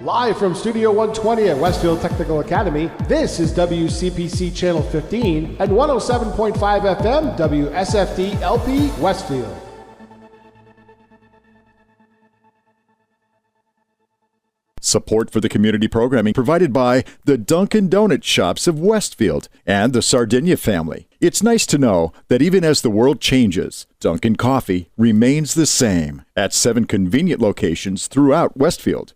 Live from Studio 120 at Westfield Technical Academy, this is WCPC Channel 15 and 107.5 FM WSFD-LP Westfield. Support for the community programming provided by the Dunkin' Donut Shops of Westfield and the Sardinia family. It's nice to know that even as the world changes, Dunkin' Coffee remains the same at 7 convenient locations throughout Westfield.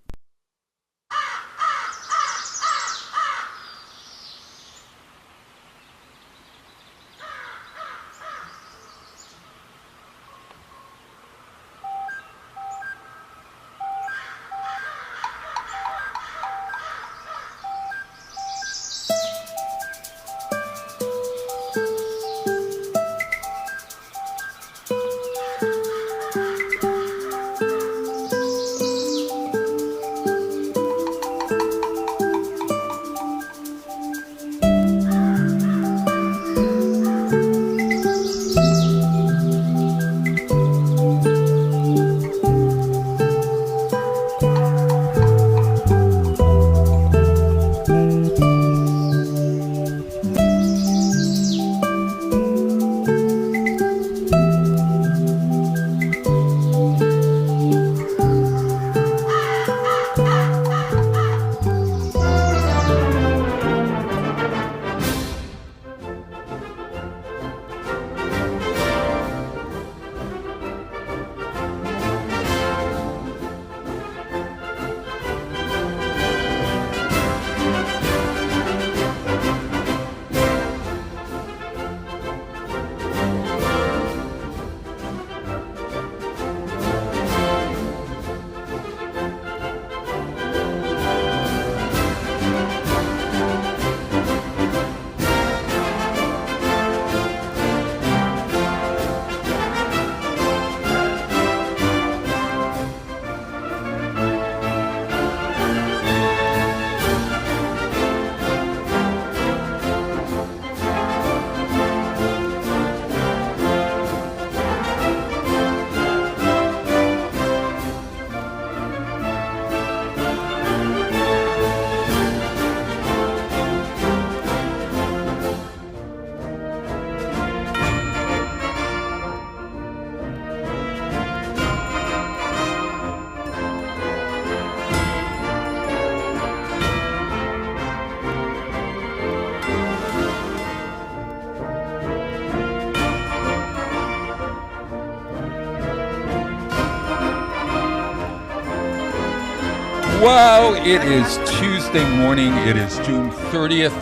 Wow, it is Tuesday morning. It is June 30th.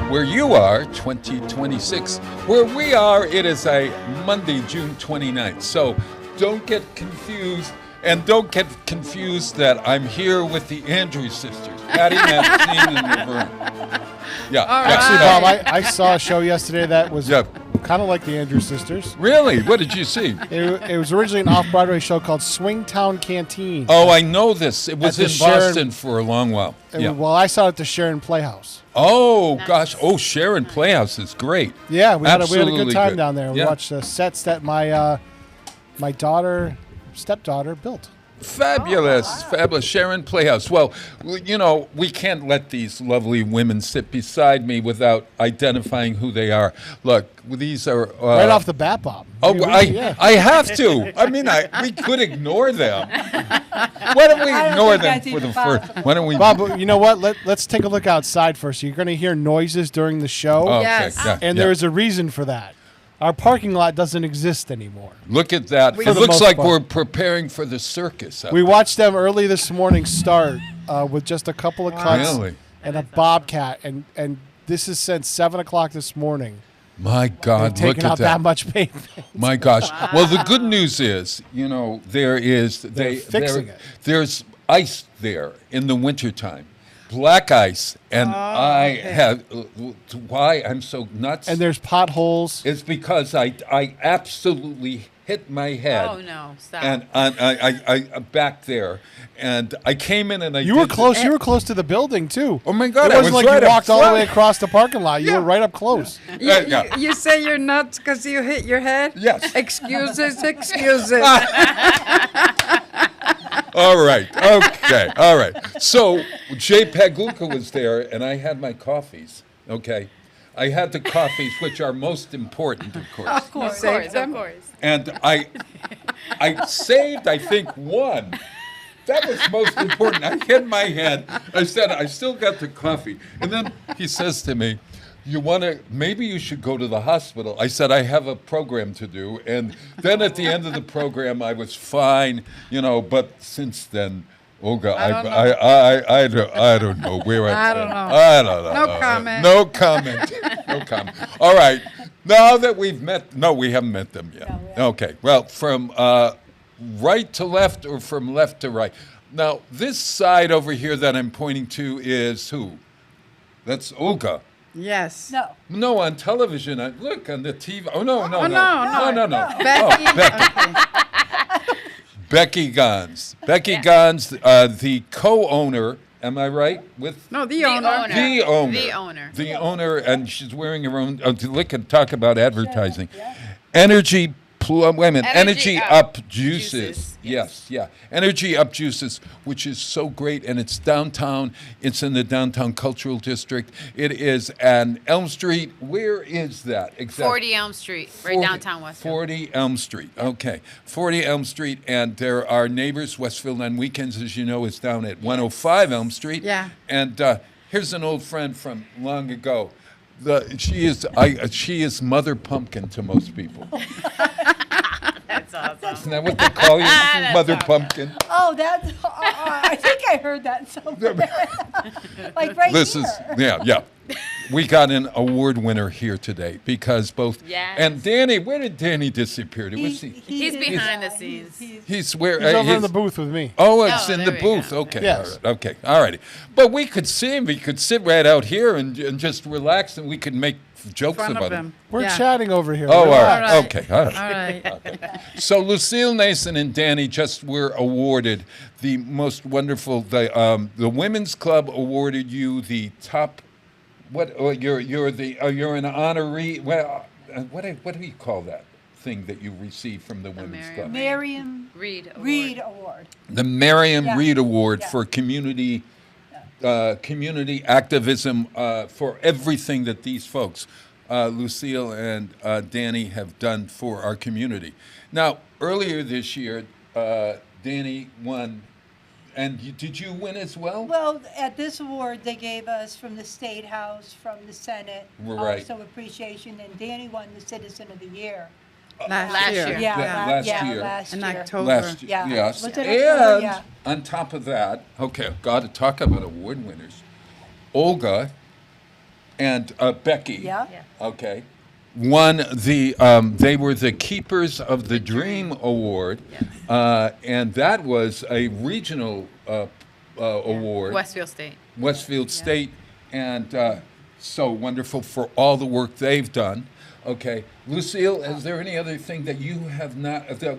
Where you are, 2026. Where we are, it is a Monday, June 29th. So don't get confused. And don't get confused that I'm here with the Andrews sisters, Patty, Maxine, and Laverne. Yeah. Actually, Bob, I saw a show yesterday that was kind of like the Andrews sisters. Really? What did you see? It was originally an off-Broadway show called Swingtown Canteen. Oh, I know this. It was in Boston for a long while. Well, I saw it at the Sharon Playhouse. Oh, gosh. Oh, Sharon Playhouse is great. Yeah, we had a good time good. down there. We watched the sets that my stepdaughter built. Fabulous, fabulous. Sharon Playhouse. Well, you know, we can't let these lovely women sit beside me without identifying who they are. Look, these are... right off the bat, Bob. I have to. I mean, we could ignore them. Why don't we ignore them for the first... Why don't we... Bob, you know what? Let's take a look outside first. You're going to hear noises during the show. Okay. Yes. And there's a reason for that. Our parking lot doesn't exist anymore. Look at that. It looks like we're preparing for the circus. We watched them early this morning start with just a couple of cuts and a bobcat. And this is since 7 o'clock this morning. My God, look at that much pavement. My gosh. Well, the good news is, you know, there's ice there in the wintertime. Black ice, and I have why I'm so nuts. And there's potholes. It's because I absolutely hit my head. Oh no! Stop. And I back there, and I came in and You were close. You were close to the building too. Oh my God! It wasn't like right you walked all the way across the parking lot. You were right up close. You say you're nuts because you hit your head? Yes. Excuses, excuses. All right. Okay. All right. So Jay Pagluka was there, and I had my coffees. Okay, I had the coffees, which are most important, of course. Of course, of course. And I saved, I think, one. That was most important. I hit my head. I said, I still got the coffee. And then he says to me, maybe you should go to the hospital. I said, I have a program to do. And then at the end of the program, I was fine, but since then, Olga, I don't know where I don't know. I don't know. No comment. No comment. No comment. All right. Now that we've met, no, we haven't met them yet. Okay. Well, from right to left or from left to right. Now, this side over here that I'm pointing to is who? That's Olga. Yes. No, on television. Look, on the TV. Oh, no. Becky. Becky Gons. Becky Gons, the co-owner, am I right? The owner. The owner, and she's wearing her own, look and talk about advertising. Energy Up Juices. Yes, Energy Up Juices, which is so great, and it's downtown. It's in the downtown cultural district. It is on Elm Street. Where is that exactly? 40 Elm Street, right downtown Westfield. 40 Elm Street. Okay, 40 Elm Street, and there are neighbors. Westfield on weekends, as you know, is down at 105 Elm Street. Yeah. And here's an old friend from long ago. She is Mother Pumpkin to most people. That's awesome. Isn't that what they call you, Mother Pumpkin? Oh, that's. I think I heard that somewhere. Like right here. Yeah. We got an award winner here today because both. Yes. And Danny, where did Danny disappear? He's behind the scenes. He's where? He's over in the booth with me. Oh, it's Oh, in the there we booth. go. Okay. Yes. All right. Okay. All righty. But we could see him. We could sit right out here and just relax, and we could make jokes Front about of him. him. We're Yeah. chatting over here. Oh, all Relax. right. right. Okay. All right. All right. So Lucille Nason and Danny just were awarded the most wonderful. The Women's Club awarded you the top. What? You're an honoree. Well, what do you call that thing that you receive from the Women's Club? Miriam Reed Award. The Miriam Yeah. Reed Award Yeah. for community activism for everything that these folks, Lucille and Danny, have done for our community. Now, earlier this year, Danny won, and did you win as well? Well, at this award, they gave us from the State House, from the Senate, Right. also appreciation, and Danny won the Citizen of the Year. Last year. year. Yeah, Last year. last In year. October. Last Yeah. yes, Was it and October? Yeah. on top of that, okay, got to talk about award winners. Olga and Becky, Yeah. okay, won the. They were the Keepers of the Dream Award, and that was a regional award. Westfield State. Westfield State, and so wonderful for all the work they've done. Okay, Lucille, is there any other thing that you have not that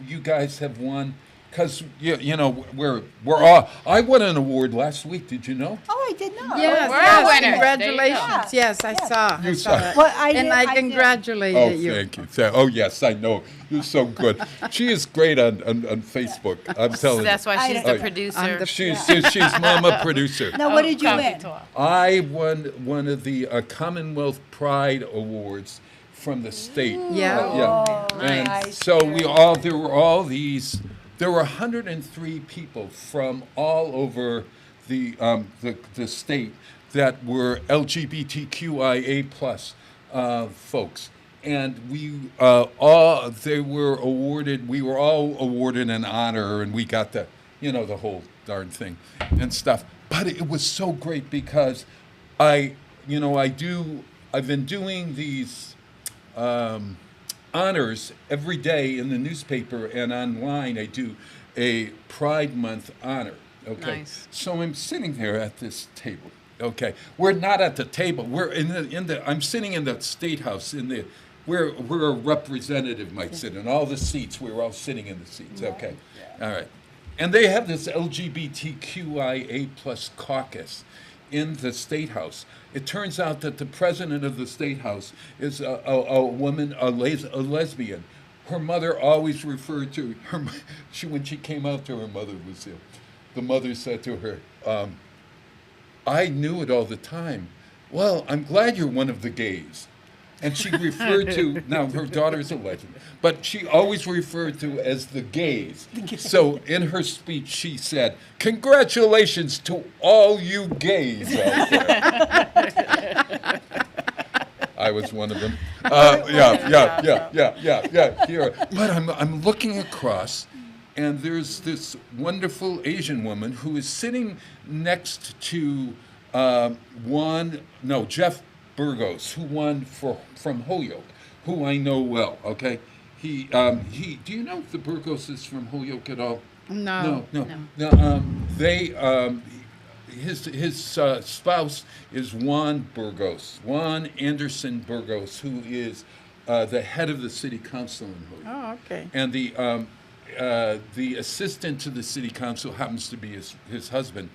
you guys have won? Because we're all. I won an award last week. Did you know? Oh, I did not. Yes, We're all yes, winners. congratulations. There you go. Yes, I saw. You I saw. that. Well, I and did- I I did. congratulated Oh, you. thank you. Oh, yes, I know. You're so good. She is great on Facebook. I'm telling That's you. why she's I- the Oh, producer. I'm the- She's mama producer. Now, what did you win? I won one of the Commonwealth Pride Awards from the state. Yeah. Oh, And nice. so there were 103 people from all over the state that were LGBTQIA plus folks. And we were all awarded an honor, and we got the whole darn thing and stuff. But it was so great because I've been doing these honors every day in the newspaper and online. I do a Pride Month honor. Okay, Nice. so I'm sitting there at this table. Okay, we're not at the table. We're in the. I'm sitting in the State House where a representative might sit in all the seats. We're all sitting in the seats. Okay, all right, and they have this LGBTQIA plus caucus in the State House. It turns out that the president of the State House is a woman, a lesbian. Her mother always referred to her. When she came out to her mother, Lucille, the mother said to her, I knew it all the time. Well, I'm glad you're one of the gays. And she referred to, now her daughter's a legend, but she always referred to as the gays. So in her speech, she said, congratulations to all you gays out there. I was one of them. Yeah. Here. But I'm looking across, and there's this wonderful Asian woman who is sitting next to Jeff Burgos, who won from Holyoke, who I know well. Okay, he. Do you know if the Burgos is from Holyoke at all? No. His spouse is Juan Anderson Burgos, who is the head of the city council in Holyoke. Oh, okay. And the assistant to the city council happens to be his husband,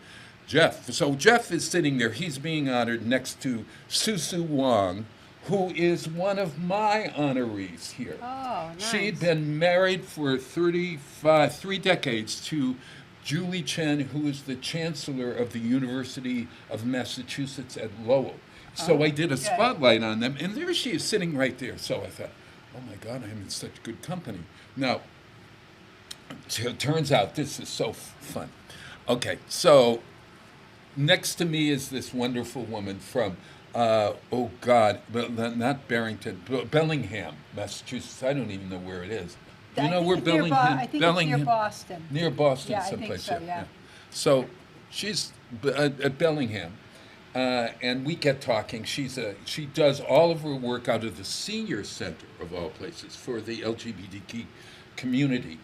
Jeff. So Jeff is sitting there. He's being honored next to Susu Wong, who is one of my honorees here. Oh, nice. She'd been married for 3 decades to Julie Chen, who is the chancellor of the University of Massachusetts at Lowell. So I did a spotlight on them, and there she is sitting right there. So I thought, oh my God, I'm in such good company. Now, it turns out this is so fun. Okay, so next to me is this wonderful woman from, not Barrington, Bellingham, Massachusetts. I don't even know where it is. Do you know where Bellingham? I think it's near Boston. Near Boston, Yeah, I think someplace. so, yeah. So she's at Bellingham, and we get talking. She does all of her work out of the senior center of all places for the LGBTQ community.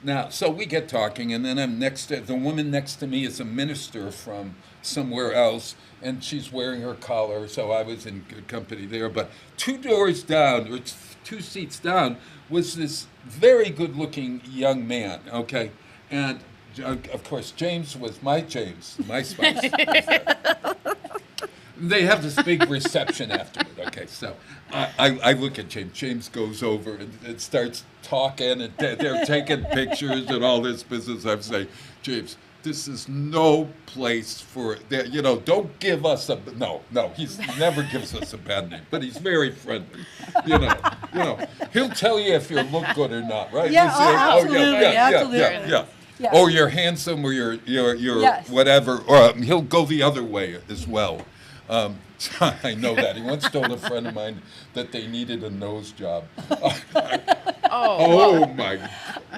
Now, so we get talking, and then the woman next to me is a minister from somewhere else, and she's wearing her collar, so I was in good company there. But 2 doors down, or 2 seats down, was this very good-looking young man, okay? And, of course, James was my spouse. They have this big reception afterward, okay? So I look at James. James goes over and starts talking, and they're taking pictures and all this business. I'm saying, James, this is no place for that. You know, don't give us no. He never gives us a bad name, but he's very friendly. You know, he'll tell you if you look good or not, right? Yeah, He'll say, absolutely. Yeah. Or you're handsome, or you're Yes. whatever. Or he'll go the other way as well. I know that. He once told a friend of mine that they needed a nose job. Oh my!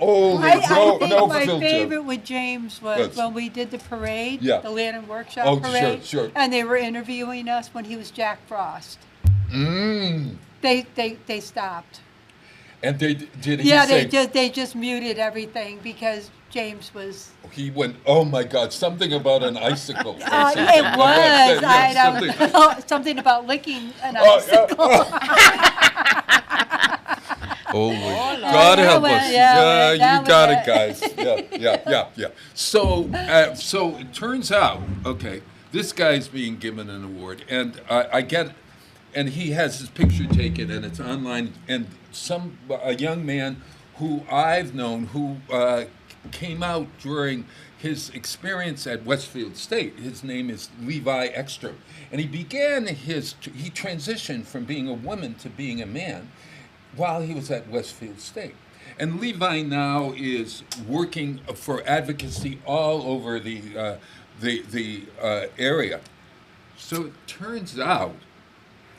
Oh, I no, think no my filter. favorite with James was Yes. when we did the parade, Yeah. the Lantern Workshop Oh, parade, sure. and they were interviewing us when he was Jack Frost. They stopped. And did he Yeah, say? they just muted everything because James was. He went. Oh my God! Something about an icicle. or It something. was. Yeah, something. Something about licking an Oh, icicle. Holy God help us! Yeah, You that was got it. it, guys. Yeah. So it turns out, okay, this guy's being given an award, and I get, and he has his picture taken, and it's online, and a young man who I've known who came out during his experience at Westfield State. His name is Levi Ekstrom, and he transitioned from being a woman to being a man while he was at Westfield State. And Levi now is working for advocacy all over the area. So it turns out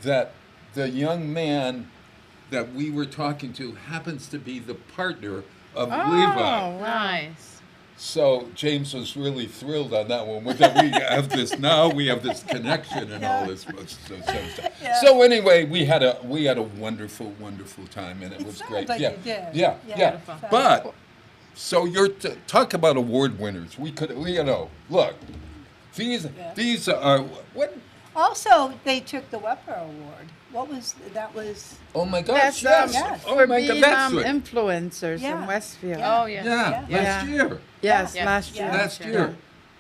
that the young man that we were talking to happens to be the partner of Levi. Oh, Nice. So James was really thrilled on that one. That we have this connection and all this stuff. Yeah. So anyway, we had a wonderful time, and it was sounds great. like Yeah, you did. yeah. Yeah. But so you're talk about award winners. We could, look, these are what. Also, they took the Wepper Award. That was. Oh my gosh! that's Yes. yeah. Oh for my being God, that's right. influencers Yeah. in Westfield. Yeah. Oh, yeah. Yeah, Yeah. last year. Yes, Yeah. last Yeah. year. Last year.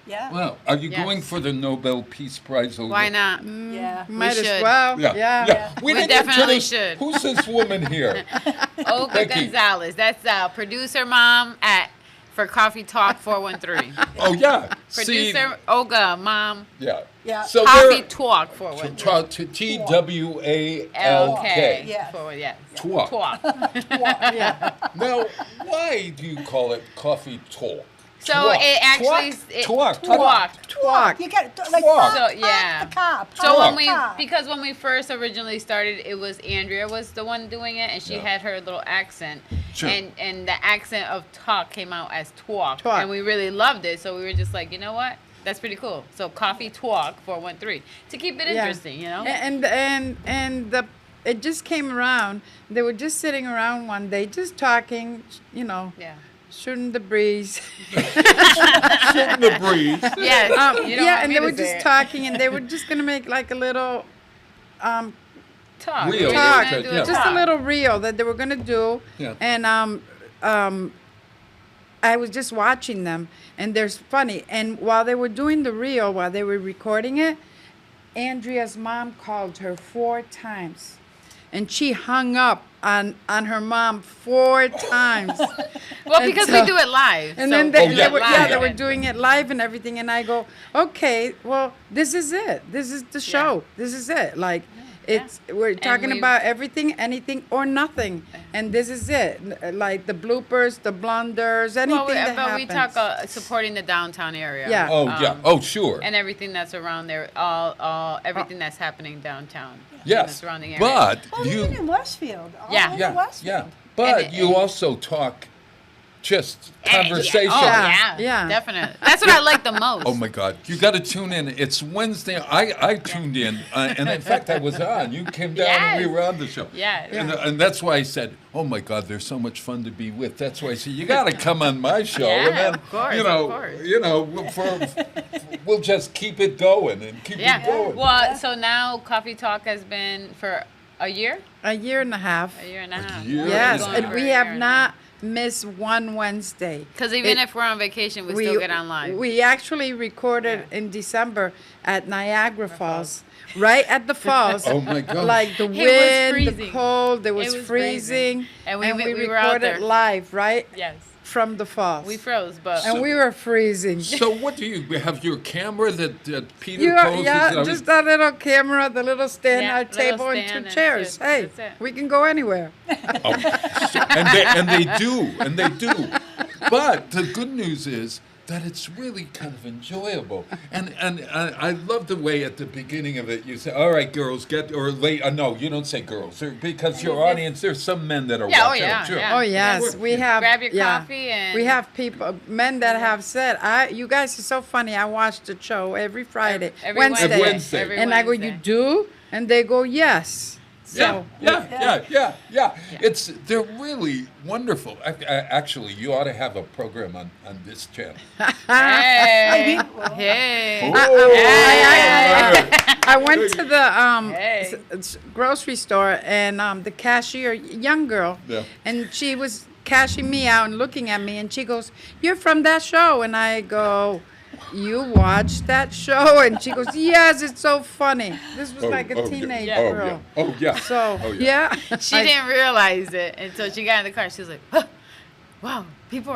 Yeah. Well, are you Yes. going for the Nobel Peace Prize? Why not? Yeah. Might as should. well. Yeah. We didn't definitely introduce- should. Who's this woman here? Olga Becky. Gonzalez. That's producer mom at for Coffee Talk 413. Oh, yeah. Producer Olga, mom. Yeah. Yeah. So Coffee they're Talk 413. TWALK. LK. Yeah. Forward, yeah. Talk. Talk. Now, why do you call it Coffee Talk? So Twalk. it actually Twalk. Twalk. You got like Twalk. So yeah. the cop. So when Twalk. because when we first originally started, it was Andrea was the one doing it, and she Yeah. had her little accent, Sure. and the accent of talk came out as twalk, Twalk. and we really loved it. So we were just like, you know what, that's pretty cool. So Coffee Talk 413 to keep it interesting, you know. And it just came around. They were just sitting around one day, just talking, Yeah. shooting the breeze. Shooting the breeze. Yes. You don't Yeah, want and me they to were say just it. talking, and they were just gonna make like a little Talk. Reel. We're talk, gonna do Yeah. just talk. a little reel that they were gonna do. Yeah. And I was just watching them, and there's funny. And while they were doing the reel, while they were recording it, Andrea's mom called her 4 times, and she hung up on her mom 4 times. Well, And because so- we do it live. And so then we they, do yeah, it were, live. they were doing it live and everything. And I go, okay, well, this is it. This is the show. This is it. Like, we're talking we- about everything, anything, or nothing. And this is it. Like the bloopers, the blunders, anything Well, that but happens. we talk supporting the downtown area. Yeah. Oh, yeah. Oh, sure. And everything that's around there, everything that's happening downtown. In the Yes. surrounding area. But Well, you. even in Westfield. All Yeah. over Yeah. Westfield. Yeah. But And- you also talk just Yeah, conversation. Oh, Yeah. yeah. Yeah. Definitely. That's what I like the most. Oh my God! You got to tune in. It's Wednesday. I tuned in, and in fact, I was on. You came down, and we Yes. were on the show. Yeah. And that's why I said, "Oh my God, they're so much fun to be with." That's why I said, "You got to come on my show." Yeah, and then, of course, we'll just keep it going and keep it Yeah. going. Well, so now Coffee Talk has been for a year? A year and a half. A year and a half. year Yes, and a and half. we have not missed one Wednesday. Because even It- if we're on vacation, we still get on live. We actually recorded in December at Niagara Falls, right at the falls. Oh my God! Like the was wind, the freezing. cold, it was was freezing, freezing. And we we were out recorded there. live, right Yes. from the falls. We froze, but. and we were freezing. So what do you have your camera that Peter You poses? yeah, just that little camera, the little stand, Yeah, our little table, and stand 2 and chairs. two. Hey, That's it. we can go anywhere. and they do. But the good news is that it's really kind of enjoyable, and I love the way at the beginning of it you say, "All right, girls, get," or late. No, you don't say girls, because your audience. There's some men that are Yeah, oh, watching. yeah, Sure. yeah. Oh yes, we have. Grab your yeah. coffee and- we have people, men that have said, "You guys are so funny. I watch the show every Friday, Every Wednesday. Every Wednesday. Every and I go, Wednesday. "You do?" And they go, "Yes." So Yeah. They're really wonderful. Actually, you ought to have a program on this channel. Hey. Hey. I went to the Hey. grocery store, and the cashier, young girl, Yeah. and she was cashing me out and looking at me, and she goes, "You're from that show?" And I go, "You watched that show?" And she goes, "Yes, it's so funny." This was like a teenage Yeah. girl. Oh yeah. So Oh, yeah. yeah, She didn't realize it until she got in the car. She was like, huh, wow, people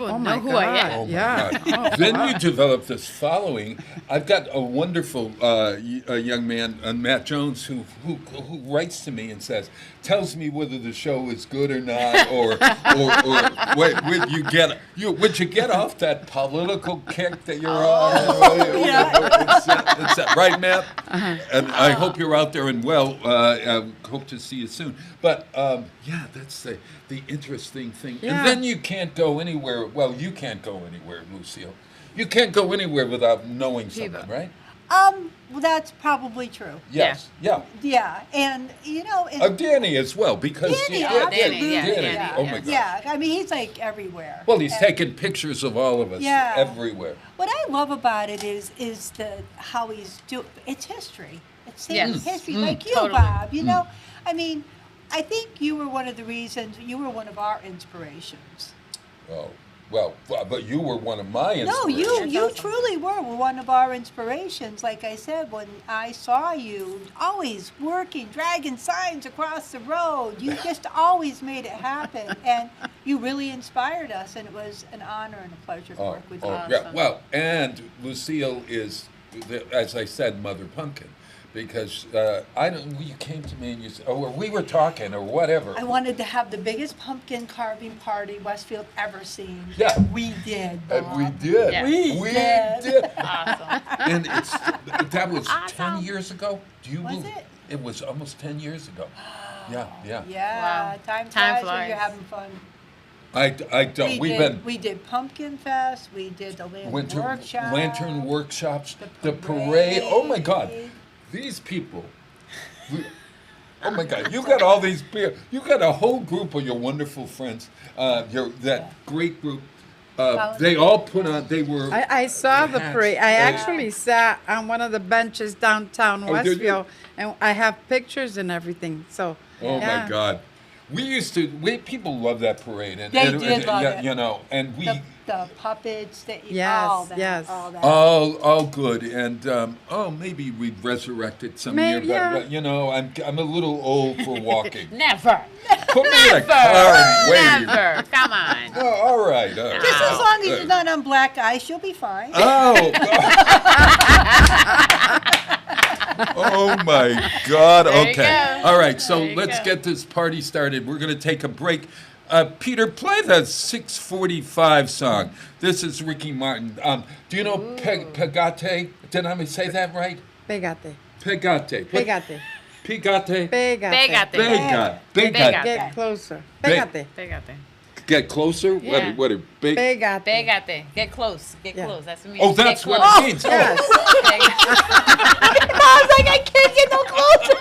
Oh know my who I God. am. Oh my Yeah. God. Then you develop this following. I've got a wonderful young man, Matt Jones, who writes to me and tells me whether the show is good or not, or would you get off that political kick that you're on? It's that, right, Matt? And I hope you're out there and well. I hope to see you soon. But yeah, that's the interesting thing. Yeah. And then you can't go anywhere. Well, you can't go anywhere, Lucille. You can't go anywhere without knowing someone, right? Well, that's probably true. Yes. Yeah. Yeah, and Danny as well, because Danny, absolutely. Danny. Yeah. Oh my God. yeah. I mean, he's like everywhere. Well, he's And taking pictures of all of us Yeah. everywhere. What I love about it is how he's it's history. It's Yes. history, like you, Totally. Bob. You know, I mean, I think you were one of the reasons. You were one of our inspirations. Oh. Well, but you were one of my No, inspirations. you truly were one of our inspirations. Like I said, when I saw you always working, dragging signs across the road, you just always made it happen. And you really inspired us, and it was an honor and a pleasure to work with you. Yeah. Well, and Lucille is, as I said, Mother Pumpkin. Because you came to me and you said, or we were talking, or whatever. I wanted to have the biggest pumpkin carving party Westfield ever seen. Yeah. We did, And Bob. we did. Yeah. We did. Awesome. And that was 10 years ago? Do you Was believe- it? It was almost 10 years ago. Yeah. Yeah, Wow. time Time flies when you're flies. having fun. I don't. We did Pumpkin Fest. We did the Lantern workshops, The the parade. Oh my God, parade. these people. Oh my God, you got all these people. You got a whole group of your wonderful friends. That great group. They all put on. They were. I saw the hats. parade. I actually sat on one of the benches downtown Oh, did you? Westfield, and I have pictures and everything. So, Oh yeah. my God. People love that parade. And, They did love it. You know, and we. The puppets, Yes, all that, yes. all that. All good, and maybe we'd resurrect it some year, Maybe, yeah. but you know, I'm a little old for walking. Never. Put me in a car and wave. Never. Come on. Oh, all right. Just as long as you're not on black ice, you'll be fine. Oh. Oh my God. There you Okay. go. All right. So There you let's go. get this party started. We're going to take a break. Peter, play the 6:45 song. This is Ricky Martin. Do you know Pegate? Did I say that right? Pégate. Pegate. Pégate. Pegate. Pégate. Pégate. Pegate. Get closer. Pe- Pégate. Pégate. Get closer? Yeah. What a big... Pégate. Pégate. Get close. Get Yeah. close. That's what it Oh, means. that's Get what close. it means. Yes. I was like, I can't get no closer.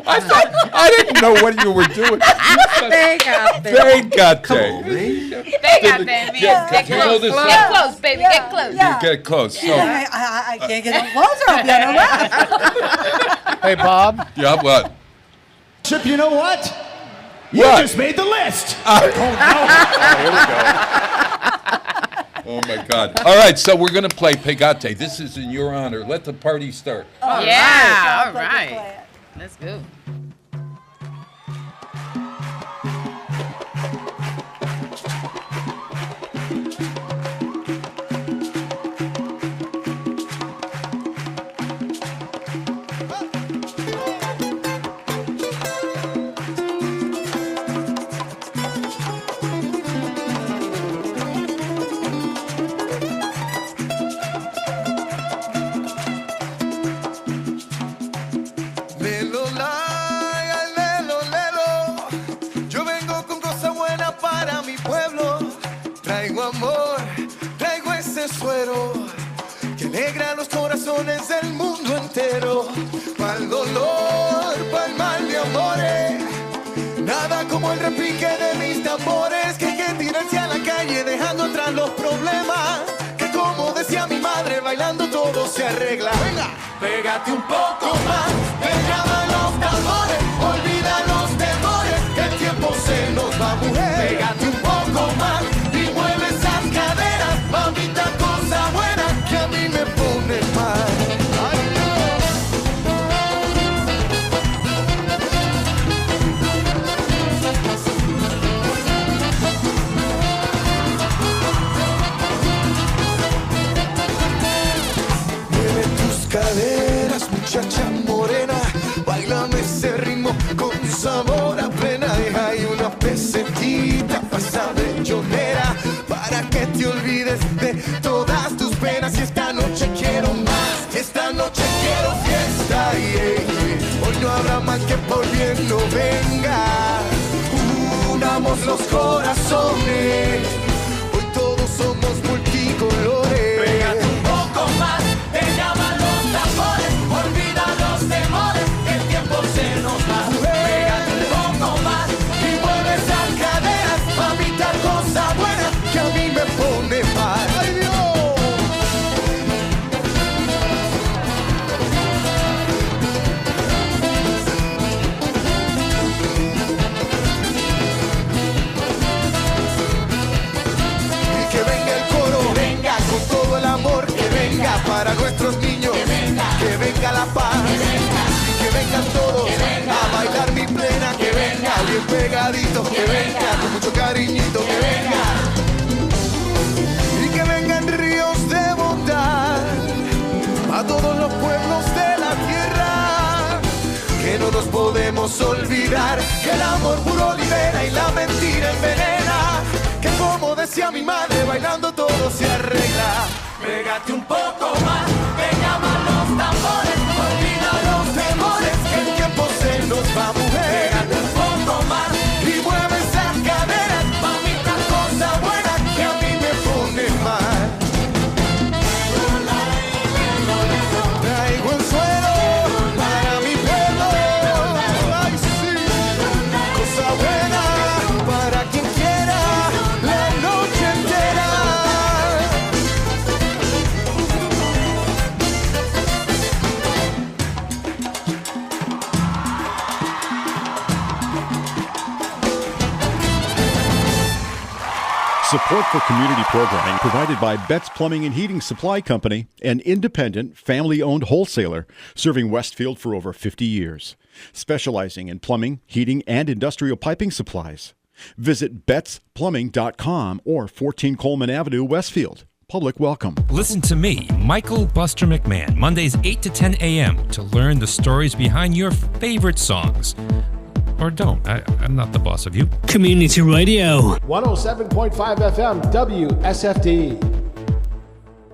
I didn't know what you were doing. Pégate. Pegate. Pégate means Yeah, get you know close. this Get song? close, baby. Yeah, Get close. yeah. Get close. So, I can't get no closer. I'll be on the left. Hey, Bob. yeah, what? Chip, you know what? You What? just made the list. Oh my God. All right, so we're going to play Pegate. This is in your honor. Let the party start. Yeah. All Sounds like a right. plan. Let's go. Lelo, la, lelo, lelo. Yo vengo con cosas buenas para mi pueblo. Traigo amor, traigo ese suero que alegra los corazones del mundo entero. Pa'l dolor, pa'l mal de amores. Nada como el repique de mis tambores que hay que tirarse a la calle dejando atrás los problemas. Que como decía mi madre, bailando todo se arregla. Venga, pégate un poco más, pegaba los tambores, olvida los temores, que el tiempo se nos va, mujer. Pégate un poco más y mueve esas caderas, mamita, cosa buena que a mí me pone mal. Ay, mueve tus caderas, muchacha morena, bailame ese ritmo con sabor a plena. Deja ahí una pesetita pasa bellonera para que te olvides de todas tus penas. Y esta noche quiero más, esta noche quiero fiesta. Hoy no habrá mal que por bien no venga. Unamos los corazones, hoy todos somos multicolores. Pégate un poco más, te llaman los tambores, olvida los temores, que el tiempo se nos va. Pégate un poco más y mueve esas caderas, mamita, cosa buena que a mí me pone mal. ¡Ay, Dios! pegadito, que venga, con mucho cariñito, que venga. Y que vengan ríos de bondad a todos los pueblos de la tierra. Que no nos podemos olvidar que el amor puro libera y la mentira envenena. Que como decía mi madre, bailando todo se arregla. Pégate un poco más, que llaman los tambores, olvida los temores, que el tiempo se nos va, mujer. Pégate un poco más y mueve esas caderas, mamita, cosa buena que a mí me pone mal. Traigo el suelo para mi pueblo, ay sí, cosa buena para quien quiera la noche entera. Support for community programming provided by Betts Plumbing and Heating Supply Company, an independent, family-owned wholesaler serving Westfield for over 50 years, specializing in plumbing, heating, and industrial piping supplies. Visit bettsplumbing.com or 14 Coleman Avenue, Westfield. Public welcome. Listen to me, Michael Buster McMahon, Mondays 8 to 10 a.m. to learn the stories behind your favorite songs. Or don't. I'm not the boss of you. Community Radio. 107.5 FM WSFD.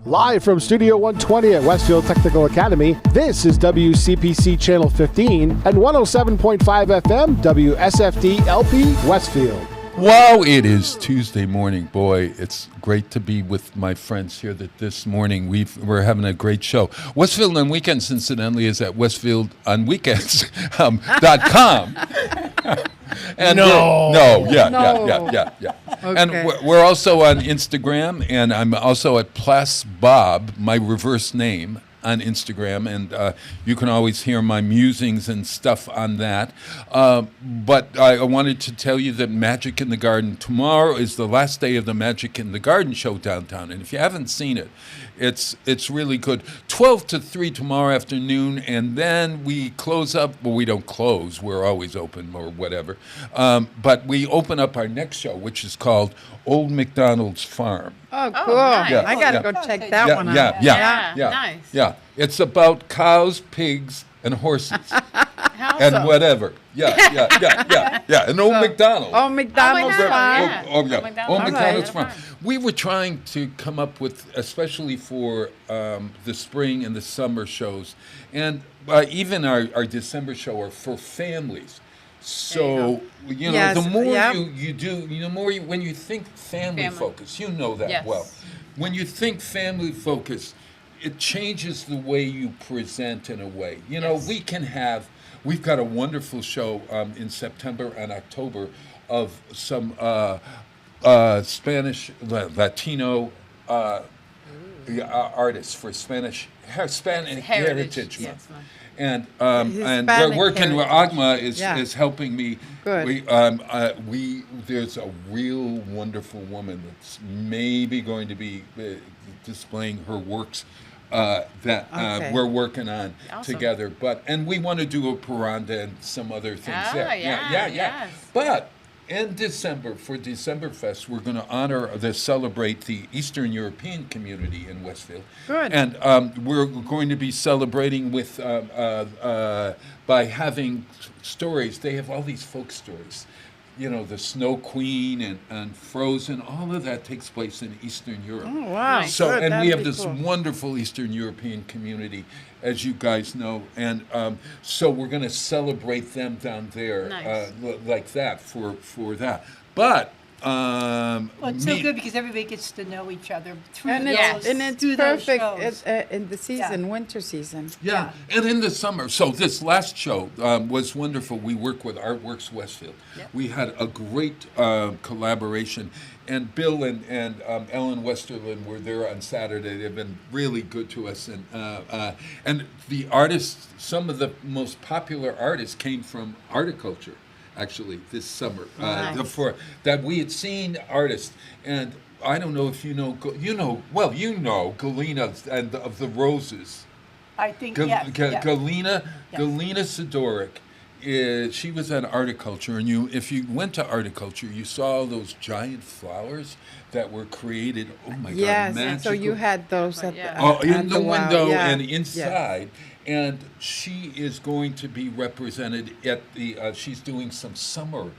Live from Studio 120 at Westfield Technical Academy, this is WCPC Channel 15 and 107.5 FM WSFD-LP Westfield. Wow, it is Tuesday morning. Boy, it's great to be with my friends here this morning. We're having a great show. Westfield on Weekends, incidentally, is at westfieldonweekends.com. And yeah. Okay. And we're also on Instagram, and I'm also at Plus Bob, my reverse name, on Instagram, and you can always hear my musings and stuff on that. But I wanted to tell you that Magic in the Garden, tomorrow is the last day of the Magic in the Garden show downtown, and if you haven't seen it, it's really good. 12 to 3 tomorrow afternoon, and then we close up. Well, we don't close. We're always open or whatever. But we open up our next show, which is called Old MacDonald's Farm. Oh, cool. nice. Yeah. I got to go check that one out. Yeah, nice. Yeah, it's about cows, pigs, and horses, How and so? whatever. Yeah. And Old MacDonald. Oh, McDonald's McDonald's, farm. yeah. Old McDonald's. MacDonald's All Farm. right. We were trying to come up with, especially for the spring and the summer shows, and even our December show are for families. So you know, Yes, the more yep. you do, when you think family focus, you know that Yes. well. When you think family focus, it changes the way you present in a way. You know, Yes. we've got a wonderful show in September and October of some Spanish, Latino artists for Hispanic heritage month. Yes. And Hispanic we're working with heritage. Agma Yeah. is helping me. Good. There's a real wonderful woman that's maybe going to be displaying her works that Okay. we're working on Awesome. together. And we want to do a paranda and some other things Ah, there. yeah, yes. But in December, for Decemberfest, we're going to celebrate the Eastern European community in Westfield. Good. And we're going to be celebrating with by having stories. They have all these folk stories. You know, the Snow Queen and Frozen, all of that takes place in Eastern Europe. Oh, wow. So, Good. and That'd we have be this cool. wonderful Eastern European community, as you guys know, and so we're going to celebrate them down there, Nice. like that for that. But Well, it's so me- good because everybody gets to know each other through And those, it's, and it's through those perfect shows. in the season, winter season. Yeah, and in the summer. So this last show was wonderful. We work with Artworks Westfield. We had a great collaboration, and Bill and Ellen Westerlin were there on Saturday. They've been really good to us, and the artists, some of the most popular artists came from Articulture. Actually, this summer, Nice. for that we had seen artists, and I don't know if you know Galena and of the Roses. I think, Galena yes. Sidoric she was at Articulture, and if you went to Articulture, you saw all those giant flowers that were created. Oh my Yes, God, and so magical. you had those at Yeah. the Oh, in at the wow, window yeah, and yes. inside. And she is going to be represented at the, she's doing some summer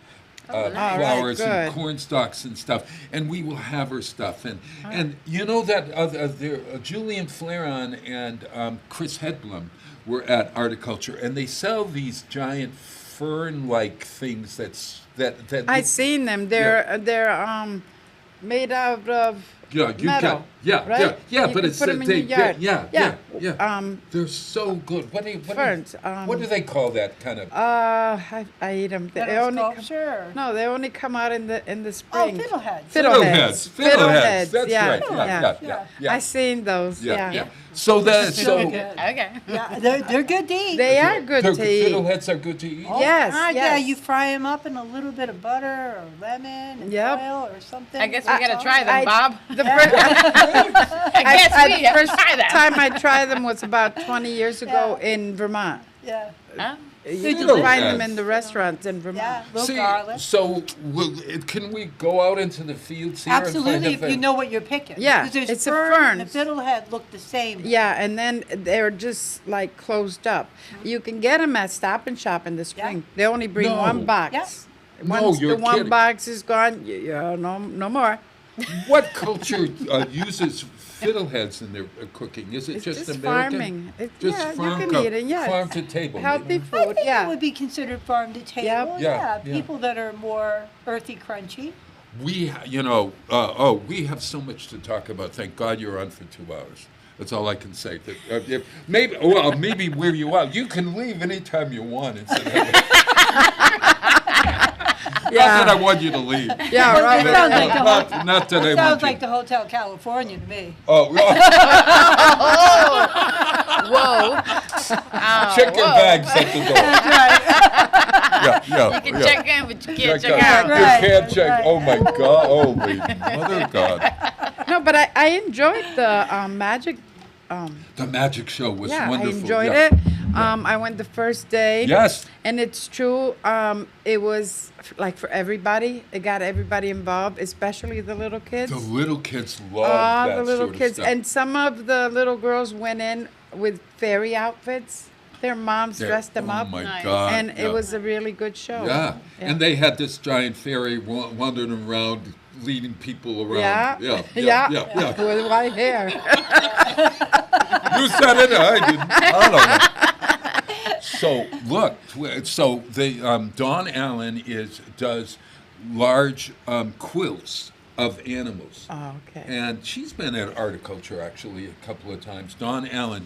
nice. flowers All right, and good. corn stalks and stuff. And we will have her stuff. And you know that Julian Flaron and Chris Hedblum were at Articulture, and they sell these giant fern-like things that I seen them. They're made out of Yeah, you metal, got yeah, right? yeah, You but can it's put 'em in your yard. yeah. They're so good. Ferns, What do they call that kind of? I eat them. They Metal only sculpture. no, they only come out in the Oh, spring. fiddleheads. Fiddleheads. Fiddleheads. That's Yeah, right. yeah. Yeah. I seen those. Yeah. So Okay. Yeah, they're good to eat. They are good to eat. Fiddleheads are good to eat. Yes, Yeah, yes. you fry them up in a little bit of butter or lemon and Yep. oil or something. I guess we gotta try them, I- Bob. The first, I guess we have to first try them. time I tried them was about 20 years ago Yeah. in Vermont. Yeah, Huh? You can Fiddleheads. find them in the restaurants in Vermont. yeah, little See, garlic. so can we go out into the fields here? and Absolutely, find if you know what you're picking. Yeah, Because there's it's a fern and ferns. the fiddlehead look the same. Yeah, and then they're just like closed up. You can get them at Stop and Shop in the spring. They only bring No. one box. Yeah. No, Once you're the one kidding. box is gone, no more. What culture uses fiddleheads in their cooking? Is it It's just just American? farming. Just Yeah, you farm can co- eat it, yes. Farm to table. Healthy I food, think yeah. it would be considered farm to table. Yep. Yeah, yeah. People that are more earthy, crunchy. We have so much to talk about. Thank God you're on for 2 hours. That's all I can say. Maybe where you are, you can leave anytime you want. Not that I want you to leave. Yeah, right. It sounds like the hotel. Not that I It want sounds you. like the Hotel California to me. Oh, Whoa. check your bags at the door. Yeah. You can check in, but you can't check You out. Right, can't check. right. Oh my God. Oh my mother God. No, but I enjoyed the magic. The magic show was Yeah, wonderful. I enjoyed yeah. it. I went the first day. Yes. And it's true. It was like for everybody. It got everybody involved, especially the little kids. The little kids love All that the little sort of kids. stuff. And some of the little girls went in with fairy outfits. Their moms dressed them up. Oh my Nice. God. And yeah. it was a really good show. Yeah. And they had this giant fairy wandering around, leading people around. Yeah. Yeah. With white hair. You said it. I didn't. I don't know. So look. So they Dawn Allen does large quilts of animals. Oh, okay. And she's been at Articulture actually a couple of times. Dawn Allen,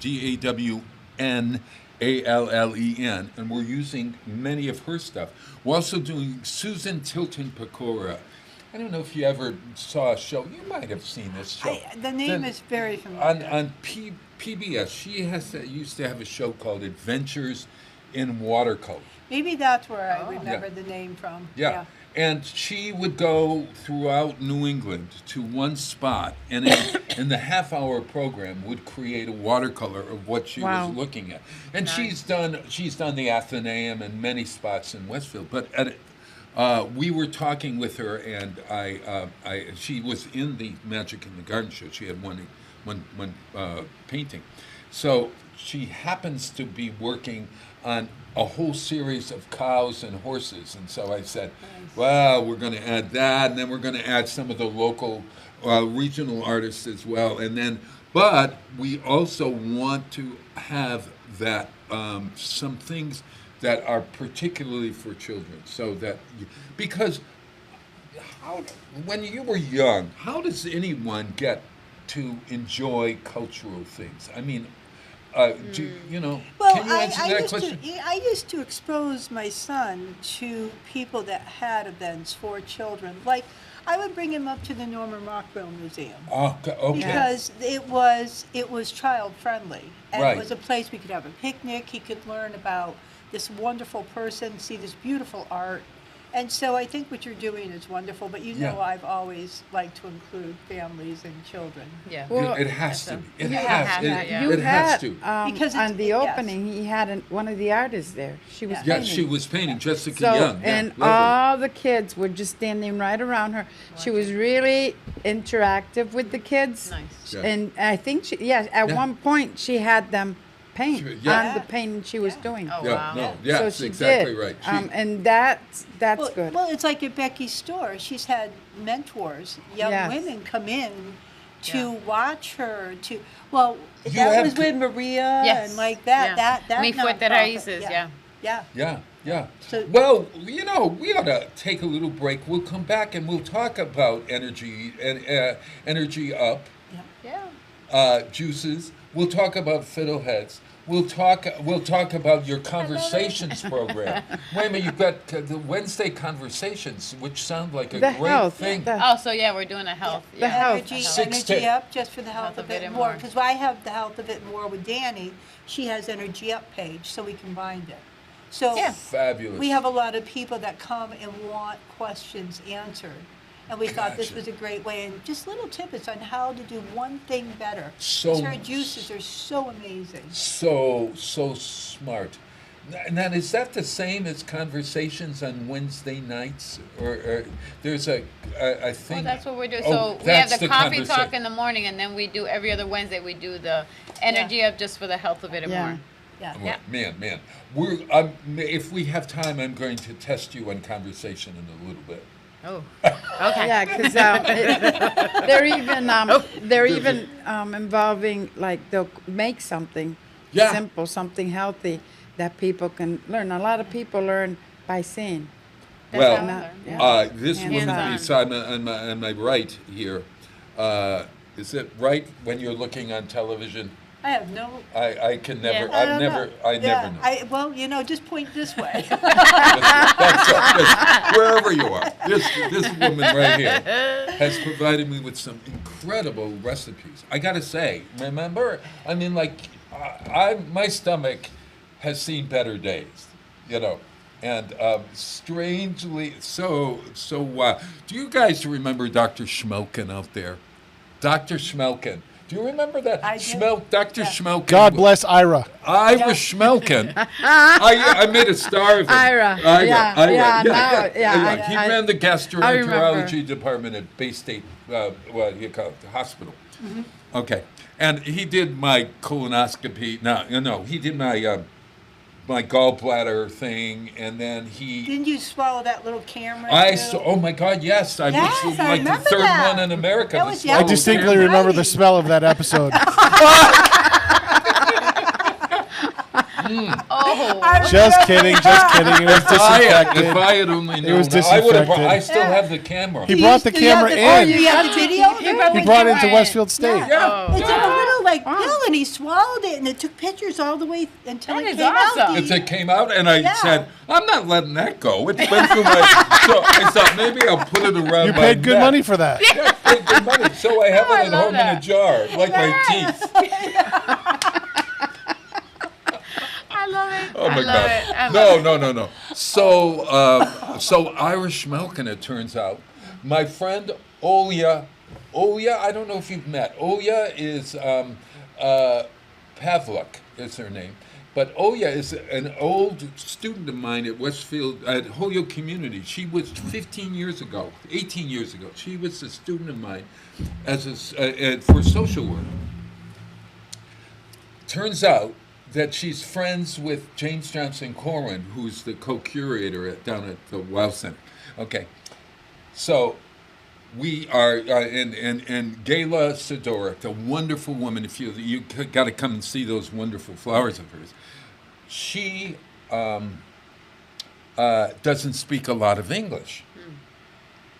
DAWNALLEN, and we're using many of her stuff. We're also doing Susan Tilton Pecora. I don't know if you ever saw a show. You might have seen this show. The name is very familiar. On PBS. She used to have a show called Adventures in Watercolor. Maybe that's where I remember the name from. Yeah. And she would go throughout New England to one spot, and in the half-hour program would create a watercolor of what she Wow. was looking at. And she's done the Athenaeum and many spots in Westfield. But we were talking with her, and she was in the Magic in the Garden show. She had one painting. So she happens to be working on a whole series of cows and horses. And so I said, well, we're going to add that, and then we're going to add some of the local regional artists as well. But we also want to have that some things that are particularly for children. So that, because when you were young, how does anyone get to enjoy cultural things? I mean, Well, can you answer that question? I used to expose my son to people that had events for children. Like, I would bring him up to the Norman Rockwell Museum. Okay. Because it was child friendly, and Right. it was a place we could have a picnic. He could learn about this wonderful person, see this beautiful art, And so I think what you're doing is wonderful, but you know Yeah. I've always liked to include families and children. Yeah. Well, it has to. It You has. have It, to, yeah. You it has had, to. Because on it's- the yes. opening, he had one of the artists there. She was Yeah, painting. she was painting. Jessica So, Young. Yeah, and lovely. all the kids were just standing right around her. She was really interactive with the kids. Nice. Yeah. And I think at Yeah. one point she had them paint Yeah. on the painting she was doing. Oh, Yeah, wow. no, So yes, she exactly did. right. And that's Well, good. well, it's like at Becky's store. She's had mentors, young Yes. women come in to Yeah. watch her. Well, You that have was to- with Maria Yes. and like that. Yeah. That Mi fuerte nonprofit. raíces, yeah. Yeah. Yeah, yeah. So- Well, we ought to take a little break. We'll come back and we'll talk about energy and energy up, Yeah. juices. We'll talk about fiddleheads. We'll talk about your conversations program. Wait a minute, you've got the Wednesday conversations, which sound like a The great health, thing. Oh, so yeah, we're doing a health. The health. Energy, Six energy to- up just for the health of it more. Because I have the health of it more with Danny. She has energy up page, so we combined it. So Yeah. Fabulous. we have a lot of people that come and want questions answered. And we thought this Gotcha. was a great way, and just little tidbits on how to do one thing better. So- Her juices are so amazing. so smart. Now, is that the same as conversations on Wednesday nights, or there's I Well, think. that's what we're doing. Oh, So we have that's the coffee conversa- talk in the morning, and then we do every other Wednesday. We do the energy up just for the health of it and Yeah. more. Yeah. Well, Yeah. man, if we have time, I'm going to test you on conversation in a little bit. Oh, okay. Yeah, because they're even involving, like, they'll make something Yeah. simple, something healthy that people can learn. A lot of people learn by seeing. Well, Not- yeah. this Hands woman on. beside me on my right here, is it right when you're looking on television? I have no. I can never, Yeah. I I've don't never, know. I Yeah, never know. well, just point this way. That's it. Wherever you are. This woman right here has provided me with some incredible recipes. I gotta say, remember? I mean, like, my stomach has seen better days, and strangely, so. Do you guys remember Dr. Schmelken out there? Dr. Schmelken. Do you remember that? I do. Dr. Yeah. Schmelken. God bless Ira. Ira Schmelken. I made a star of him. Ira. Yeah, He I ran the remember. gastroenterology department at Bay State, what do you call it, the hospital. Mm-hmm. Okay. And he did my colonoscopy. No, he did my gallbladder thing, and then he. Didn't you swallow that little camera? too? Oh my God, yes. I Yes, was I like the remember third that. one in America. That to was swallow I Oh, distinctly damn remember right. the smell of that episode. Oh, Just kidding, just kidding. It was If I disinfected. had only known, was I would have. disinfected. I still have the camera. He brought the Do you have camera the- in. You have the video? He brought it into Westfield State. Yeah. It's in a little pill, and he swallowed it, and it took pictures all the way until That it is came awesome. out. It came out, and I Yeah. said, "I'm not letting that go." It went through my. So I thought maybe I'll put it around. You my paid good neck. money for that. Yeah, I paid good money. So I have Oh, I it at love home in a that. jar, like my teeth. I love it. Oh my I love God! it. I love it. No. So Irish milk, and it turns out, my friend Olya, I don't know if you've met. Olya is Pavlik is her name, but Olya is an old student of mine at Westfield at Holyoke Community. She was 18 years ago. She was a student of mine for social work. Turns out that she's friends with James Johnson Corwin, who's the co-curator down at the Wow Center. Okay, so we are, and Gayla Sidorik, a wonderful woman. If you got to come and see those wonderful flowers of hers. She doesn't speak a lot of English,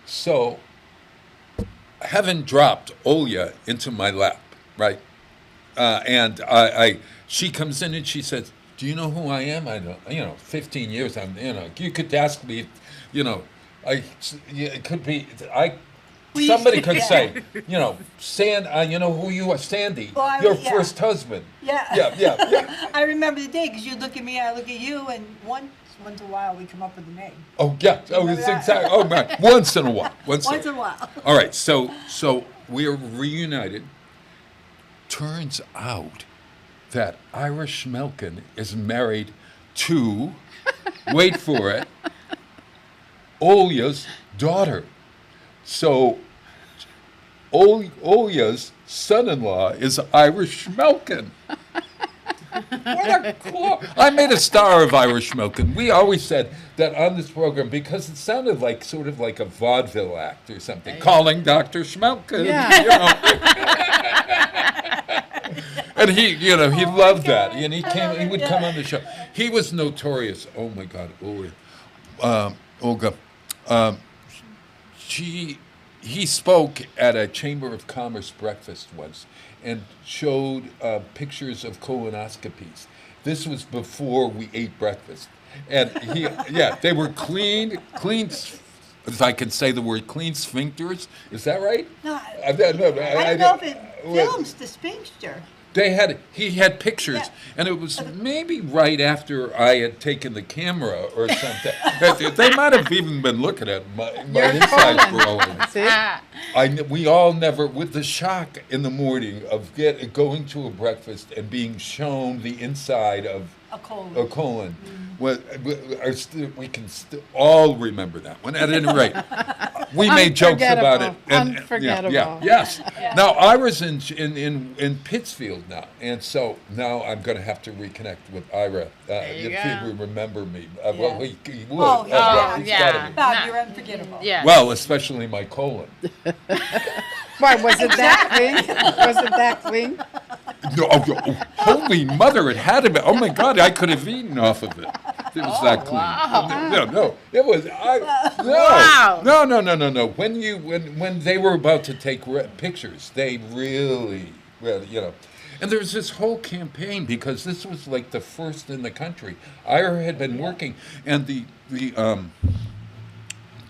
so heaven dropped Olya into my lap, right? And she comes in and she says, "Do you know who I am?" I don't, 15 years. You could ask me, it could be, somebody could say, you know who you are, Sandy, Well, your first yeah. husband. Yeah. Yeah. I remember the day because you look at me, I look at you, and one Once in a while, we come up with a name. Oh, yeah. Oh, Remember it's that? exactly. Oh, man. Once in a while. Once in a while. All right. So we are reunited. Turns out that Ira Schmelkin is married to, wait for it, Olya's daughter. So Olya's son-in-law is Irish Schmelkin. What a cool! I made a star of Irish Schmelkin. We always said that on this program because it sounded like sort of like a vaudeville act or something. Calling Dr. Schmelkin. Yeah. You know. And he loved that. And he would come on the show. He was notorious. Oh my God, Olga. He spoke at a Chamber of Commerce breakfast once and showed pictures of colonoscopies. This was before we ate breakfast. And they were clean, if I can say the word, clean sphincters. Is that right? No, I don't know if it films the sphincter. He had pictures, and it was maybe right after I had taken the camera or something. They might have even been looking at my insides growing. We all never, with the shock in the morning of going to a breakfast and being shown the inside of a colon. We can all remember that one. At any rate, we made jokes about it. Unforgettable. Yes. Now Ira's in Pittsfield now, and so now I'm going to have to reconnect with Ira if he will remember me. Well, he would. He's gotta be. Bob, you're unforgettable. Yeah. Well, especially my colon. Why, was it that clean? Was it that clean? No, holy mother, it had to be. Oh my God, I could have eaten off of it. It was that clean. Wow. No, it was. Wow. No. When they were about to take pictures, they really, and there was this whole campaign because this was like the first in the country. Ira had been working, and the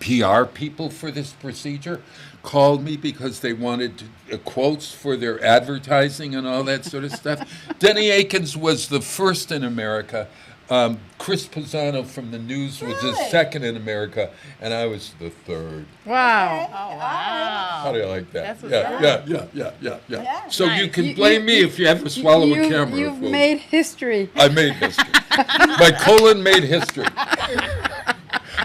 PR people for this procedure called me because they wanted quotes for their advertising and all that sort of stuff. Denny Akins was the first in America. Chris Pisano from the news was the second in America, and I was the third. Wow. Oh, wow. How do you like that? That's what's up. Yeah. So you Nice. can blame me if you ever swallow a camera. You've made history. I made history. My colon made history.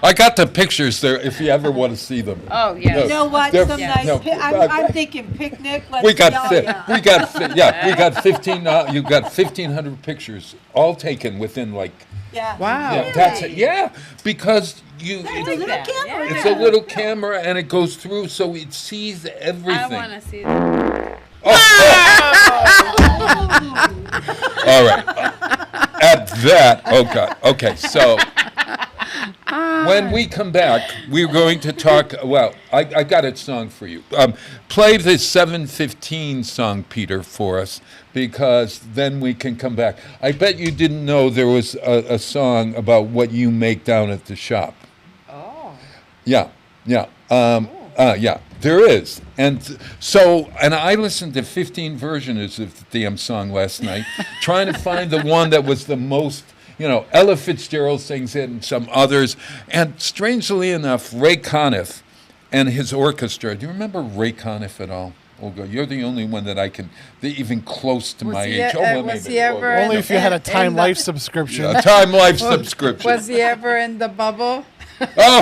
I got the pictures there if you ever want to see them. Oh, yes. You know what? They're- Some yeah. nice. No, I'm thinking picnic. Let's We got see, we got 15. You got 1,500 pictures, all taken within like. Yeah. Wow. Yeah, that's it. Yeah, because It's a little that. camera. it's a little camera and it goes through, so it sees everything. I want to see that. All right. At that, okay. So when we come back, we're going to talk. Well, I got a song for you. Play the 7:15 song, Peter, for us, because then we can come back. I bet you didn't know there was a song about what you make down at the shop. Oh. Yeah. There is. And I listened to 15 versions of the damn song last night, trying to find the one that was the most, Ella Fitzgerald sings it and some others. And strangely enough, Ray Conniff and his orchestra. Do you remember Ray Conniff at all? Olga, you're the only one that I can, even close to my age. Was he ever Only if you had a Time Life the, subscription. A Time Life subscription. Was he ever in the bubble? Oh,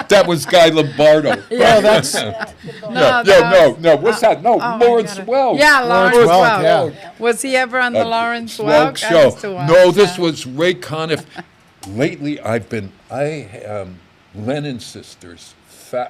that was Guy Lombardo. Yeah, that's No. What's that? No, Lawrence Welk. Yeah, Lawrence Welk, Welk. yeah. Was he ever on the Lawrence Welk Welk? show? I used to watch No, this that. was Ray Conniff. Lately, Lennon Sisters.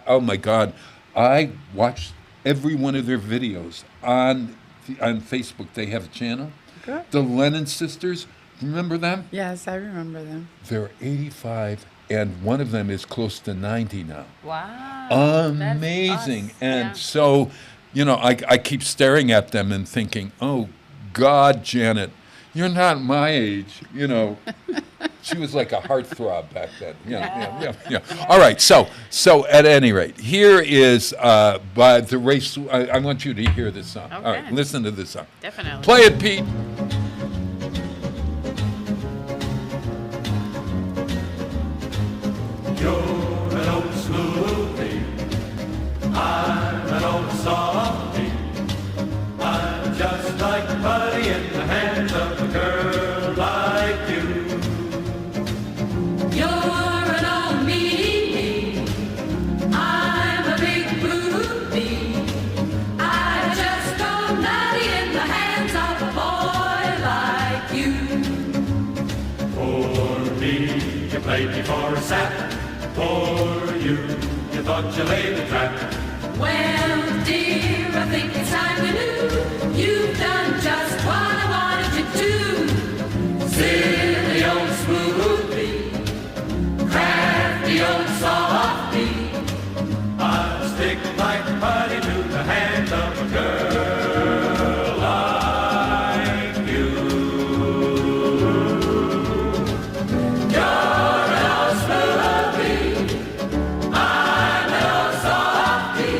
Oh my God, I watched every one of their videos on Facebook. They have a channel. Good. The Lennon Sisters. Remember them? Yes, I remember them. They're 85, and one of them is close to 90 now. Wow. Amazing. That's us. And Yeah. so, I keep staring at them and thinking, oh, God, Janet, you're not my age. She was like a heartthrob back then. Yeah. All right, so at any rate, here is by the race. I want you to hear this song. All right, Okay. listen to this song. Definitely. Play it, Pete. played me for a sap. Poor you thought you laid a trap. Well, dear, I think it's time you knew you've done just what I wanted you to. Silly old smoothie, crafty old softy. I'll stick like putty to the hand of a girl like you. You're an old smoothie, I'm an old softy.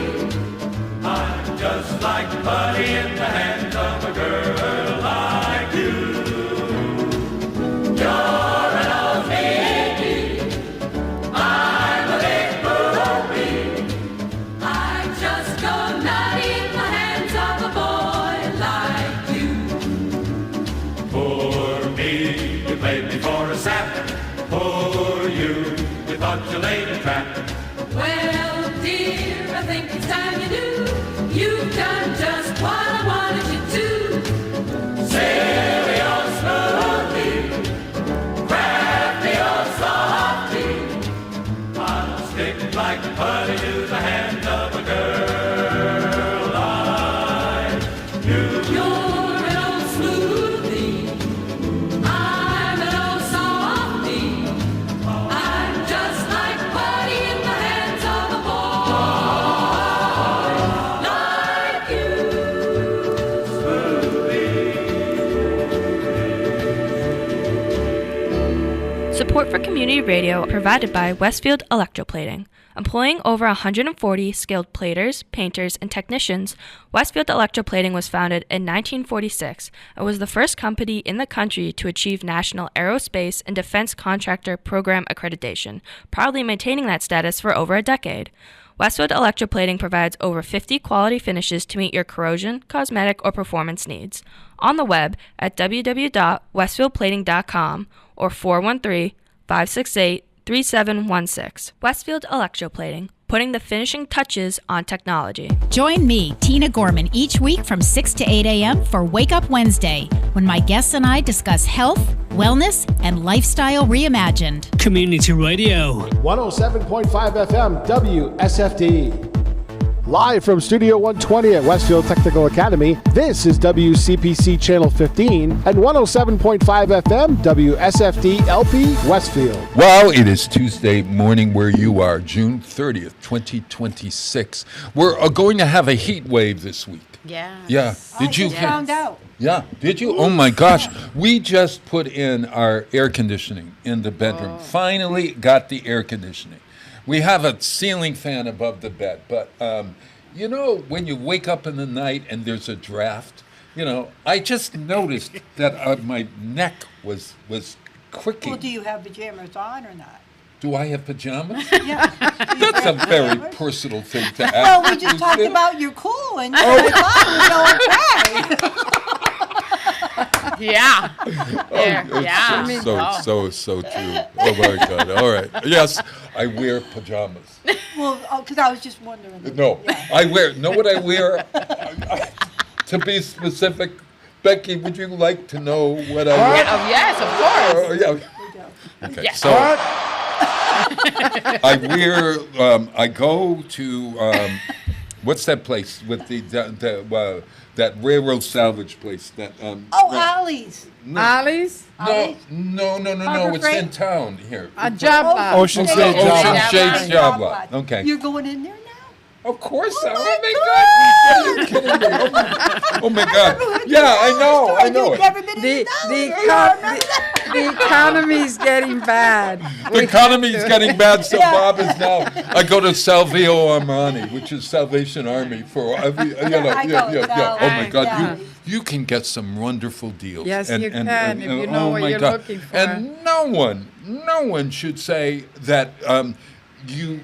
I'm just like putty in the hand of a girl like you. You're an old lady, I'm a big booby. I just go nutty in the hands of a boy like you. Poor me, you played me for a sap. Poor you thought you laid a trap. Well, dear, I think it's time you knew you've done just what I wanted you to. Silly old smoothie, crafty old softy. I'll stick like putty to the hand of a girl like you. You're an old smoothie, I'm an old softy. I'm just like putty in the hands of a boy like you. Support for community radio provided by Westfield Electroplating. Employing over 140 skilled platers, painters, and technicians, Westfield Electroplating was founded in 1946 and was the first company in the country to achieve National Aerospace and Defense Contractor Program accreditation, proudly maintaining that status for over a decade. Westfield Electroplating provides over 50 quality finishes to meet your corrosion, cosmetic, or performance needs. On the web at www.westfieldplating.com or 413-568-3716. Westfield Electroplating, putting the finishing touches on technology. Join me, Tina Gorman, each week from 6 to 8 a.m. for Wake Up Wednesday, when my guests and I discuss health, wellness, and lifestyle reimagined. Community Radio. 107.5 FM WSFD. Live from Studio 120 at Westfield Technical Academy, this is WCPC Channel 15 and 107.5 FM WSFD-LP Westfield. Well, it is Tuesday morning where you are, June 30th, 2026. We're going to have a heat wave this week. Yeah. Yeah. Did you found out? Yeah. Did you? Oh my gosh. We just put in our air conditioning in the bedroom. Finally got the air conditioning. We have a ceiling fan above the bed, but you know, when you wake up in the night and there's a draft, you know, I just noticed that my neck was quicking. Well, do you have pajamas on or not? Do I have pajamas? Yeah. That's a very personal thing to ask. Well, we just talked about you're cool and you're okay. Yeah. So true. Oh my God. All right. Yes, I wear pajamas. Well, because I was just wondering. No, I wear. Know what I wear? To be specific, Becky, would you like to know what I wear? Yes, of course. Yeah. Okay. Yes. So I wear. I go to what's that place with that railroad salvage place? That Ollie's. No. Ollie's? No. Harbor It's Freight? in town here. A job lot. Ocean State Ocean Job Lot. Shades Job Lot. Okay. You're going in there now? Of course. Oh my God. Are you kidding me? Oh my God. Yeah, I know it. Never been in The economy's getting bad. The economy's getting bad, so Bob is now. I go to Salvio Armani, which is Salvation Army for every. Oh my God, yeah. you can get some wonderful deals. Yes, you can, if you know what you're looking for. And no one should say that. You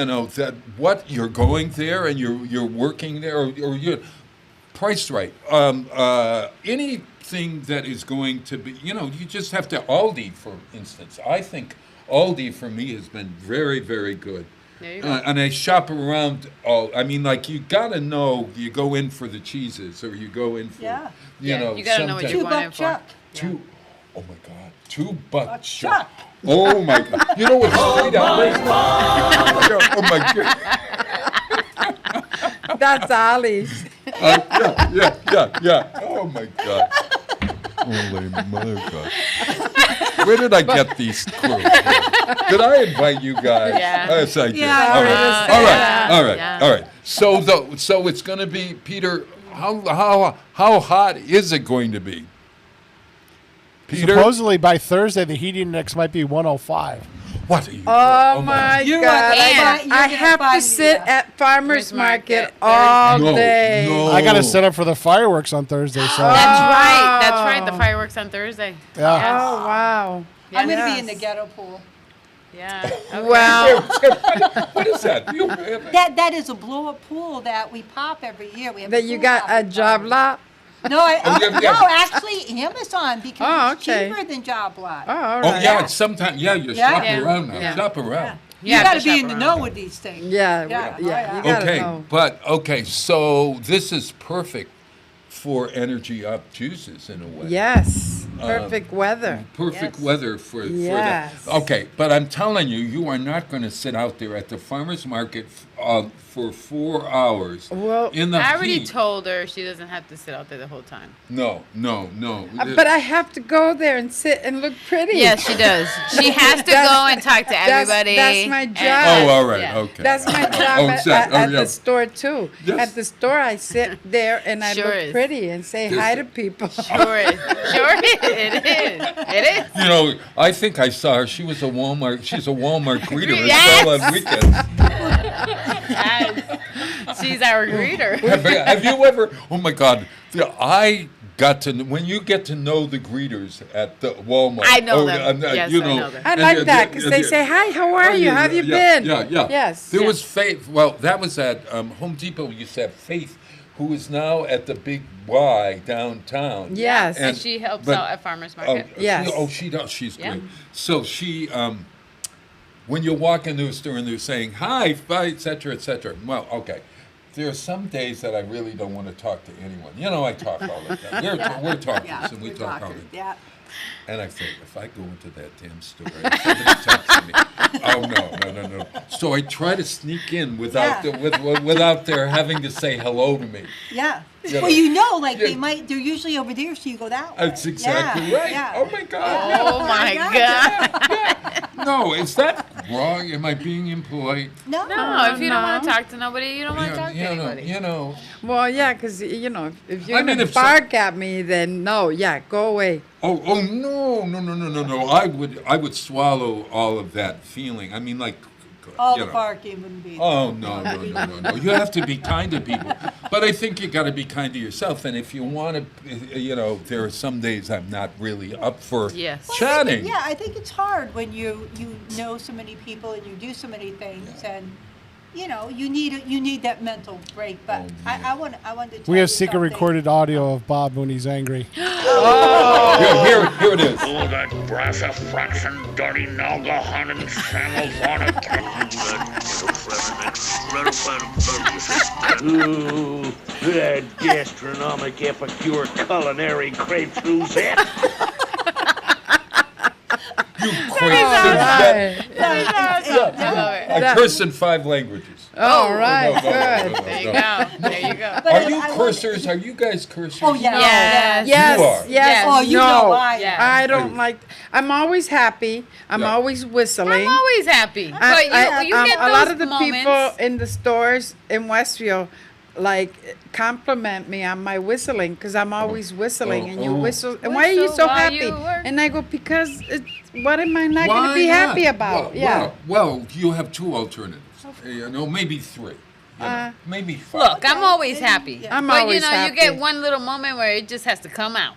know that what you're going there and you're working there or you're priced right. Anything that is going to be, you just have to Aldi, for instance. I think Aldi for me has been very, very good. There you go. And I shop around you gotta know you go in for the cheeses or you go in for you gotta know what you're going in for. Oh my God, $2 chuck. Oh my God! You know what's sweet out there? Oh my God! That's Ollie's. Yeah. Oh my God! Holy mother God! Where did I get these crews? Did I invite you guys? Yeah. Yes, I did. Yeah. All right. So it's going to be, Peter. How hot is it going to be? Peter? Supposedly by Thursday, the heat index might be 105. What are you? Oh my You God! are- You're I gonna have buy to me sit that. at farmers market Market all No, day. no. I got to set up for the fireworks on Thursday, so That's right. The fireworks on Thursday. yeah. Oh wow! I'm going to be in Yes. the ghetto pool. Yeah. Okay. Well, What is that? That is a blow-up pool that we pop every year. We have that you got a job lot. No, yeah. no, actually Amazon because Oh, it's okay. cheaper than job lot. Oh, all Oh right. yeah, sometimes you shop Yeah. around now. Yeah. Shop around. You You have got to to be shop in the around. know with these things. Yeah, Yeah. you Oh, gotta Okay, know. but so this is perfect for energy up juices in a way. Yes, perfect weather. Perfect Yes. weather for Yes. that. Okay, but I'm telling you, you are not going to sit out there at the farmer's market for 4 hours Well, in the I already heat. told her she doesn't have to sit out there the whole time. No. But I have to go there and sit and look pretty. Yes, she does. She has to go and talk to everybody. That's my and- job. Oh, all right, Yeah. okay. That's my job at yeah. the store too. Yes. At the store, I sit there and I Sure look is. pretty and say hi to people. Sure is. It is. It is. You know, I think I saw her. She's a Walmart greeter as Yes. well on weekends. Yes. She's our greeter. Have you ever? Oh my God! I got to when you get to know the greeters at the Walmart. I know them. Yes, you I know them. I like that because they say, hi, how are you? How have you been? Yeah. Yes. There was Faith. Well, that was at Home Depot. You said Faith, who is now at the Big Y downtown. Yes. And she helps but- out at farmers market. Yes. She does. She's Yeah. great. So she, when you walk into a store and they're saying hi, bye, et cetera, et cetera. Well, okay. There are some days that I really don't want to talk to anyone. You know, I talk all the time. We're talkers and we talk all the time. Yeah. And I think, if I go into that damn store and somebody talks to me, oh no. So I try to sneak in without without their having to say hello to me. Yeah. Yeah. Well, you know, like Yeah. they're usually over there, so you go that way. That's exactly Yeah, right. yeah. Oh my God. Oh my God. No, is that wrong? Am I being impolite? No. No, if you don't want no. to talk to nobody, you don't want to talk to anybody. You know. Well, yeah, because, you know, if you're I mean, going to if some- bark at me, then no, yeah, go away. Oh no. I would swallow all of that feeling. I mean, like. All you the know. barking wouldn't be. Oh no. You have to be kind to people, but I think you got to be kind to yourself. And if you want to, there are some days I'm not really up for Yes. chatting. Yeah, I think it's hard when you know so many people and you do so many things, and you need that mental break. But I wanted to. Tell We have you secret something. recorded audio of Bob when he's angry. Here it is. Oh, that brass fraction, dirty naga hunting saddles on it. Ooh, that gastronomic epicure culinary crepe through that. You Right. I love it. I curse in 5 languages. All right, no, good. There you go. There you go. But Are you I cursers? Are you guys cursers? Oh yeah. Yes. Yes, You are. yes, Oh, you no. know I am. Yeah. I don't like. I'm always happy. I'm Yeah. always whistling. I'm always happy. But you get a those lot of the moments. people in the stores in Westfield like compliment me on my whistling because I'm always whistling and you whistle. And why are you Whistle so while happy? you work. And I go because what am I not going Why to be not? happy about? Well, you have 2 alternatives. Maybe 3. Maybe 5. Look, I'm always happy. I'm but always you happy. get one little moment where it just has to come out.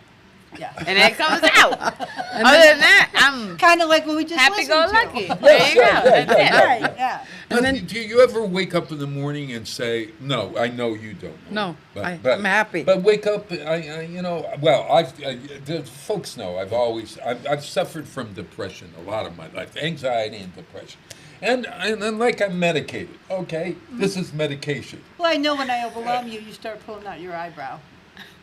Yeah. And it comes out. Other than that, I'm Kind of like what we just happy go listened to. lucky. There you go. That's it. Right. Yeah. And then, do you ever wake up in the morning and say, "No, I know you don't"? No, I'm happy. But wake up, the folks know I've suffered from depression a lot of my life, anxiety and depression, and like I'm medicated. Okay, this is medication. Well, I know when I overwhelm you, you start pulling out your eyebrow.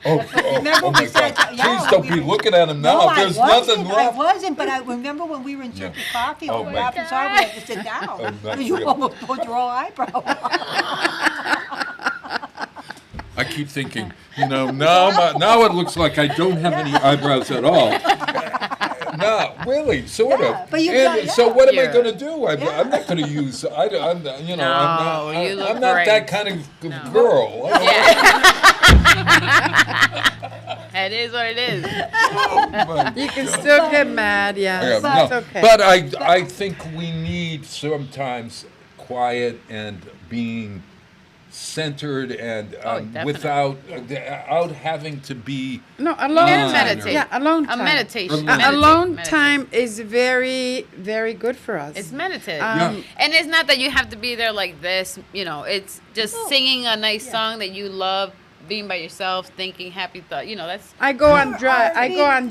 Oh my said, God. yeah, Please don't we be were- looking at him No, now. There's I nothing wasn't. left. I wasn't, but I remember when we were in Chip Coffee Oh over my after sorry, we had to sit down. not You real. almost pulled your whole eyebrow I keep thinking, now it looks like I don't have any eyebrows at all. No, really, sort of. but you've And got- so what am I Yeah. going to do? I'm not going to use. I'm you look I'm not great. that kind of girl. It is what it is. You can still get mad, yeah. Yeah, It's no, okay. but I think we need sometimes quiet and being centered and without having to be alone And time. meditate. Yeah, alone time. A meditation. Alone Meditate. time is very, very good for us. It's meditative. Yeah. And it's not that you have to be there like this, it's just singing a nice song that you love, being by yourself, thinking happy thought. That's. I go on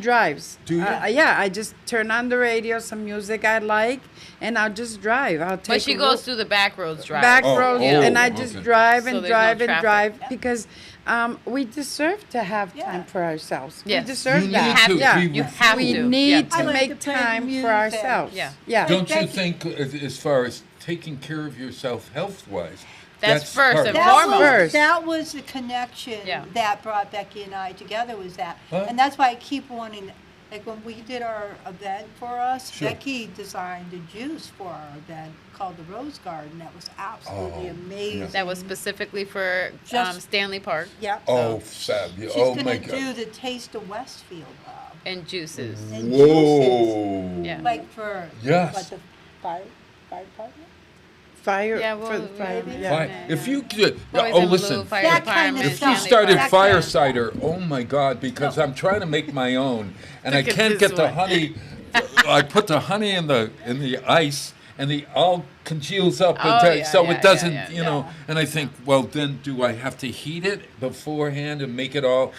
drives. Do you? Yeah, I just turn on the radio, some music I like, and I'll just drive. I'll take. But she a goes walk. through the back roads drive. Back roads, and I okay. just drive So and there's drive no and traffic. drive because we deserve to have time for ourselves. Yes. We deserve You that. need to yeah. be- You have we to. need Yeah. I to like make to play time music. for ourselves. Yeah. Yeah. Don't you think, as far as taking care of yourself health-wise, That's first part and of it. foremost. That was the connection Yeah. that brought Becky and I together, was that. Huh? And that's why I keep wanting, like when we did our event for us, Sure. Becky designed a juice for our event called the Rose Garden. That was absolutely amazing. That was specifically for Just- Stanley Park Yep. Oh, fabulous! She's Oh going my to God! do the Taste of Westfield, and juices. and Whoa! juices. Yeah. Like for, Yes. what, the fire department? Fire Yeah, for the well, fire. maybe. Yeah. Fine. If you could, Boys oh in listen, Blue, Fire That kind Department, of if you stuff. started That fire kind of- cider, oh my God, because I'm trying to make my own, and I Look at can't this get the one. honey. I put the honey in the ice, and the all congeals up, Oh, and yeah, so yeah, it doesn't, yeah, you know. And I think, well, then do I have to heat it beforehand and make it all,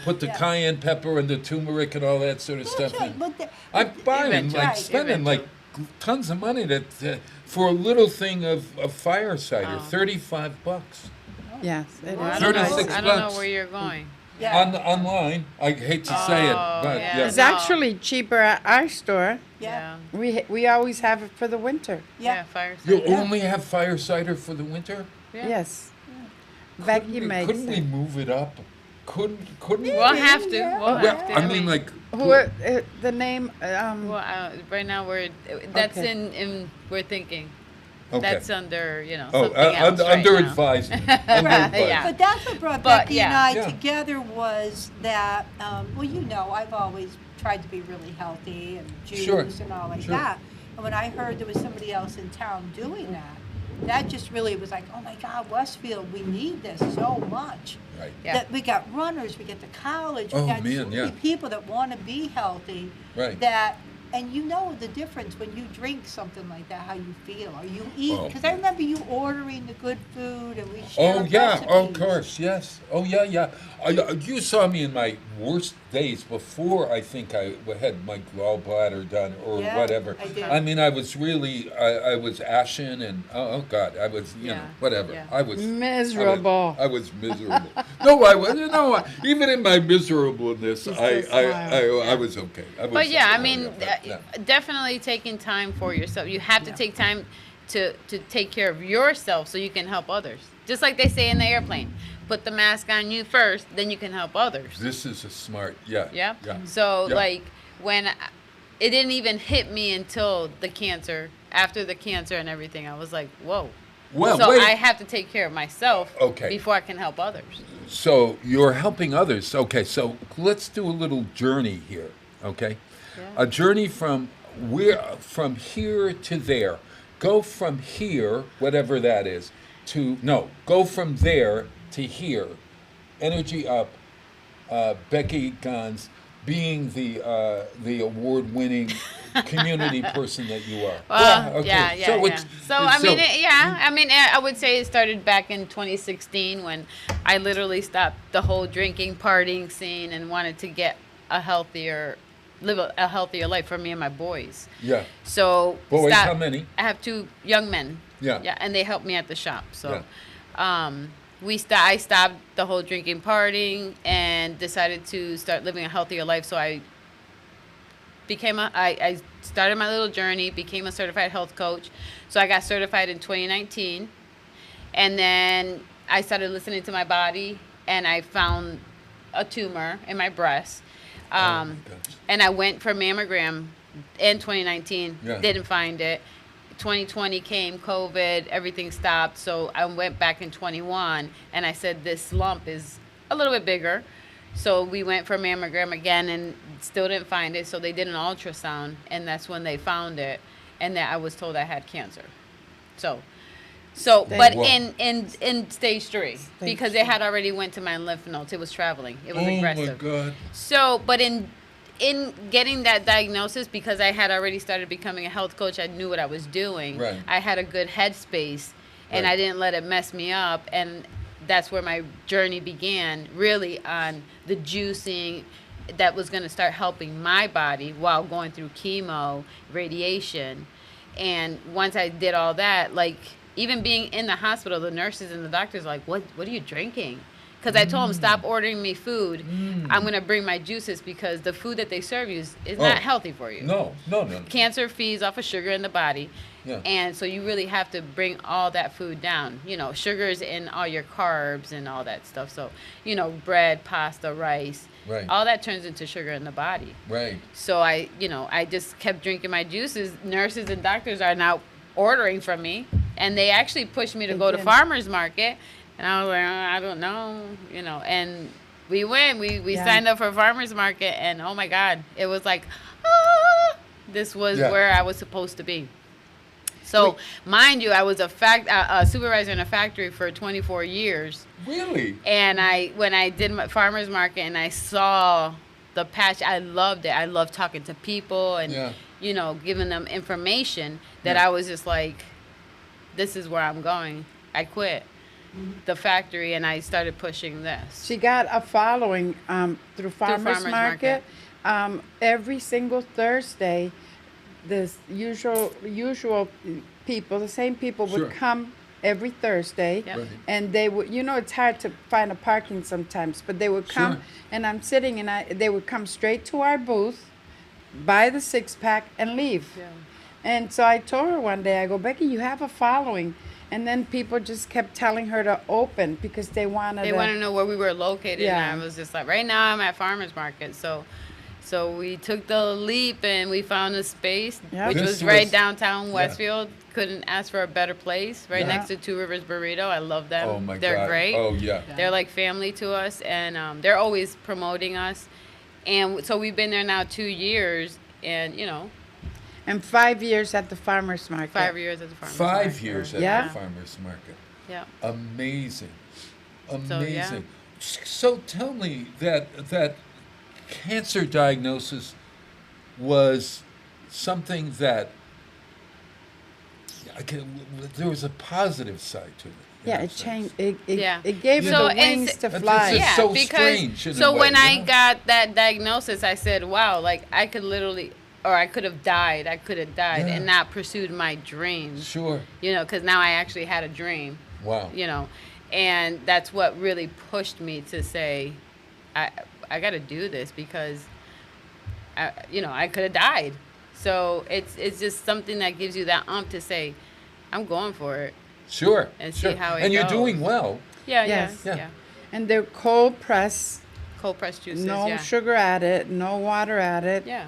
put the cayenne pepper and the turmeric and all that sort of stuff in? I'm buying, Eventually. spending like tons of money for a little thing of fire cider, $35. Yes, it is. I don't know. 36 I don't know bucks. where you're going. Online, I hate to say it, but yeah. It's actually cheaper at our store. Yeah. We always have it for the winter. Yeah, fire You cider. only have fire cider for the winter? Yeah. Yes. Becky makes Couldn't we it. move it up? Couldn't we? We'll have to. We'll have to. I mean, like, The name, Well, right now that's Okay. in we're thinking. okay. That's under, Oh, something else right under now. advisement. Yeah. But that's what brought But, Becky yeah. and I Yeah. together was that, I've always tried to be really healthy and juice Sure. and all like Sure. that. And when I heard there was somebody else in town doing that just really was like, oh my God, Westfield, we need this so much. Right. Yeah. That we got runners, we get the college, we Oh, got man, so many yeah. people that want to be healthy. Right. And you know the difference when you drink something like that, how you feel, or you eat. Oh. Because I remember you ordering the good food and we shared Oh, yeah, of recipes. course, yes. Oh, yeah. You saw me in my worst days before I think I had my gallbladder done or Yeah, whatever. I did. I mean, I was really, I was ashen and, oh God, I was, whatever. yeah. I was Miserable. I was miserable. No, I was, even in my miserableness, I was okay. But yeah, I okay, mean, yeah. definitely taking time for yourself. You have to take time to take care of yourself so you can help others. Just like they say in the airplane, put the mask on you first, then you can help others. This is a smart, yeah. Yeah. Yeah. So Yeah. like when it didn't even hit me until the cancer, after the cancer and everything, I was like, whoa. Well, so wait. I have to take care of myself Okay. before I can help others. So you're helping others. Okay, so let's do a little journey here, okay? Yeah. A journey from here to there. Go from here, whatever that is, go from there to here. Energy up. Becky Gons, being the award-winning community person that you are. Well, okay. yeah. So I mean, I would say it started back in 2016 when I literally stopped the whole drinking, partying scene and wanted to live a healthier life for me and my boys. Yeah. So Boys, stop- how many? I have 2 young men. Yeah. Yeah, and they help me at the shop. So, I stopped the whole drinking, partying, and decided to start living a healthier life. So I started my little journey, became a certified health coach. So I got certified in 2019, and then I started listening to my body, and I found a tumor in my breast. And I went for a mammogram in 2019, didn't find it. 2020 came, COVID, everything stopped. So I went back in 21, and I said, this lump is a little bit bigger. So we went for a mammogram again and still didn't find it. So they did an ultrasound, and that's when they found it, and that I was told I had cancer. But in stage 3, because it had already went to my lymph nodes. It was traveling. It was aggressive. Oh my God. So, but in getting that diagnosis, because I had already started becoming a health coach, I knew what I was doing. Right. I had a good headspace, and I didn't let it mess me up. And that's where my journey began, really on the juicing that was going to start helping my body while going through chemo, radiation. And once I did all that, like, even being in the hospital, the nurses and the doctors were like, what are you drinking? Because I told them, stop ordering me food. I'm going to bring my juices, because the food that they serve you is not healthy for you. No. Cancer feeds off of sugar in the body. Yeah. And so you really have to bring all that food down. You know, sugars in all your carbs and all that stuff. So, you know, bread, pasta, rice, all that turns into sugar in the body. Right. So I just kept drinking my juices. Nurses and doctors are now ordering from me. And they actually pushed me to go to farmers market. And I was like, I don't know, you know. And we went. We signed up for farmers market. And, oh, my God, it was like, this was where I was supposed to be. So, mind you, I was a supervisor in a factory for 24 years. Really? And when I did my farmers market and I saw the patch, I loved it. I loved talking to people and, you know, giving them information that I was just like, this is where I'm going. I quit the factory and I started pushing this. She got a following through farmers market. Every single Thursday, the usual people, the same people would come every Thursday, and they would, you know, it's hard to find a parking sometimes, but they would come, and I'm sitting, and they would come straight to our booth, buy the 6-pack, and leave. Yeah. And so I told her one day, I go, Becky, you have a following. And then people just kept telling her to open because they wanted to know where we were located. And I was just like, right now I'm at farmers market. So we took the leap and we found a space, which was right downtown Westfield. Couldn't ask for a better place. Right next to Two Rivers Burrito. I love them. Oh my They're God. great. Oh yeah. They're like family to us, and they're always promoting us. And so we've been there now 2 years, and you know. And 5 years at the farmers market. 5 years at the farmers market. 5 years at the farmers market. Yeah. Amazing. Amazing. So tell me that cancer diagnosis was something that there was a positive side to it. Yeah, it changed. It gave her the wings to fly. It's so strange. When I got that diagnosis, I said, "Wow! Like I could literally." Or I could have died. And not pursued my dreams. Sure. You know, because now I actually had a dream. Wow. You know, and that's what really pushed me to say, I got to do this because, I could have died. So it's just something that gives you that to say, I'm going for it. Sure. And see how it goes. And you're doing well. Yeah. And they're cold pressed juices. No sugar added, no water added. Yeah.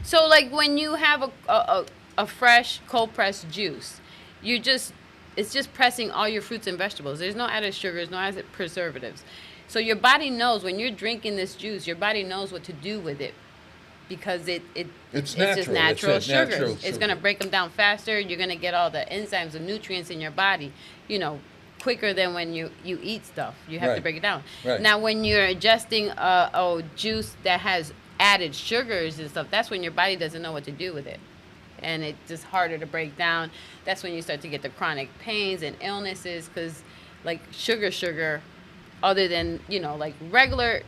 So like when you have a fresh cold pressed juice, it's just pressing all your fruits and vegetables. There's no added sugars, no added preservatives. So your body knows when you're drinking this juice, your body knows what to do with it because it's just natural sugars. It's going to break them down faster. You're going to get all the enzymes and nutrients in your body, quicker than when you eat stuff. You have to break it down. Right. Now, when you're adjusting a juice that has added sugars and stuff, that's when your body doesn't know what to do with it. And it's just harder to break down. That's when you start to get the chronic pains and illnesses because, like, sugar, other than, like regular,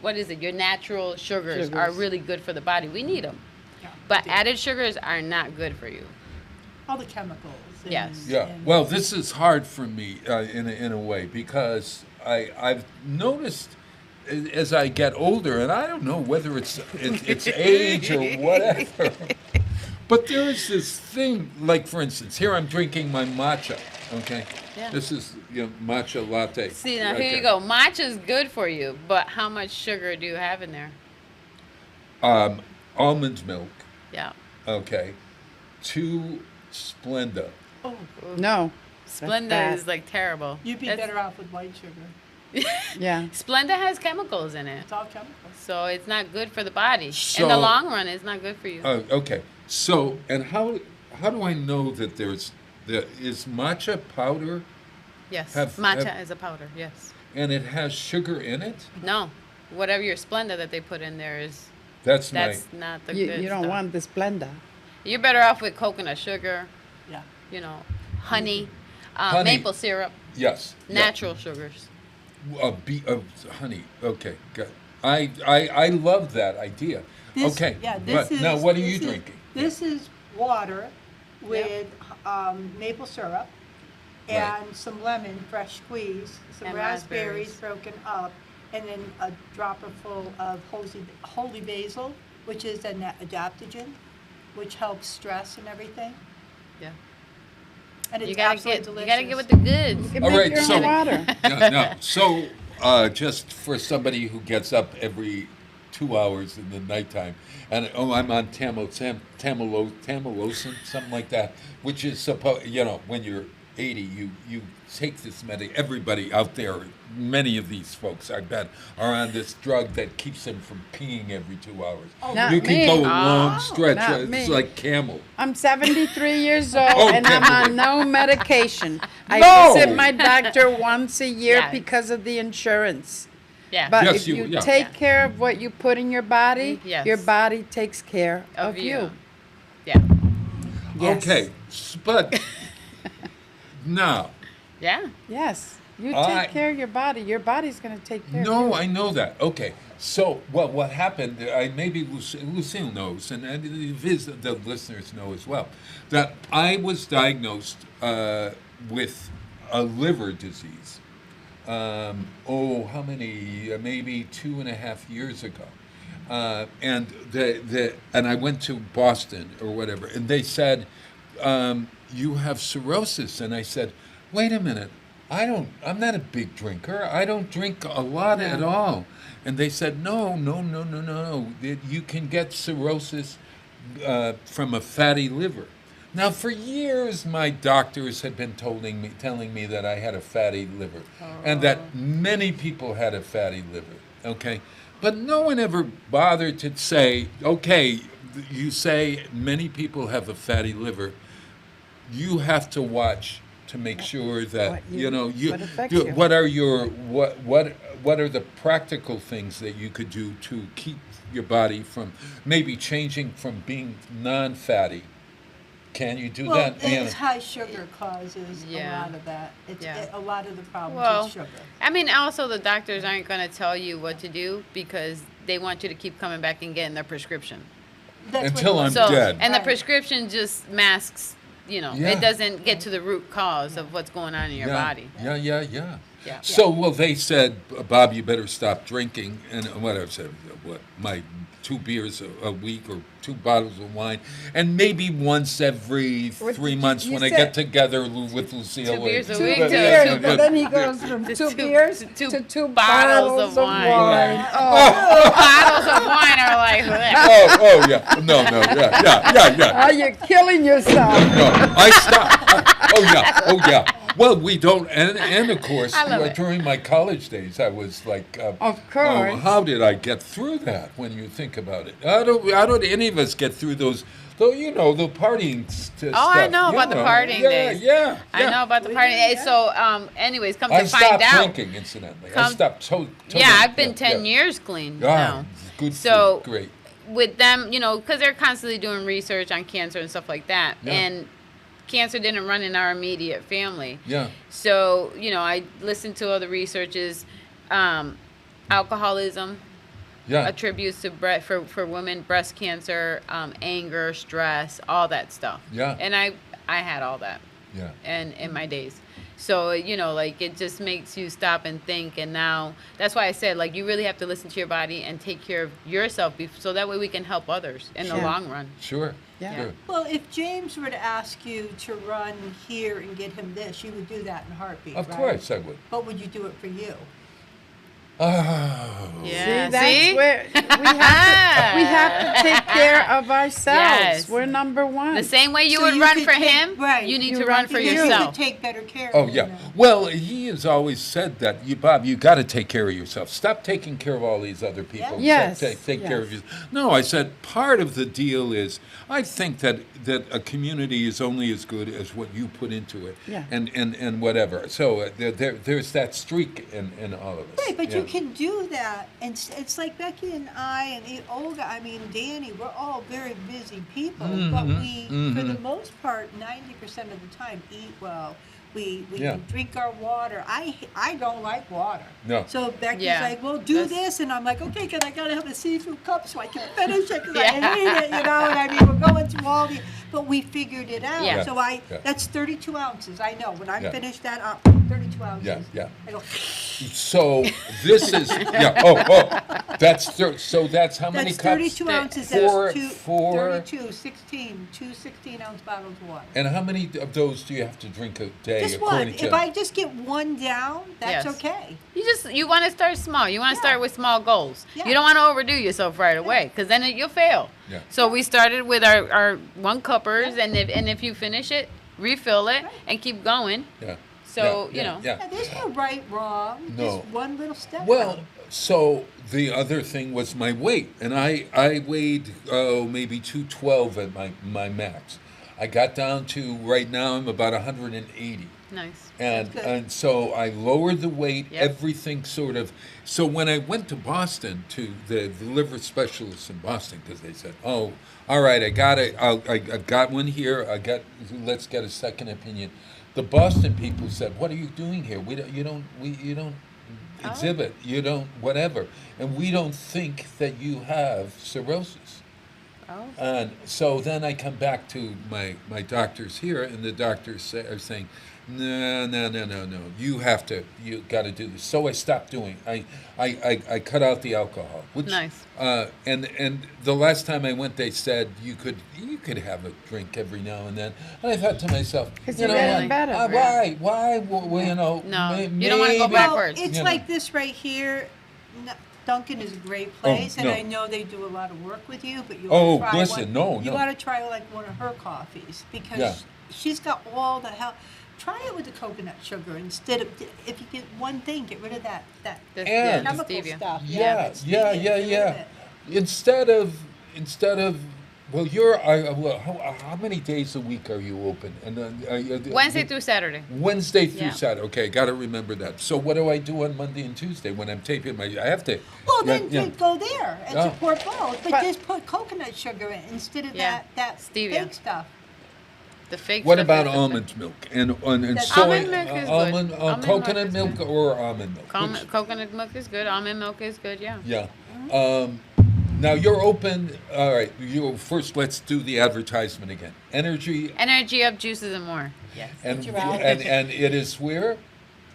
your natural sugars are really good for the body. We need them. Yeah, but added sugars are not good for you. All the chemicals. And, Yes. Yeah. and- Well, this is hard for me in a way because I've noticed as I get older, and I don't know whether it's age or whatever, but there is this thing. Like for instance, here I'm drinking my matcha. Okay. Yeah. This is matcha latte. See, now Okay. here you go. Matcha's good for you, but how much sugar do you have in there? Almond milk. Yeah. Okay. 2 Splenda. Oh, No. Splenda bad. is like terrible. you'd be That's- better off with white sugar. Yeah. Splenda has chemicals in it, It's all chemicals. so it's not good for the body. In So- the long run, it's not good for you. Okay. So, and how do I know that is matcha powder Yes. have- Matcha have- is a powder. Yes. and it has sugar in it? No. Whatever your Splenda that they put in there is That's that's not the You, good you don't stuff. want this blender. You're better off with coconut sugar, Yeah. honey, Honey. maple syrup, Yes. yeah. natural sugars. Honey. Okay. Good. I love that idea. This- okay. Yeah, but now what are you drinking? This is water with maple syrup Right. and some lemon, fresh squeezed, some And raspberries raspberries. broken up, and then a dropper full of holy basil, which is an adaptogen, which helps stress and everything. Yeah. And it's You gotta absolutely get delicious. you gotta get with the goods. You All make right, your so own water. no. So just for somebody who gets up every 2 hours in the nighttime, and I'm on tamalosin, something like that, which is supposed, when you're 80, you take this everybody out there, many of these folks, I bet, are on this drug that keeps them from peeing every 2 hours. Not you can me. go a long Oh, stretch. not It's me. like Camel. I'm 73 years old Oh, and I'm Kimberly. on no medication. I No! visit my doctor once a year Yeah. because of the insurance. Yeah. But Yes, if you- you, yeah. take Yeah. care of what you put in your body, Yes. your body takes care of you. Yeah. Yes. Okay, but now. Yeah. Yes. You I- take care of your body. Your body's going to take care of you. No, I know that. Okay. So, what happened, maybe Lucille knows, and the listeners know as well, that I was diagnosed with a liver disease. How many? Maybe 2.5 years ago. And and I went to Boston or whatever, and they said, you have cirrhosis. And I said, wait a minute. I'm not a big drinker. I don't drink a lot at all. And they said, no. You can get cirrhosis from a fatty liver. Now, for years, my doctors had been telling me that I had a fatty liver, and that many people had a fatty liver. Okay, but no one ever bothered to say, okay, you say many people have a fatty liver. You have to watch to make sure that what affects you. what are the practical things that you could do to keep your body from maybe changing from being non-fatty. Can you do Well, that? it's high sugar causes Yeah. a lot of that. It's Yeah. a lot of the problems Well, with sugar. I mean, also the doctors aren't going to tell you what to do because they want you to keep coming back and getting their prescription. That's Until what- I'm So, dead. and the Right. prescription just masks, Yeah. it doesn't get to the root cause of what's going on in your body. Yeah. Yeah. So, well, they said, Bob, you better stop drinking. And what I said, my 2 beers a week or 2 bottles of wine. And maybe once every What 3 did months you when I say? get together with Lucille. 2 beers a 2 week. Yeah, beers, yeah, but then he goes from To 2 two- beers to to 2 2 bottles bottles of wine. Oh, Bottles of wine are like, Oh, yeah. No, yeah. oh, you're killing yourself. No, I stopped. Oh yeah. Well, we don't, and of course, I love it. during my college days, I was like, Of course. how did I get through that? When you think about it, how don't any of us get through those? Though the partying stuff. I know about the partying days. Yeah. I know about the party. So, anyways, come to I find stopped out. drinking, incidentally. I Come- stopped totally. Yeah, I've been 10 years clean now. Good. So- food, great. With them, because they're constantly doing research on cancer and stuff like that. Yeah. And cancer didn't run in our immediate family. Yeah. So, I listened to other researches. Alcoholism Yeah. attributes to for women, breast cancer, anger, stress, all that stuff. Yeah. And I had all that. and in my days. So, like it just makes you stop and think. And now that's why I said, like, you really have to listen to your body and take care of yourself so that way we can help others in the long run. Sure. Yeah. Sure. Well, if James were to ask you to run here and get him this, you would do that in a heartbeat, Of right? course I would. But would you do it for you? Oh. Yeah. See, that's where we have to take care of ourselves. Yes. We're number one. The same way you So would you run could for take- him, right. you need You to run run for for you. You yourself. could take better care Oh, of yeah. you. Well, he has always said that, Bob, you got to take care of yourself. Stop taking care of all these other people. Yes, Take care of yes. you. No, I said part of the deal is I think that a community is only as good as what you put into it. Yeah. And whatever. So there's that streak in all of us. Right, but Yeah. you can do that. And it's like Becky and I and Olga, Danny, we're all very busy people. But we, for the most part, 90% of the time, eat well. We Yeah. can drink our water. I don't like water. No. So Becky's Yeah. like, well, do That's- this. And I'm like, okay, because I got to have a seafood cup so I can finish it because Yeah. I hate it, And we're going through all the, but we figured it out. Yeah. So Yeah. that's 32 ounces. I know. When I Yeah. finish that up, 32 ounces. Yeah. I go, So this is that's so that's how many that's cups? 32 ounces. Four- That's four- 32, 16, two 16-ounce bottles of water. And how many of those do you have to drink a day? Just one. according to? If I just get one down, that's Yes. okay. You want to start small. You want to start with small goals. Yeah. You don't want to overdo yourself right away because then you'll fail. Yeah. So we started with our one cuppers, and if you finish it, refill it and keep going. Yeah. So Yeah. Yeah, there's no right, wrong. No. Just one little step. Well, so the other thing was my weight, and I weighed maybe 212 at my max. I got down to right now I'm about 180. Nice. And so I lowered the weight, Yep. everything sort of. So when I went to Boston to the liver specialist in Boston, because they said, "Oh, all right, I got it. I got one here. Let's get a second opinion." The Boston people said, "What are you doing here? You don't exhibit. You don't whatever, and we don't think that you have cirrhosis." Oh. And so then I come back to my doctors here, and the doctors are saying, no, you got to do this. So I stopped doing. I cut out the alcohol. Which, Nice. And the last time I went, they said you could have a drink every now and then. And I thought to myself, 'Cause you you're know getting better, what? right? Why? Well, you know, No, you don't wanna go maybe- backwards. Well, it's you know. like this right here. Dunkin' is a great place, and no. I know they do a lot of work with you, but you Oh, want to try listen, one. no. You got to try like one of her coffees because Yeah. she's got all the help. Try it with the coconut sugar instead of if you get one thing, get rid of that The And- chemical stevia. stuff. Yeah. stevia, get rid of it. Instead of, well, how many days a week are you open? And Wednesday through Saturday. Wednesday through Yeah. Saturday. Okay, got to remember that. So what do I do on Monday and Tuesday when I'm taping my? I have to. Well, then yeah. go there and Yeah. support both, but But- just put coconut sugar in instead of Yeah. that Stevia. fake stuff. The fake. What stuff about is- almond milk and That's- soy? Almond milk is good. Almond, Almond coconut milk is milk or almond milk? Which- Coconut milk is good. Almond milk is good. Yeah. Yeah. Now you're open. All right. Let's do the advertisement again. Energy Energy Up Juices and More. Yes. and your out. and it is where.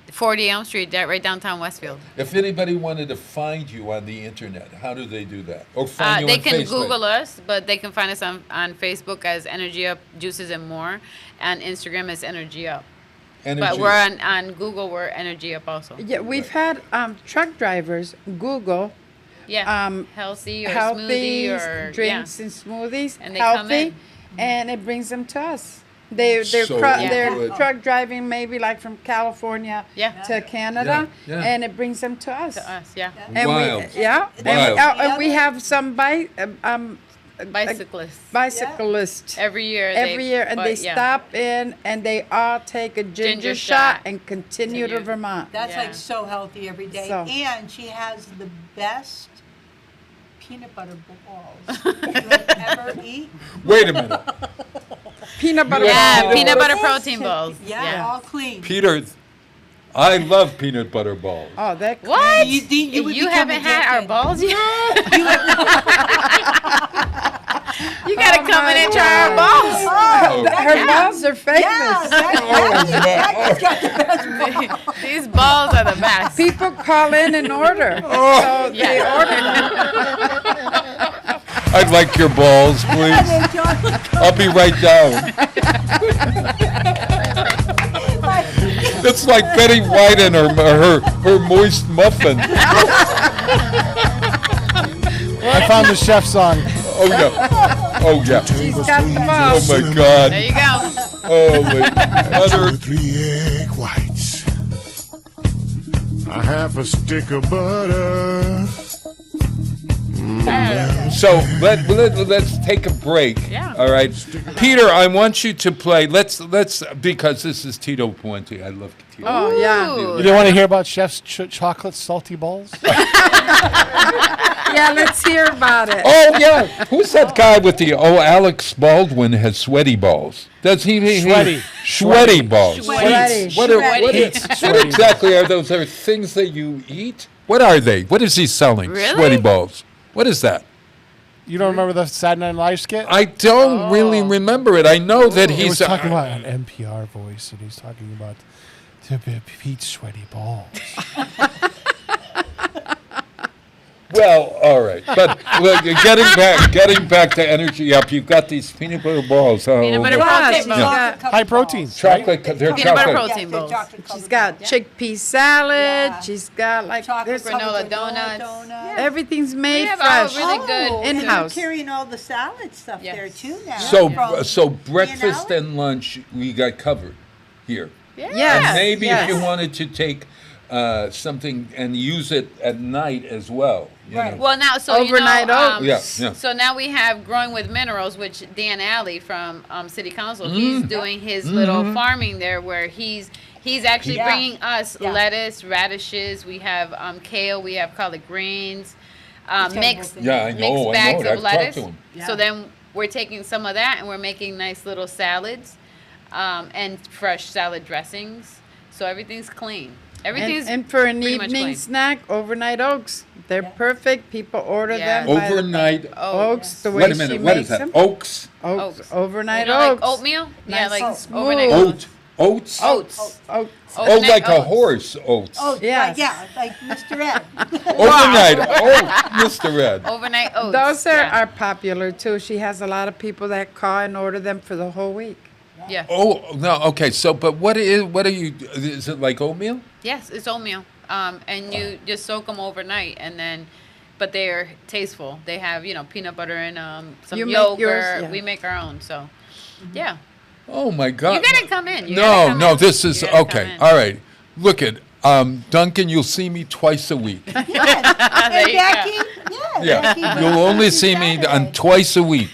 40 Elm Street, right downtown Westfield. If anybody wanted to find you on the internet, how do they do that? Or find you They on can Facebook? Google us, but they can find us on Facebook as Energy Up Juices and More, and Instagram as Energy Up. Energy. But we're on Google. We're Energy Up also. Yeah, we've had truck drivers Google Yeah. Healthy or healthy smoothie or drinks and smoothies, And they come healthy, in. and it brings them to us. They're So they're good. truck driving maybe like from California Yeah. to Canada, Yeah, yeah. and it brings them to us. To us, yeah. And Wild. And Wild. we have some Bicyclists. bicyclists Every year. and they stop in and they all take a ginger shot and continue to Vermont. That's Yeah. like so healthy every day. So- And she has the best peanut butter balls you have ever eaten. Wait a minute, Peanut butter Yeah, balls. peanut butter protein balls. Yeah, all clean. Peter. I love peanut butter balls. Oh, that What? You would You become haven't had our addicted. balls yet? You gotta come in and try our balls. Oh Her balls are famous. Becky's got the best balls. These balls are the best. People call in order. So they order them. I'd like your balls, please. I'll be right down. It's like Betty White and her moist muffin. I found the chef song. Oh yeah. Oh yeah. She's got the Oh balls. my God. There you go. Oh my. Other 3 egg whites, a half a stick of butter. So let's take a break. Yeah. All right, Peter, I want you to play. Let's because this is Tito Puente. I love Tito. Oh, yeah. You didn't want to hear about Chef's chocolate salty balls? Yeah, let's hear about it. Oh yeah, who's that guy with the Alex Baldwin has sweaty balls? Does he sweaty balls? Sweaty. What exactly are those? Are things that you eat? What are they? What is he selling? Really? Sweaty balls. What is that? You don't remember the Saturday Night Live skit? I don't really remember it. I know that He was he's talking about an NPR voice, and he's talking about Pete's sweaty balls. Well, all right, but look, getting back to Energy Up, you've got these peanut butter balls. Peanut butter protein balls. High protein. Chocolate, they're Peanut butter chocolate. protein balls. She's got chickpea salad. Yeah. She's got like Chocolate there's granola donut. donuts. everything's made We have all fresh. really good and in-house. You're carrying all the salad stuff Yes. there too now. So From breakfast B&L? and lunch we got covered here. Yeah. Yes. And maybe if you yes. wanted to take something and use it at night as well. You Right. know. Well, now, so Overnight oats. Yeah. So now we have Growing with Minerals, which Dan Alley from City Council, he's doing his little farming there, where he's actually bringing us lettuce, radishes. We have kale. We have collard greens, mixed Yeah, I know. mixed bags I've of talked to lettuce. him. So then we're taking some of that and we're making nice little salads and fresh salad dressings. So everything's clean. Everything's And for an pretty much evening clean. snack, overnight oats. They're perfect. People order Yeah. them. by the Overnight. oats, the way Wait a she minute. What makes is that? them. Oats. Oats. Overnight You know, oats. like oatmeal? Yeah, Nice like and smooth. overnight Oats. Oats. Oats. Oats. Oh, Overnight like a oats. horse. Oats. Oh, Yes. yeah, like Mr. Ed. Overnight. Oh, Mr. Red. Overnight oats. Those yeah. are popular too. She has a lot of people that call and order them for the whole week. Yeah. Oh no. Okay. So, but what are you? Is it like oatmeal? Yes, it's oatmeal. And you just soak them overnight, and then, but they're tasteful. They have peanut butter and some You make yogurt. yours, yeah. We make our own, so yeah. Oh my God. You gotta come in. You gotta come No. in. This is You gotta okay. come in. All right. Look at Duncan. You'll see me twice a week. There And you Becky, go. Becky, Yeah, you'll only see me on twice a week,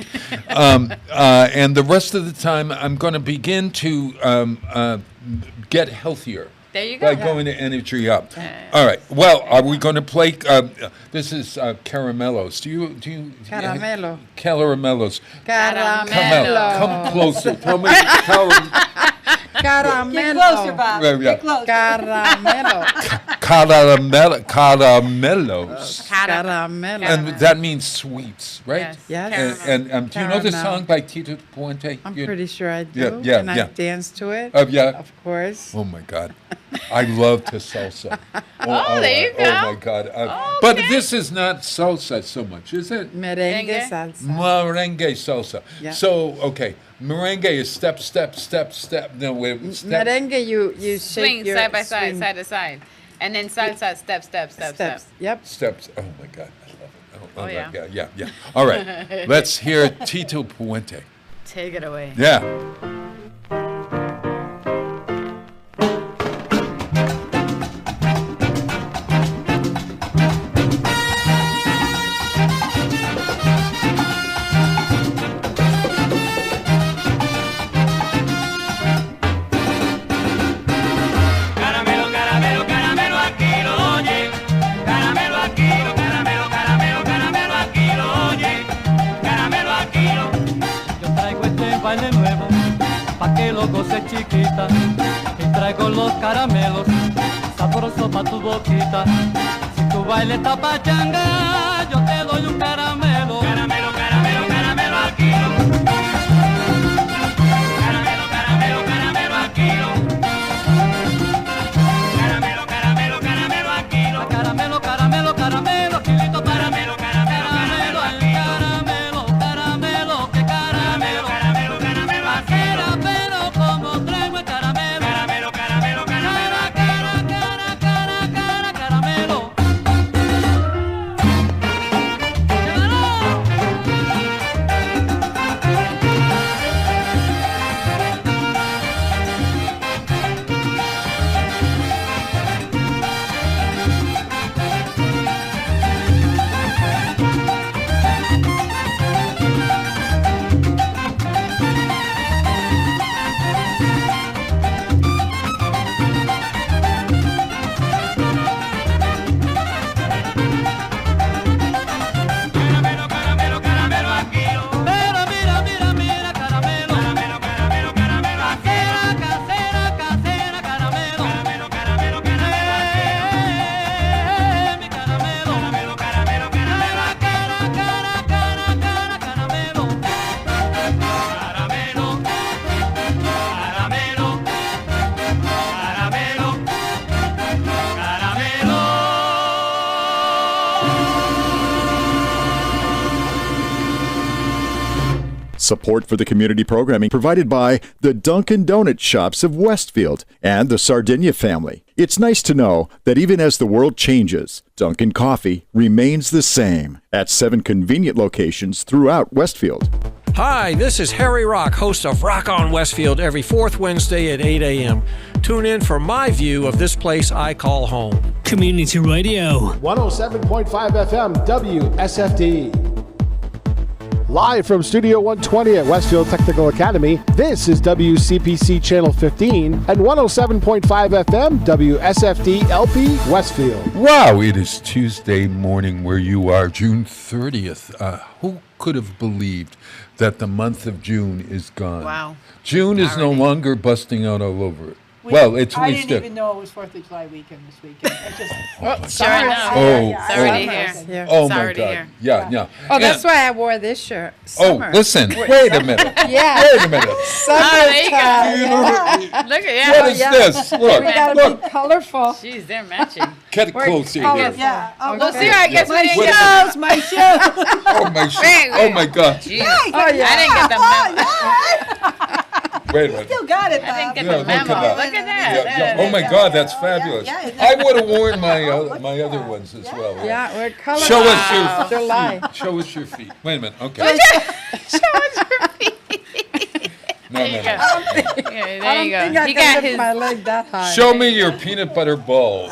and the rest of the time I'm going to begin to get healthier. There you go. By going to Energy Up. All right. Well, are we going to play? This is caramellos. Do you? Caramelo. Caramellos. Caramelo. Come closer. Tell me. Caramelo. Get closer, Bob. Yeah. Get closer. Caramelo. Caramellos. Caramelo. And that means sweets, right? Yes. Yes. And do you know the Caramel. song by Tito Puente? I'm You- pretty sure I do. Yeah, and I yeah. dance to it. Yeah. Of course. Oh my God, I love to salsa. there you go. Oh my God, but this is not salsa so much, is it? Merengue Merengue? salsa. Merengue salsa. Yeah. So okay, merengue is step, step, step, step. No, wait, step. Merengue, you shake Swing your side by side, swing side to side, and then step, step, step, step. steps. Yep. Steps. Oh my God, I love it. Oh, yeah. Yeah. All right, let's hear Tito Puente. Take it away. Yeah. Caramelo, caramelo, caramelo, aquí lo oye. Caramelo, aquí lo, caramelo, caramelo, caramelo, aquí lo oye. Caramelo, aquí lo. Yo traigo este baile nuevo, pa' que lo goces chiquita. Y traigo los caramelos, sabrosos pa' tu boquita. Si tu baile está pachanga, yo te doy un caramelo. Caramelo, caramelo, caramelo, aquí lo. Support for the community programming provided by the Dunkin' Donut Shops of Westfield and the Sardinia family. It's nice to know that even as the world changes, Dunkin' Coffee remains the same at 7 convenient locations throughout Westfield. Hi, this is Harry Rock, host of Rock on Westfield every fourth Wednesday at 8 a.m. Tune in for my view of this place I call home. Community Radio. 107.5 FM WSFD. Live from Studio 120 at Westfield Technical Academy, this is WCPC Channel 15 and 107.5 FM WSFD-LP Westfield. Wow, it is Tuesday morning where you are, June 30th. Who could have believed that the month of June is gone? Wow. June is no longer busting out all over it. I didn't even know it was 4th of July weekend this weekend. Sure enough. Oh, It's already here. Oh, It's my already God. here. Yeah. Oh, that's why I wore this shirt. Summer. Listen, wait a minute. Yeah. Wait a minute. There you go. Yeah. Look at What is this? Look, We gotta look. be colorful. Jeez, they're matching. Get close here. colorful. Yeah. Well, see, I guess we didn't Wait a get Shows, my show. Oh, my shit. Oh, my God. Jeez. Oh, yeah. I didn't get the memo. Wait a minute. Still got it, I didn't Bob. get Yeah, the look memo. at that. Look at that. Yeah. Oh, my God, that's fabulous. Yeah. I would have worn my other ones as well. Yeah, we're colorful. Show us your July. feet. Show us your feet. Wait a minute. Okay. Show us your feet. No. Yeah, there I you don't go. think I He can got lift his. my leg that high. Show me your peanut butter balls.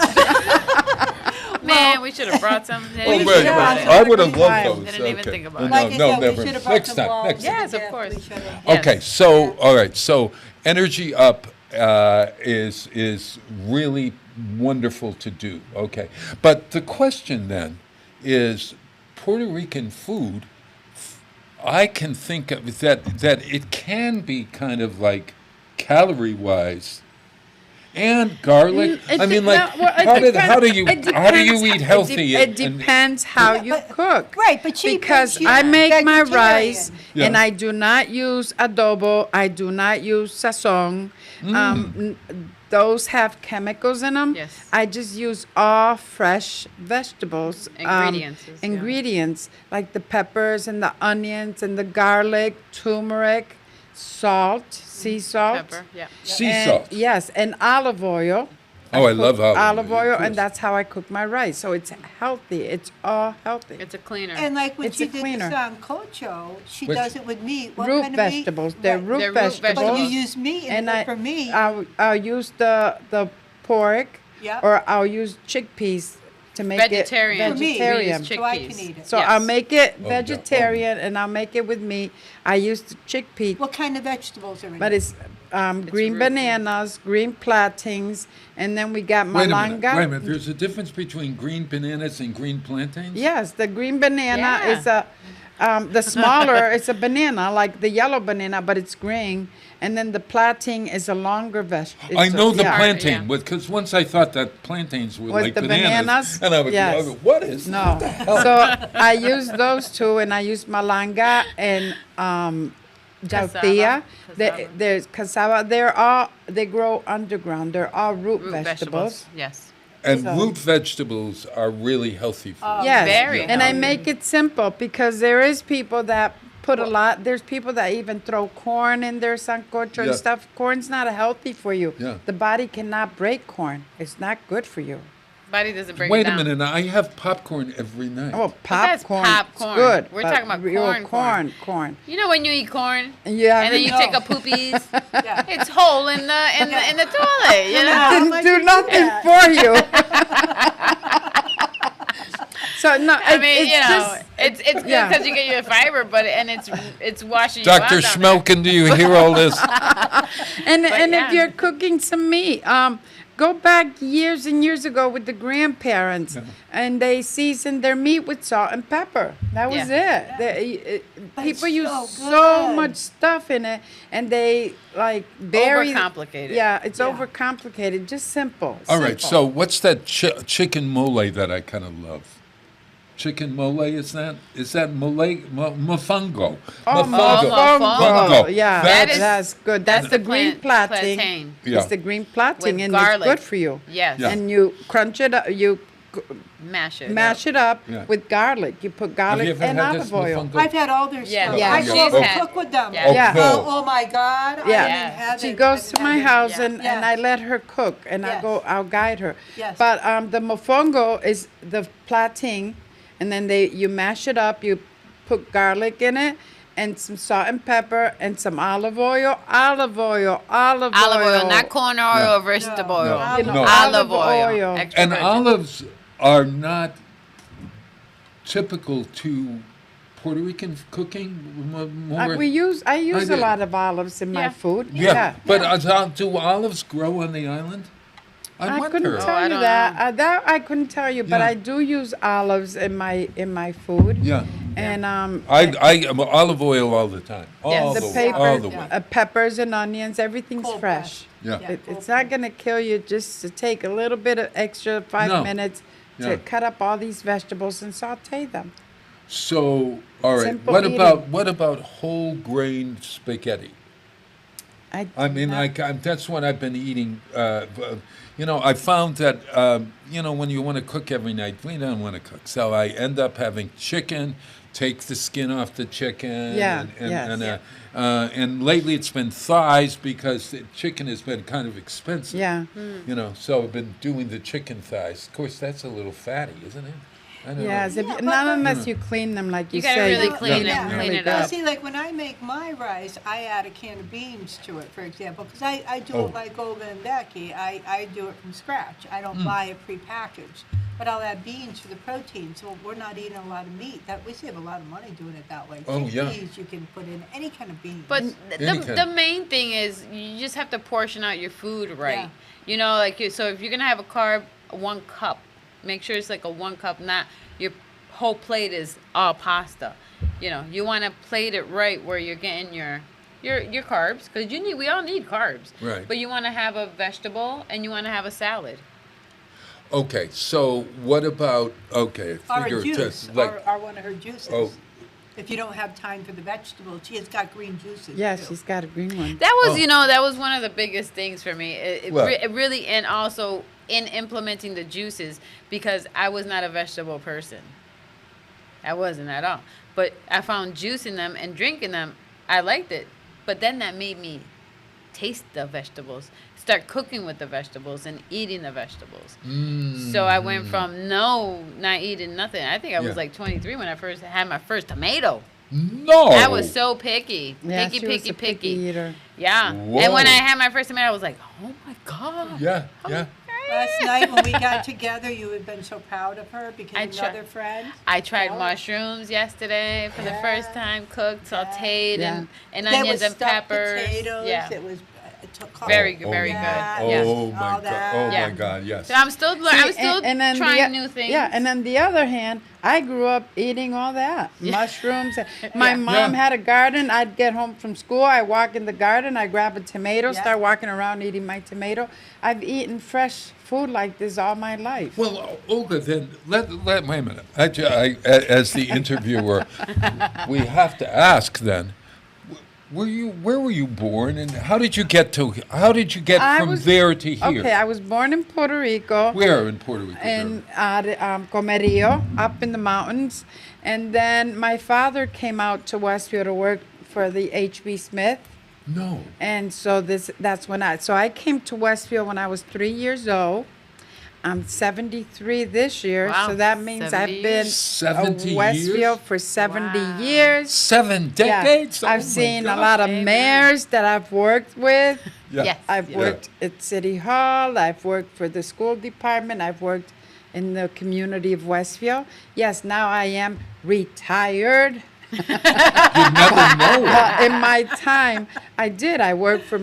Man, we should have brought some. Oh, wait, I would have loved those. Didn't even think about it. No, Like I no, said, we never. should have brought Next some time. balls. Next time. Yes, of Yeah, course. we should have. Okay, so all right, so Energy Up is really wonderful to do. Okay, but the question then is Puerto Rican food. I can think of that it can be kind of like calorie wise. And garlic. I mean, like, how do you eat healthy? It depends how you cook. Right, but she because she's I make my vegetarian. rice Yeah. and I do not use adobo. I do not use sazon. Those have chemicals in them. Yes. I just use all fresh vegetables. Ingredients, like the peppers and the onions and the garlic, turmeric, salt, sea salt. Pepper, yeah. Sea And- salt. Yes, and olive oil. Oh, I love olive olive oil, oil, of course. and that's how I cook my rice. So it's healthy. It's all healthy. It's a cleaner. And like when It's she a did cleaner. the sancocho, she Which- does it with meat. What root kind of vegetables. meat? They're Right. root They're root vegetables. But you vegetables. use meat in and it for me. I'll use the pork, Yep. or I'll use chickpeas to make Vegetarian. it For me, vegetarian. so I can Chickpeas. eat it. So Yes. I'll make it Oh, vegetarian, and I'll make it with meat. I use the chickpea, What kind of vegetables are in but it? it's green root. bananas, green plantains, and then we got Wait a malanga. minute. There's a difference between green bananas and green plantains? Yes, the green banana Yeah. is the smaller, it's a banana, like the yellow banana, but it's green. And then the plantain is a longer vegetable. I know the yeah. plantain, because once I thought that plantains were Was like the bananas, bananas? and I would Yes. go, what is No. what the hell? So I use those two, and I use malanga and tortilla. Cassava. There's cassava. They grow underground. They're all root vegetables. Yes. And So- root vegetables are really healthy for you. Yes, very and I healthy. make it simple because there is people that put a lot. There's people that even throw corn in their sancocho Yeah. and stuff. Corn's not healthy for you. Yeah. The body cannot break corn. It's not good for you. Body doesn't break Wait it a down. minute, I have popcorn every night. Oh, that's popcorn. popcorn. Good. We're but talking about real corn. corn. You know when you eat corn, Yeah. and then you No. take a poopies, Yeah. it's whole in the toilet. You know. Didn't do nothing for you. So no, I mean, it's you know, just it's good yeah. because you get your fiber, but it's washing you out. Dr. down there. Schmelken, do you hear all this? and yeah. if you're cooking some meat, go back years and years ago with the grandparents, and they seasoned their meat with salt and pepper. That was it. People use so good. much stuff in it, and they like bury. Overcomplicate it. Yeah, it's overcomplicated. Just simple. All right, simple. so what's that chicken mole that I kind of love? Chicken mole, is that mole? Mofongo. Oh, mofongo. Yeah, That's- that's good. That's the green plantain. plantain. Yeah. It's the green plantain, With and garlic. it's good for you. Yes. Yeah. And you crunch it up. You Mash it. mash it up Yeah. with garlic. You put garlic ever and had olive this oil. mofongo? I've had all their Yeah. stuff. Yeah. I She's go over had- to cook with them. Yeah. Yeah. Oh my God. I'm Yeah. in heaven. She goes I'm to in my heaven. house Yeah. and I let her cook and Yes. I'll guide her. Yes. But the mofongo is the plating, and then you mash it up. You put garlic in it and some salt and pepper and some olive oil. Olive oil, not corn oil or vegetable oil. No. You know, No. Olive oil. Extra And virgin. olives are not typical to Puerto Rican cooking. I use a did. lot of olives in my food. Yeah, but do olives grow on the island? I wonder. couldn't tell you that. That I couldn't tell you, but Yeah. I do use olives in my food. Yeah. And I olive oil all the time. All the the way. paper, All the way. peppers and onions, everything's fresh. Yeah. It's not going to kill you just to take a little bit of extra 5 No. minutes Yeah. to cut up all these vegetables and saute them. So, all right. Simple What about whole grain spaghetti? I mean, that's what I've been eating. I found that when you want to cook every night, we don't want to cook. So I end up having chicken, take the skin off the chicken. Yeah, And lately it's been thighs because the chicken has been kind of expensive. Yeah. So I've been doing the chicken thighs. Of course, that's a little fatty, isn't it? I don't Yes, know. not unless you clean them like you, You gotta say. really clean Yeah. it, clean it Well, up. see, like when I make my rice, I add a can of beans to it, for example, because I do Oh. it like Olga and Becky. I do it from scratch. I don't buy it prepackaged, but I'll add beans for the protein. So we're not eating a lot of meat. We save a lot of money doing it that way. Oh, yeah. Chickpeas you can put in any kind of beans. But Any kind. the main thing is you just have to portion out your food right. Yeah. So if you're gonna have a carb, 1 cup, make sure it's like a 1 cup, not your whole plate is all pasta. You want to plate it right where you're getting your carbs, because we all need carbs. Right. But you want to have a vegetable and you want to have a salad. Okay, so what about Or a juice, just like or one of her juices. Oh. If you don't have time for the vegetables, she has got green juices. Yeah, too. she's got a green one. That was, that was one of the biggest things for me. It really, and also in implementing the juices, because I was not a vegetable person. I wasn't at all. But I found juicing them and drinking them, I liked it. But then that made me taste the vegetables, start cooking with the vegetables and eating the vegetables. So I went from not eating nothing. I think I was like 23 when I first had my first tomato. No. I was so picky. Yeah, picky, she was picky, a picky eater. Yeah. Whoa. And when I had my first tomato, I was like, oh my God. Yeah. Last night when we got together, you had been so proud of her because I another friend. I tried Well, mushrooms yesterday for the first time, cooked, sauteed, Yeah. and There onions was and stuffed peppers. potatoes. Yeah. It was Very, Oh, very yeah. good. Yes. Oh my all god. that. Oh Yeah. my god. Yes. So I'm still then trying new things. Yeah, and on the other hand, I grew up eating all that. Mushrooms. My mom had a garden. I'd get home from school. I walk in the garden. I grab a tomato, start walking around eating my tomato. I've eaten fresh food like this all my life. Well, Olga, then let wait a minute. As the interviewer, we have to ask then. Where were you born, and how did you get from there to here? Okay, I was born in Puerto Rico. Where in Puerto Rico? In Comerío, up in the mountains. And then my father came out to Westfield to work for the H.B. Smith. No. And so that's when I came to Westfield when I was 3 years old. I'm 73 this year, Wow, so that means 70 I've been 70 at Westfield years? for 70 years. 7 decades? Yeah. Oh I've my seen a God. lot of mayors that I've worked with. Yeah. Yes. I've worked at City Hall. I've worked for the school department. I've worked in the community of Westfield. Yes, now I am retired. You never know. But in my time, I did. I worked for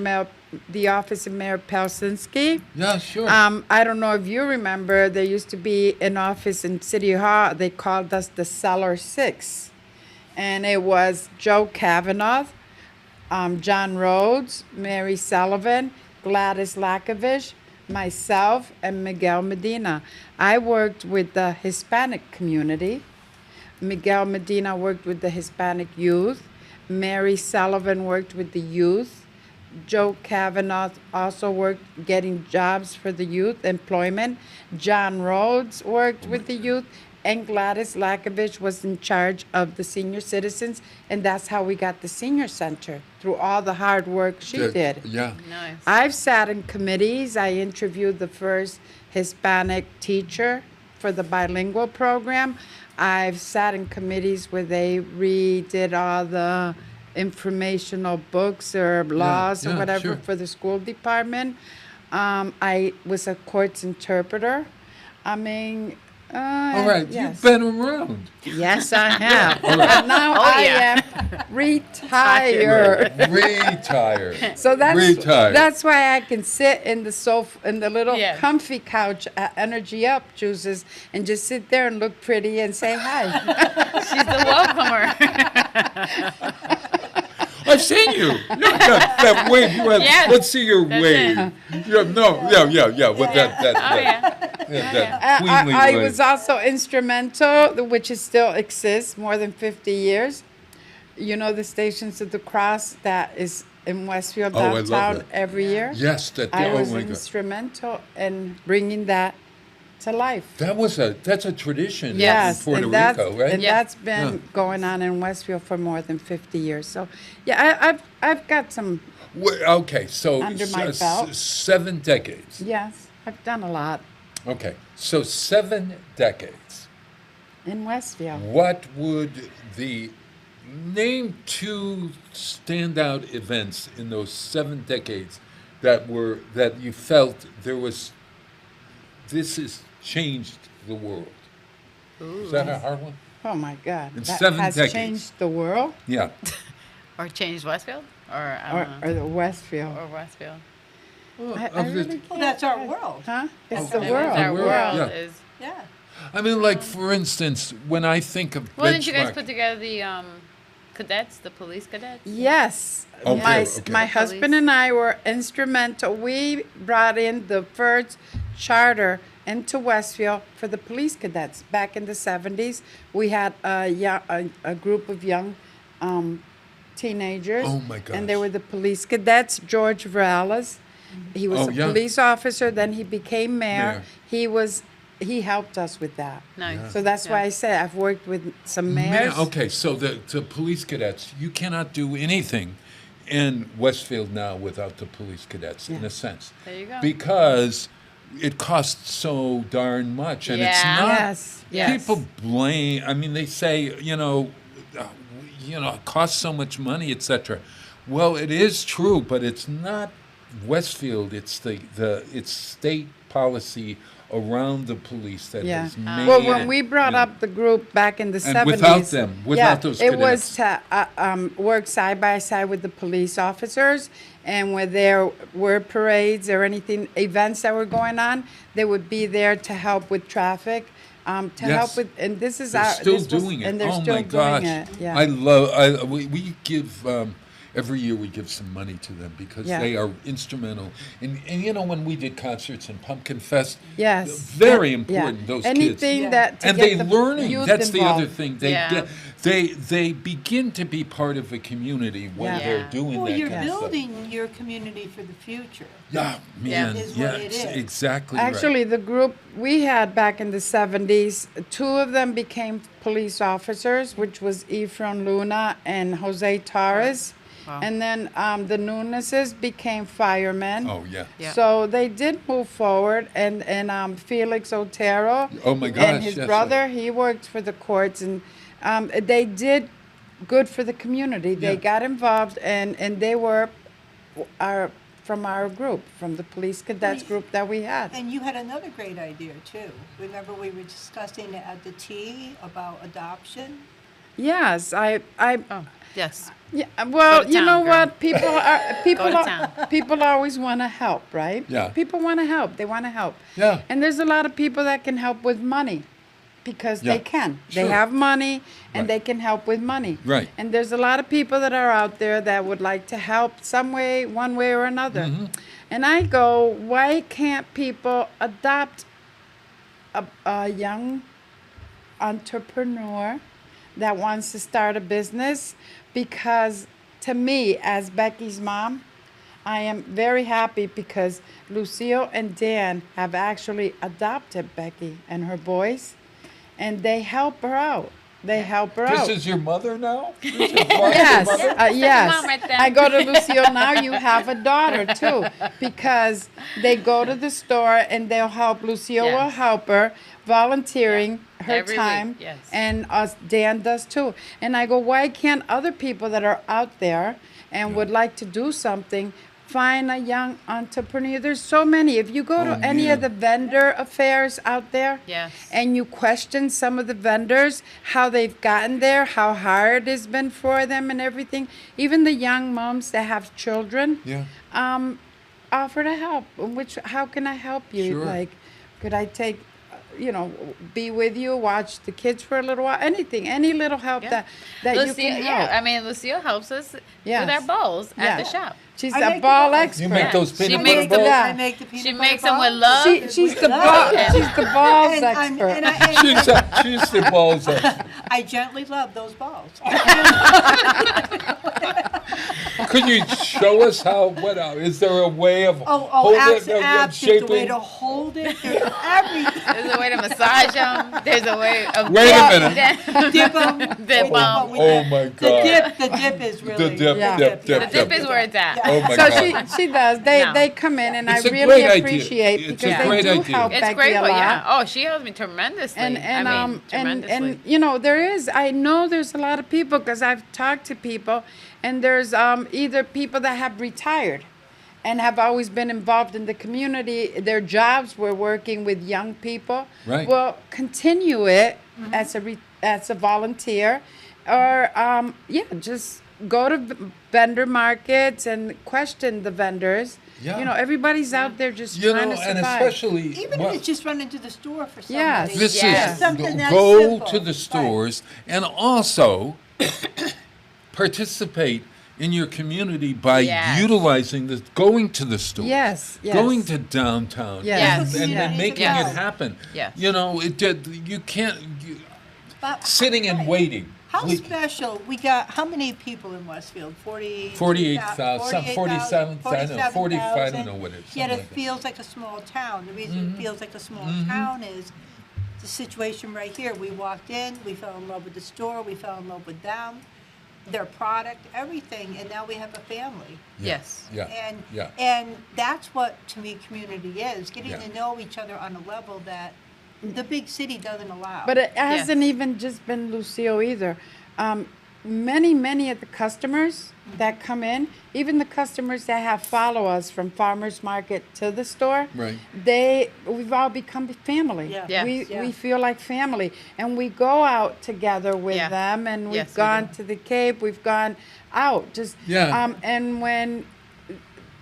the office of Mayor Pelsinski. Yeah, sure. I don't know if you remember, there used to be an office in City Hall. They called us the Cellar 6. And it was Joe Kavanaugh, John Rhodes, Mary Sullivan, Gladys Lakovich, myself, and Miguel Medina. I worked with the Hispanic community. Miguel Medina worked with the Hispanic youth. Mary Sullivan worked with the youth. Joe Kavanaugh also worked getting jobs for the youth, employment. John Rhodes worked with the youth, and Gladys Lakovich was in charge of the senior citizens, and that's how we got the senior center, through all the hard work she did. Yeah. Nice. I've sat in committees. I interviewed the first Hispanic teacher for the bilingual program. I've sat in committees where they redid all the informational books or laws or yeah, whatever sure. for the school department. I was a courts interpreter. I mean, All right, yes. you've been around. Yes, I have. All right. But now Oh, I yeah. am retired. Retired. So Retired. that's why I can sit in the sofa, in the little Yeah. comfy couch at Energy Up Juices, and just sit there and look pretty and say hi. She's the welcomer. I've seen you. That wave. You have, Yes, let's see your that's wave. You have, yeah. With that I queenly wave. was also instrumental, which is still exists more than 50 years. You know the Stations of the Cross that is in Westfield Oh, I love downtown that. every year. Yes, I oh was my God. instrumental in bringing that to life. That's a tradition Yes, in Puerto and that's, Rico, right? and that's been going on in Westfield for more than 50 years. So, yeah, I've got some. Okay, so Under my belt. 7 decades. Yes, I've done a lot Okay, so 7 decades. in Westfield. What would the name 2 standout events in those 7 decades that you felt this has changed the world? Is that a hard one? Oh my God, In that 7 has decades. changed the world, Yeah. Or changed Westfield? Or, I or, don't know. or the Westfield. Or Westfield. I really Well, that's our world. Huh? It's That's the our world. Our world, world yeah. is. Yeah. I mean, like, for instance, when I think of Well, didn't you guys benchmark- put together the cadets, the police cadets? Yes. Okay, my okay. my husband and I were instrumental. We brought in the first charter into Westfield for the police cadets back in the 70s. We had a group of young teenagers. Oh, my And they gosh. were the police cadets. George Varales, he was Oh, a yeah. police officer. Then he became Mayor. mayor. He helped us with that. Nice. So that's why I say I've worked with some mayors. Okay, so the police cadets, you cannot do anything in Westfield now without the police cadets, in a sense. There you go. Because it costs so darn much, and it's Yeah. not. Yes. People blame. I mean, they say, it costs so much money, etc. Well, it is true, but it's not Westfield. It's it's state policy around the police that Yeah. has made Well, it, when we brought up the group back in the And 70s. without them, without those it was to work side by side with the police officers, and when there were parades or anything, events that were going on, they would be there to help with traffic, to help with, and this is They're still this was- doing it. And they're Oh still my doing gosh! it. Yeah. We give every year we give some money to them because Yeah. they are instrumental. And when we did concerts in Pumpkin Fest, Yes. very Yeah. important. Those Anything kids. that to And get they the learning. youth That's the other involved. thing. They Yeah. they begin to be part of a community when Yeah. they're doing Well, that you're kind of stuff. building your community for the future. Yeah, man. Is Yeah, what it is. exactly Actually, right. the group we had back in the 70s, 2 of them became police officers, which was Efrain Luna and Jose Torres. Wow. And then the Nuneses became firemen. Oh, yeah. Yeah. So they did move forward, and Felix Otero Oh, my and gosh, his yes, brother, he worked for the courts, and they did good for the community. They Yeah. got involved, and they were from our group, from the police cadets group that we had. And you had another great idea too. Remember we were discussing at the tea about adoption? Yes, Yes. Yeah, well, Go to you town, know girl. what? town. People always want to help, right? Yeah. People want to help. They want to help. Yeah. And there's a lot of people that can help with money because Yeah. they can. Sure. They have money and Right. they can help with money. Right. And there's a lot of people that are out there that would like to help some way, one way or another. Mm-hmm. And I go, why can't people adopt a young entrepreneur that wants to start a business? Because to me, as Becky's mom, I am very happy because Lucille and Dan have actually adopted Becky and her boys, and they help her out. They help her out. This is your mother now? Yes, Mother? yes. Mom right there. I go to Lucille now. You have a daughter too, because they go to the store and they'll help. Lucille will Yes. help her, volunteering her Every week, time, yes. and us. Dan does too. And I go, why can't other people that are out there and would like to do something find a young entrepreneur? There's so many. If you go to any of the vendor affairs out there, Yes. and you question some of the vendors, how they've gotten there, how hard it's been for them and everything, even the young moms that have children, offer to help. How can I help you? Sure. Like, could I take, be with you, watch the kids for a little while, anything, any little help that you can help. I mean, Lucille helps us Yes. with our bowls at the Yes. shop. She's I a make the ball balls. expert. You make those She peanut makes butter the balls? I make the peanut She butter makes them with balls. love. She's the Love. ball. She's the balls And I'm- expert. and I- She's the balls expert. I gently love those balls. Could you show us is there a way of holding it, There's a way shaping? to hold it. There's everything. There's a way to massage them. There's a way of Wait a minute. Dip 'em. Dip 'em. Oh my God. The dip is really. The dip, Yeah. dip, The dip, dip is where it's at. Oh my So God. she does. They come in, and It's I a really great idea. appreciate It's because a they great do idea. help It's Becky a grateful, lot. yeah. Oh, she helps me tremendously. Tremendously. I know there's a lot of people because I've talked to people, and there's either people that have retired and have always been involved in the community. Their jobs were working with young people. Right. Well, continue it as a volunteer, or just go to vendor markets and question the vendors. Yeah. Everybody's out there just You trying know, to and survive. especially Even if it's just running to the store for somebody. Yes. this Yes. is Something that's go simple. to the stores and also participate in your community by Yes. utilizing going to the stores. Yes, yes. Going to downtown. Yes. And Yes. making Yes. it happen. Yes. You can't But sitting and waiting. how special, we got, how many people in Westfield? 48,000, 47,000, I don't know, 45, I don't know what it is. Yet something it like that. feels like a small town. The reason it feels like a small town is the situation right here. We walked in, we fell in love with the store, we fell in love with them, their product, everything, and now we have a family. Yes. Yeah. And Yeah. and that's what, to me, community is, getting Yeah. to know each other on a level that the big city doesn't allow. But it hasn't even just been Lucille either. Many of the customers that come in, even the customers that have follow us from farmers market to the store, Right. we've all become family. Yeah. Yes. We feel like family, and we go out together with Yeah. them, and we've Yes, we gone do. to the Cape, we've gone out, Yeah. and when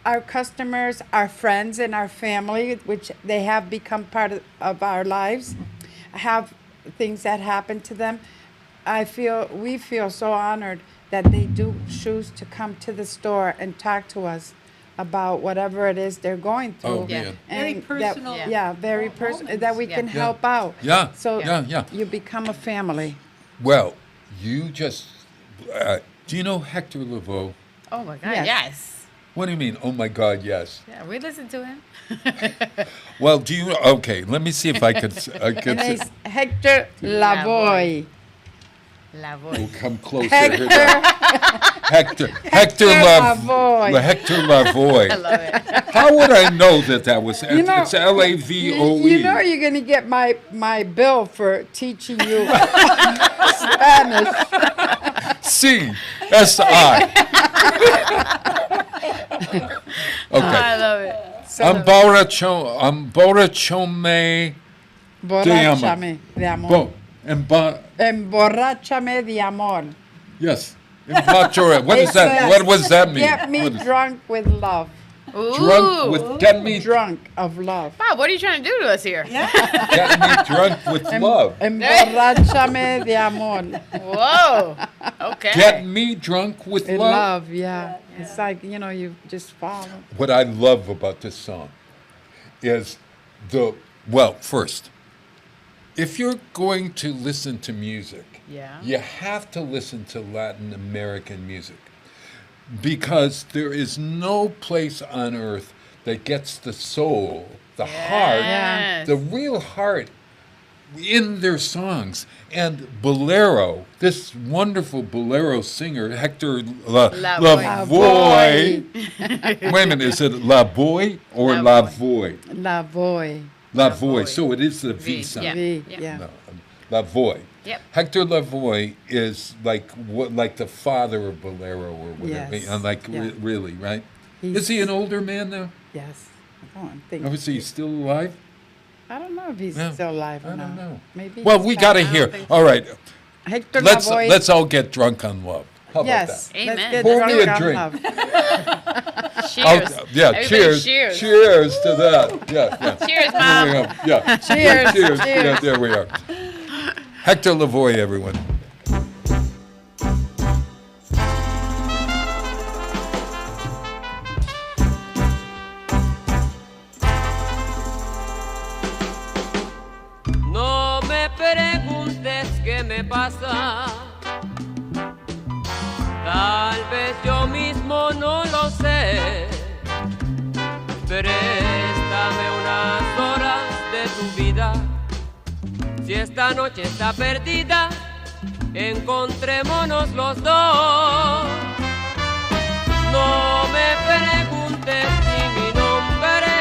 our customers, our friends, and our family, which they have become part of our lives, have things that happen to them, we feel so honored that they do choose to come to the store and talk to us about whatever it is they're going through. Oh, man. Very And personal very personal, that we can Yeah. help out. Yeah. So Yeah. you become a family. Well, you just, do you know Hector Laveau? Oh my God. Yes. Yes. What do you mean? Oh my God, yes. Yeah, we listen to him. Well, okay, let me see if I could, And it's Hector Lavoie. La Oh, voz. come closer. Hector. Hector Lavoie. Hector Lavoie. I love it. How would I know that was? You know, It's Lavoe. You know you're gonna get my bill for teaching you Spanish. C-S-I. Okay. I love it. Emborrachome Borráchame de amor. Emborráchame de amor. Yes. Emborrachore. What is It that? says, What does that mean? Get me What is- drunk with love. Drunk with get me Drunk of love. Bob, what are you trying to do to us here? get me drunk with love. Emborráchame de amor. Whoa. Okay. Get me drunk with In love. love, yeah. It's like, you just follow. What I love about this song is first, if you're going to listen to music, Yeah. you have to listen to Latin American music. because there is no place on earth that gets the soul, the heart, the real heart in their songs. And bolero, this wonderful bolero singer, Hector Lavoie. Wait a minute, is it Lavoie or Lavoie? Lavoie. Lavoie. So it is the V sound. Yeah. No, Lavoie. Yep. Hector Lavoie is like the father of bolero or whatever. Yes. And really, right? He's- Is he an older man now? Yes. I don't think. Is he still alive? I don't know if he's Yeah. still alive or I don't not. know. Maybe. Well, he's we back. got to hear. All right. Hector Let's Lavoie. all get drunk on love. How about Yes. that? Amen. Let's get Pour me drunk a on drink. love. Cheers. Yeah, Everybody cheers. Cheers to that. Yeah. Cheers, There Mom. we go. Yeah. Cheers. Cheers. Cheers. Yeah, there we are. Hector Lavoie, everyone. No me preguntes qué me pasa, tal vez yo mismo no lo sé. Préstame unas horas de tu vida, si esta noche está perdida, encontrémonos los dos. No me preguntes ni mi nombre,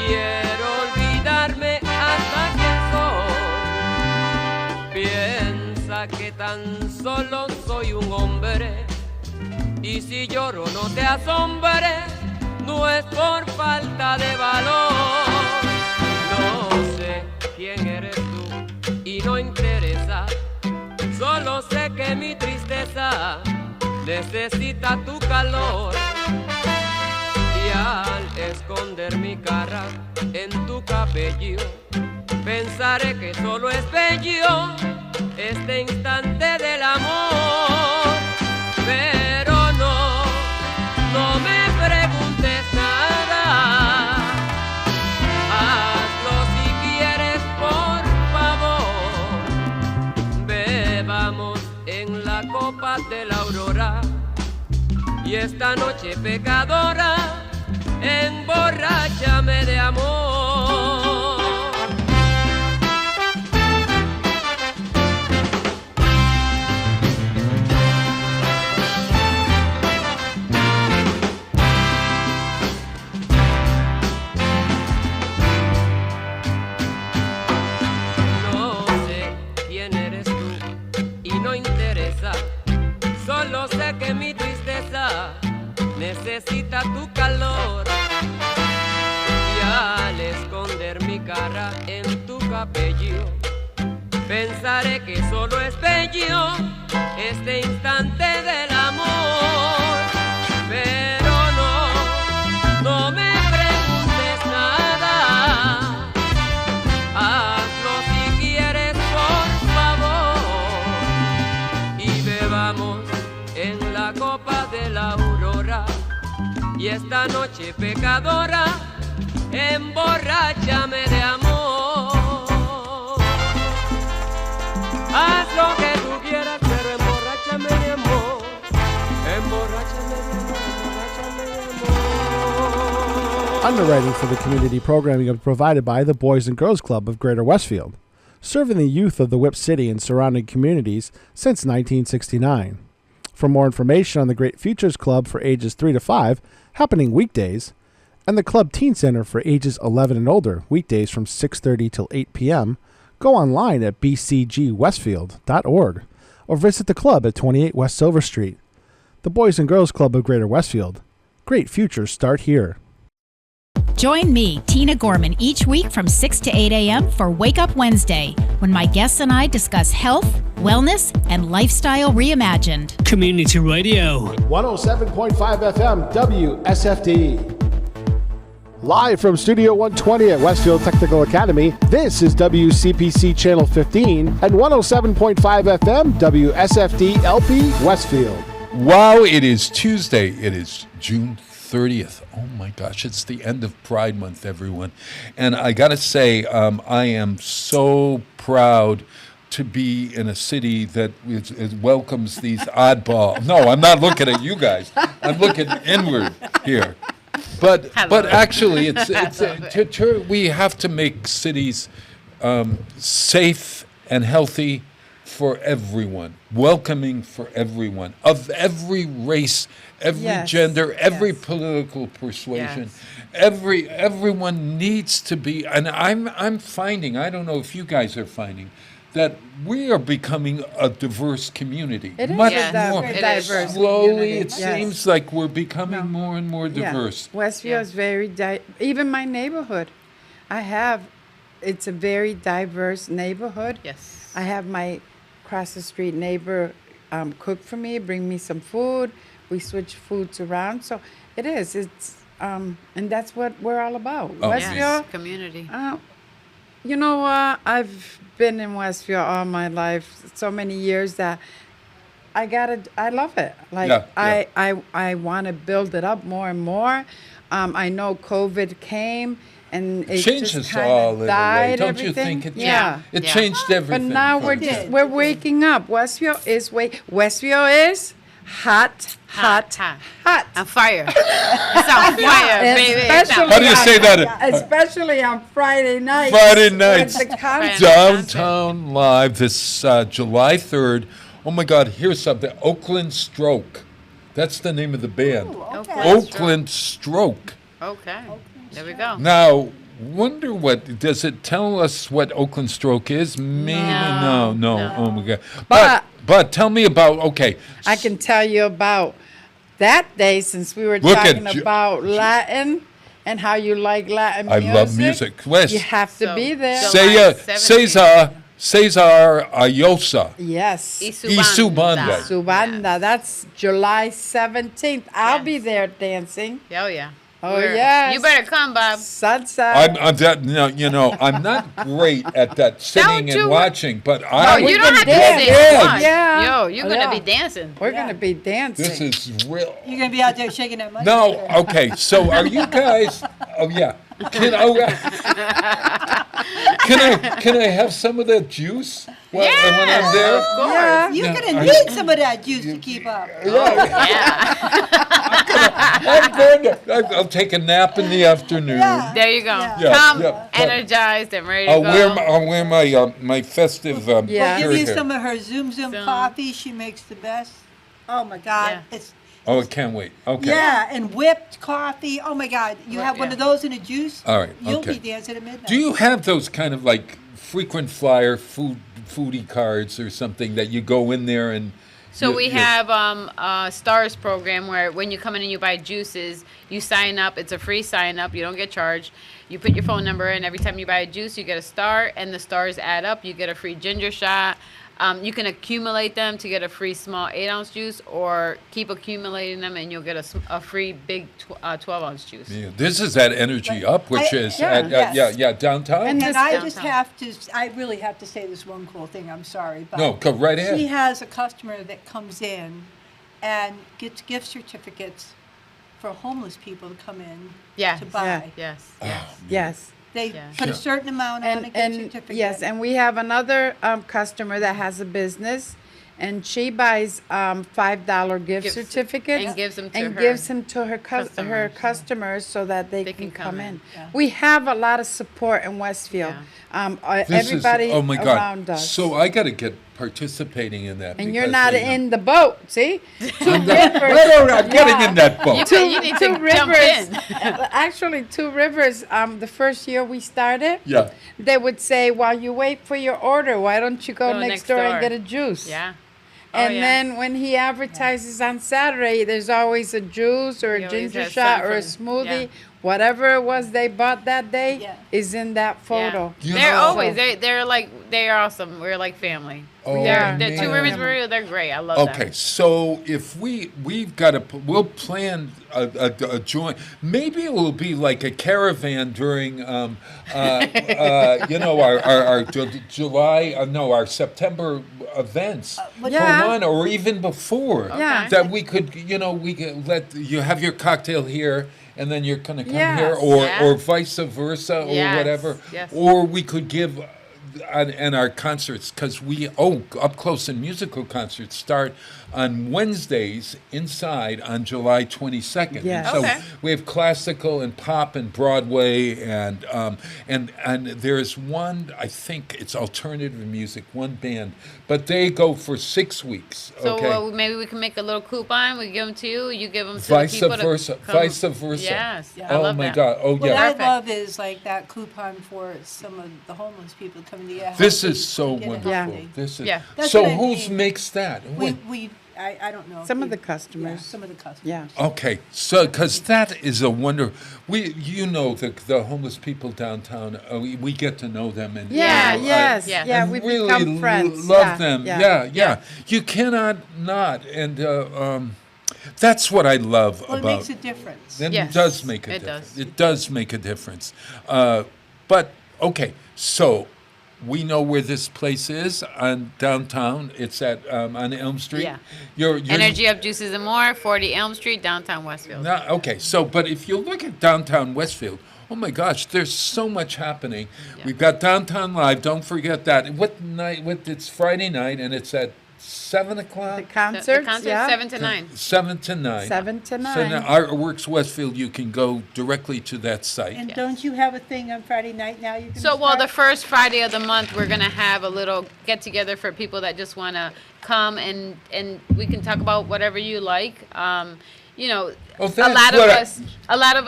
quiero olvidarme hasta quién soy. Piensa que tan solo soy un hombre, y si lloro no te asombres, no es por falta de valor. No sé quién eres tú y no interesa, solo sé que mi tristeza necesita tu calor. Y al esconder mi cara en tu cabello, pensaré que solo es bello este instante del amor. Pero no me preguntes nada, hazlo si quieres por favor. Bebamos en la copa de la aurora, y esta noche pecadora, emborráchame de amor. No sé quién eres tú y no interesa, solo sé que mi tristeza necesita tu calor. Y al esconder mi cara en tu cabello, pensaré que solo es bello este instante del amor. Pero no me preguntes nada, hazlo si quieres por favor. Y bebamos en la copa de la aurora, y esta noche pecadora, emborráchame de amor. Haz lo que tú quieras, pero emborráchame de amor. Emborráchame de amor, emborráchame de amor. Underwriting for the community programming is provided by the Boys and Girls Club of Greater Westfield, serving the youth of the Whip City and surrounding communities since 1969. For more information on the Great Futures Club for ages 3 to 5, happening weekdays, and the Club Teen Center for ages 11 and older, weekdays from 6:30 till 8 p.m., go online at bcgwestfield.org or visit the club at 28 West Silver Street. The Boys and Girls Club of Greater Westfield. Great futures start here. Join me, Tina Gorman, each week from 6 to 8 a.m. for Wake Up Wednesday, when my guests and I discuss health, wellness, and lifestyle reimagined. Community Radio. 107.5 FM WSFD. Live from Studio 120 at Westfield Technical Academy, this is WCPC Channel 15 and 107.5 FM WSFD-LP Westfield. Wow, it is Tuesday. It is June 30th. Oh my gosh, it's the end of Pride Month, everyone. And I got to say, I am so proud to be in a city that welcomes these oddball. No, I'm not looking at you guys. I'm looking inward here. But actually, we have to make cities safe and healthy for everyone, welcoming for everyone, of every race, every gender, every political persuasion. Everyone needs to be, and I'm finding, I don't know if you guys are finding, that we are becoming a diverse community. It is Much a more. diverse Slowly, community. it seems like we're becoming more and more diverse. Westfield is very, even my neighborhood, it's a very diverse neighborhood. Yes. I have my across the street neighbor cook for me, bring me some food. We switch foods around. So it's, and that's what we're all about. Westfield. Yes, community. You know what? I've been in Westfield all my life, so many years that I love it. Like I want to build it up more and more. I know COVID came and it changes just all kind of died. Don't you everything. think It changed everything? But now we're waking up. Westfield is hot. On fire. It's on fire, baby. How do you say that? Especially on Friday nights. Friday nights. With the concert. Downtown Live this July 3rd. Oh my God, here's something. Oakland Stroke. That's the name of the band. Oakland Stroke. Okay. There we go. Now, wonder does it tell us what Oakland Stroke is? Maybe no. Oh my God. But tell me about, I can tell you about that day since we were talking about Latin and how you like Latin music. I love music. West. You have to be there. Cesar Ayosa. Yes. Isubanda. Subanda. That's July 17th. I'll be there dancing. Oh, yeah. Oh, yes. You better come, Bob. Salsa. I'm not great at that sitting and watching, but you don't have to sit. Yeah. Yo, you're going to be dancing. We're going to be dancing. This is real. You're going to be out there shaking that money. No, okay. So are you guys? Oh yeah. Can I have some of that juice when I'm there? Of course. Yeah. You're going to need some of that juice to keep up. I'll take a nap in the afternoon. There you go. Come energized and ready to go. I'll wear my festive We'll give you some of her Zoom coffee. She makes the best. Oh my God. I can't wait. Okay. Yeah, and whipped coffee. Oh my God. You have one of those in a juice. All right. You'll be dancing at midnight. Do you have those kind of like frequent flyer foodie cards or something that you go in there and? So we have a STARS program where when you come in and you buy juices, you sign up. It's a free sign up. You don't get charged. You put your phone number in. Every time you buy a juice, you get a star, and the stars add up. You get a free ginger shot. You can accumulate them to get a free small 8-ounce juice, or keep accumulating them, and you'll get a free big 12-ounce juice. Yeah, this is at Energy Up, which is downtown. And I just have to. I really have to say this one cool thing. I'm sorry, but no, go right ahead. She has a customer that comes in and gets gift certificates for homeless people to come in to buy. Yes. They put a certain amount on a gift certificate. Yes, and we have another customer that has a business, and she buys $5 gift certificates and gives them to her customers so that they can come in. Yeah. We have a lot of support in Westfield. Everybody around us. So I got to get participating in that. And you're not in the boat, see? I'm getting in that boat. You need to jump in. Actually, Two Rivers, the first year we started, yeah, they would say, while you wait for your order, why don't you go next door and get a juice? Yeah. And then when he advertises on Saturday, there's always a juice or a ginger shot or a smoothie. Whatever it was they bought that day is in that photo. Yeah. They're awesome. We're like family. Oh, they're Two Rivers Burrito. They're great. I love them. Okay, so if we'll plan a joint. Maybe it will be like a caravan during our July. Our September events. Or even before. Yeah. That we could let you have your cocktail here. And then you're going to come here, or vice versa, or whatever. Yes. Or we could give and our concerts, because Up Close and Musical concerts start on Wednesdays inside on July 22nd. Yes. And so Okay. we have classical and pop and Broadway and there's one, I think it's alternative music, one band, but they go for 6 weeks. So Okay. maybe we can make a little coupon. We give them to you. You give them to the Vice people versa. to come. Vice versa. Yes. I Oh love my that. God. Oh What yeah. I Perfect. love is like that coupon for some of the homeless people coming to your house. This is so Get a wonderful. healthy. This is Yeah. That's so. what I Whose mean. makes that? I don't know. Some if of the you- customers. Yeah, some of the customers. Yeah. Okay, so because that is a wonder. The homeless people downtown. We get to know them and Yeah, yes. Yeah. Yeah, and we really become friends. love Yeah, them. yeah. Yeah. You cannot not, and that's what I love Well, it about. makes a difference. It Yes, does make a it difference. does. It does make a difference. But okay, so we know where this place is on downtown. It's at on Elm Street. Yeah. You're Energy Up Juices and More, 40 Elm Street, downtown Westfield. Okay, so but if you look at downtown Westfield, oh my gosh, there's so much happening. Yeah. We've got Downtown Live. Don't forget that. What night? It's Friday night, and it's at 7 o'clock. The The concerts, concert, yeah. 7 to 9. 7 to 9. 7 to 9. So now Artworks Westfield, you can go directly to that site. And Yes. don't you have a thing on Friday night now? You can So, well, the start? first Friday of the month, we're going to have a little get together for people that just want to come and we can talk about whatever you like. You know, Oh, a that's lot of what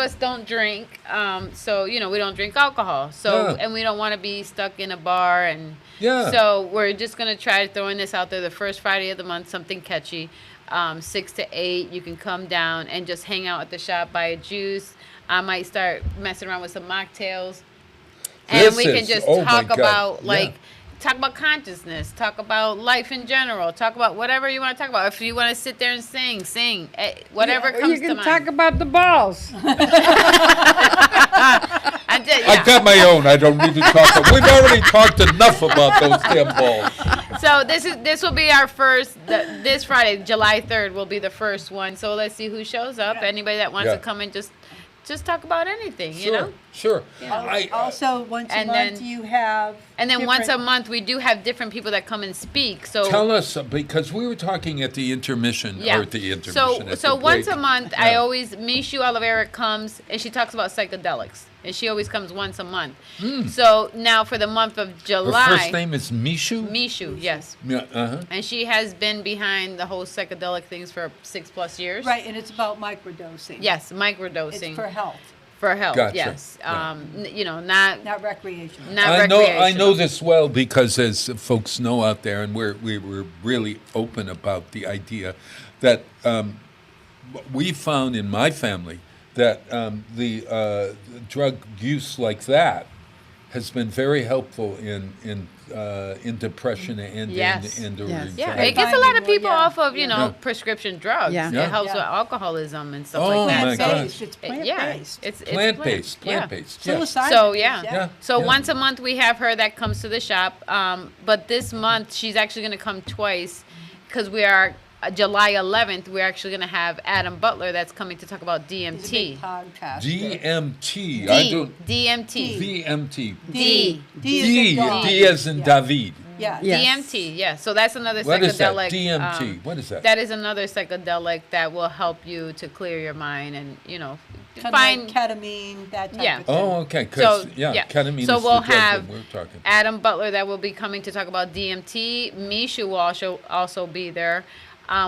I- us don't drink. So, you know, we don't drink alcohol. So, Yeah. and we don't want to be stuck in a bar and Yeah. so we're just going to try throwing this out there the first Friday of the month, something catchy. 6 to 8, you can come down and just hang out at the shop, buy a juice. I might start messing around with some mocktails. And This we can is- just oh my talk God, about yeah. talk about consciousness, talk about life in general, talk about whatever you want to talk about. If you want to sit there and sing, whatever Yeah, comes you can to talk mind. about the balls. I got my own. I don't need to talk. We've already talked enough about those damn balls. So this will be our first. This Friday, July 3rd, will be the first one. So let's see who shows up. Anybody that wants Yeah. to come and just talk about anything, you know. Sure. Also, once a and month then- you have. And then once a different- month, we do have different people that come and speak. So Tell us, because we were talking at the intermission, Yeah. or at the intermission. at So the once break. a month, Yeah. I always Mishu Oliveira comes and she talks about psychedelics, and she always comes once a month. So now for the month of Her July, first name is Mishu? Mishu, yes, Yeah, uh-huh. and she has been behind the whole psychedelic things for 6+ years. Right, and it's about microdosing. Yes, microdosing. It's for health, For health, Gotcha. yes. Yeah. You know, not recreational. not I know recreational. this well because, as folks know out there, and we were really open about the idea that we found in my family that the drug use like that has been very helpful in depression and Yes. in Yeah, anxiety. it gets a lot of people off of Yeah. prescription drugs. Yeah. It Yeah. helps Yeah. with alcoholism and stuff Oh, like that. my So gosh. It's yeah, plant-based. it's Plant-based, yeah. plant-based, yeah. Psilocybin So is, yeah. yeah. So Yeah. once a month we have her that comes to the shop. But this month she's actually going to come twice because we are July 11th. We're actually going to have Adam Butler that's coming to talk about DMT. Podcast. DMT. I don't. DMT. VMT. D. D as in David. Yeah. DMT, yeah. So that's another What is that? psychedelic. DMT. What is that? That is another psychedelic that will help you to clear your mind and, you know, Kind of find like ketamine, that type Yeah. of thing. Oh, okay. 'Cause, So, yeah, ketamine So is we'll the drug have that we're talking. Adam Butler that will be coming to talk about DMT. Mishu will also be there.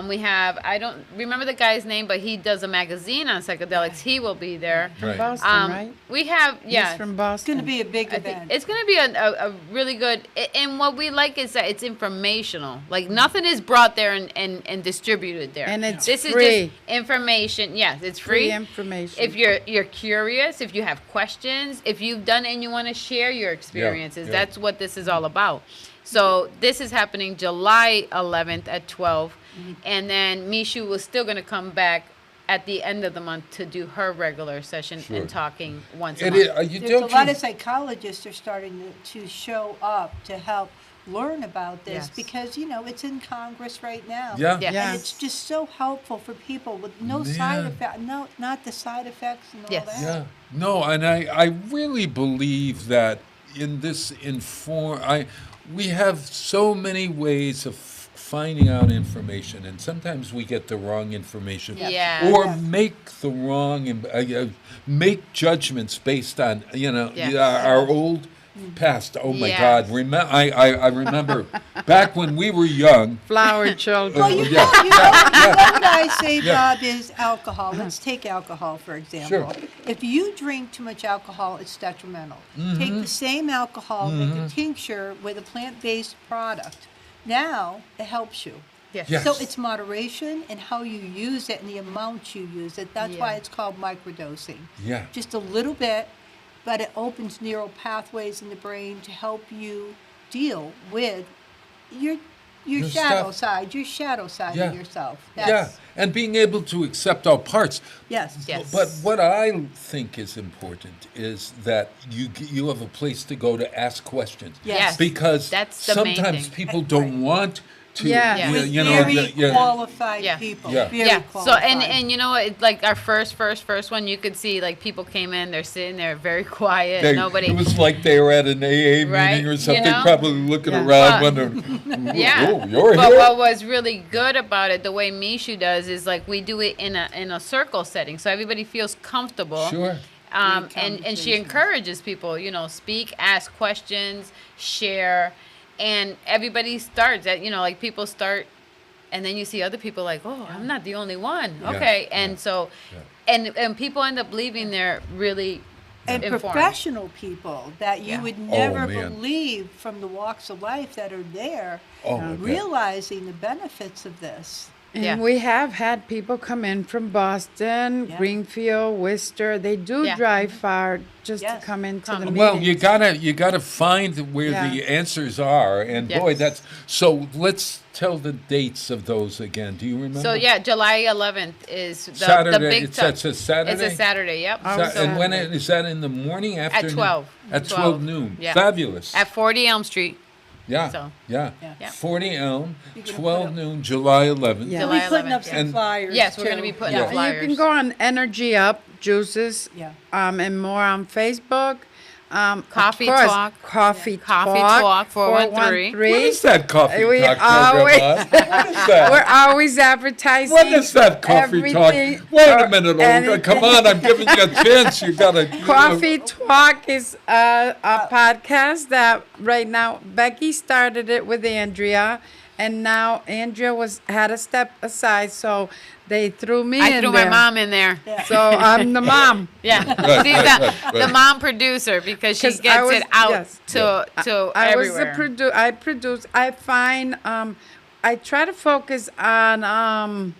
We have, I don't remember the guy's name, but he does a magazine on psychedelics. He will be there. Right. Boston, right? We have, yeah. He's from It's Boston. going to be a big I think event. it's going to be a really good, and what we like is that it's informational. Like nothing is brought there and distributed there. And it's this free. is just information. Yes, it's free. Free information. If you're curious, if you have questions, if you've done it and you want to share your experiences, yeah. that's what this is all about. So this is happening July 11th at 12, and then Mishu was still going to come back at the end of the month to do her regular session Sure. and talking once a It month. is, There's a lot of psychologists are starting to show up to help learn about this Yes. because, you know, it's in Congress right now. Yeah. Yes. And it's just so helpful for people with no side effect, not the side effects and all Yes. that. Yeah. No, and I really believe that in this we have so many ways of finding out information, and sometimes we get the wrong information, Yeah. or make the wrong, make judgments based on our old past. Oh my Yes. God! I remember back when we were young. Flower children. Well, you know what I say, Bob, is alcohol. Let's take alcohol, for example. Sure. If you drink too much alcohol, it's detrimental. Take the same alcohol, make a tincture with a plant-based product. Now, it helps you. Yes. Yes. So it's moderation and how you use it and the amount you use it. That's why Yeah. it's called microdosing. Yeah. Just a little bit, but it opens neural pathways in the brain to help you deal with your Your shadow stuff. side, your shadow side Yeah. of yourself. Yeah, and being able to accept all parts. Yes. Yes. But what I think is important is that you have a place to go to ask questions. Yes. Because That's the main sometimes thing. people don't want to. Yeah. Yeah. With You know. very qualified Yeah. people. Yeah. Very Yeah. So qualified. and you know what? It's like our first one, you could see like people came in, they're sitting there very quiet. Nobody. It was like they were at an AA Right, meeting or you something, know? probably looking Yeah. around, But- wondering, Yeah. "Oh, you're But here." what was really good about it, the way Mishu does, is like we do it in a circle setting, so everybody feels comfortable. Sure. And she conversations. encourages people, speak, ask questions, share, and everybody starts at, like people start, and then you see other people like, oh, I'm not the only one. Yeah, Okay, yeah, and so, yeah. and people end up leaving there really and informed. professional people that you Yeah. would Oh, never man. believe from the walks of life that are there, Oh, I bet. realizing the benefits of this. And Yeah. we have had people come in from Boston, Yeah. Greenfield, Worcester. They do Yeah. drive far just Yes. to come into the meeting. Well, you gotta find where Yeah. the answers are, and Yes. boy, that's so. Let's tell the dates of those again. Do you remember? So yeah, July 11th is the Saturday. big It's a Saturday. It's a Saturday. Yep. And when is that in the morning? Afternoon? 12. At 12 noon. Yeah. Fabulous. At 40 Elm Street. Yeah. So. Yeah. Yeah. 40 Elm, You're gonna 12 put up- noon, July 11th. Yeah. July We're putting up 11th, some And- flyers. Yes, we're gonna too. be putting Yeah. up And you can flyers. go on Energy Up Juices, Yeah. and more on Facebook. Of Coffee course, Talk. Coffee Coffee Talk. Talk 413. What is that coffee We talk always- program on? What is that? We're always advertising. What is that coffee talk? everything Wait or a minute, Olga. anything. Come on, I'm giving you a chance. You gotta. Coffee Talk is a podcast that right now Becky started it with Andrea, and now Andrea had to step aside, so they threw me in I threw there. my mom in there. So I'm the mom. Yeah, Right, she's right, the right. mom producer because she 'Cause gets I was- it out yes. to I was everywhere. the I produce. I find. I try to focus on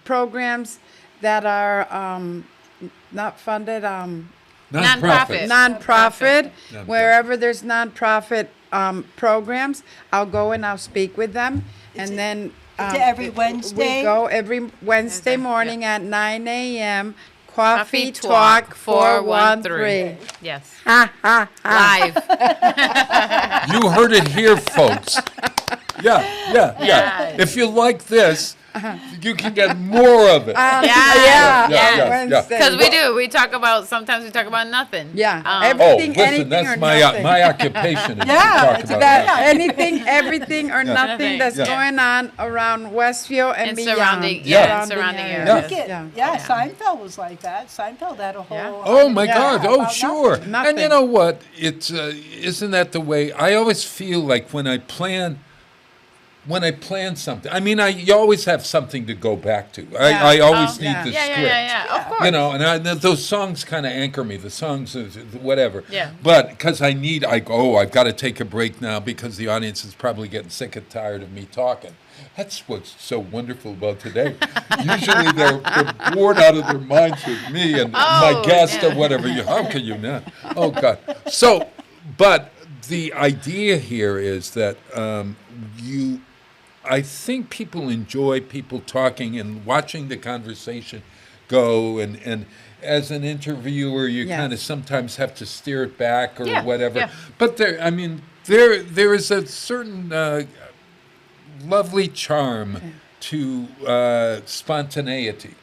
programs that are not funded. Nonprofit. Nonprofit. Nonprofit. Wherever there's nonprofit programs, I'll go and I'll speak with them, and then every Wednesday? We go every Wednesday morning at 9 a.m. Coffee Coffee Talk Talk 413. Yes. Ha ha ha. Live. You heard it here, folks. Yeah. If you like this, you can get more of it. Yeah. Wednesday. Because sometimes we talk about nothing. Yeah. listen, Everything, anything, that's or my nothing. my occupation is to Yeah, talk it's about that- that. Anything, everything, or nothing Nothing. that's Yeah. going on around Westfield and And beyond. surrounding- yeah, surrounding areas. areas. Look at, Yeah. Seinfeld was like that. Seinfeld had a whole. Oh my yeah, God! Oh about sure. nothing. And you know what? It's isn't that the way? I always feel like when I plan something. I mean, you always have something to go back to. I always need the script. Yeah. Of course. You know, and those songs kind of anchor me. The songs, whatever. Yeah. But because I've got to take a break now because the audience is probably getting sick and tired of me talking. That's what's so wonderful about today. Usually they're bored out of their minds with me and my guest or whatever. How can you not? Oh God. So, but the idea here is that I think people enjoy people talking and watching the conversation go, and as an interviewer, you Yes. kind of sometimes have to steer it back or Yeah, whatever. yeah. But there is a certain lovely charm to spontaneity.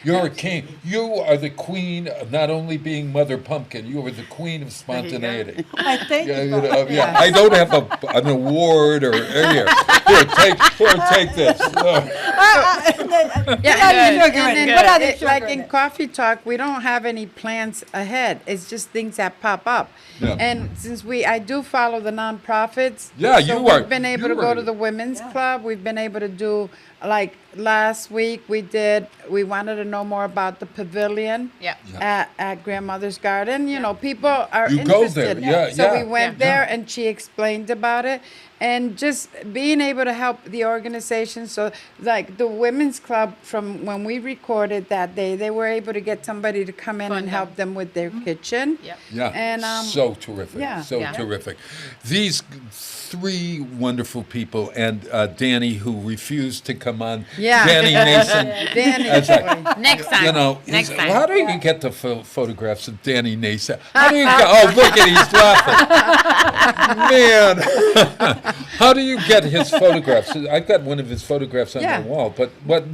You're a king. You are the queen of not only being Mother Pumpkin, you are the queen of spontaneity. I thank you. Yeah, I don't have an award or here. Take this. Like in Coffee Talk, we don't have any plans ahead. It's just things that pop up. Yeah. And since I do follow the nonprofits. Yeah, so we've been able to go to the women's club. We've been able to do, like last week we wanted to know more about the pavilion at Grandmother's Garden. You know, people are interested. Go there. So we went there and she explained about it. And just being able to help the organization. So like the women's club, from when we recorded that day, they were able to get somebody to come in and help them with their kitchen. Yeah, and so terrific. Yeah. Terrific. These three wonderful people, and Danny, who refused to come on. Yeah. Danny Nason. Next time. You know, Next time. How do you get the photographs of Danny Nason? How do you get? Oh, look at he's laughing. Man. How do you get his photographs? I've got one of his photographs on my wall, but what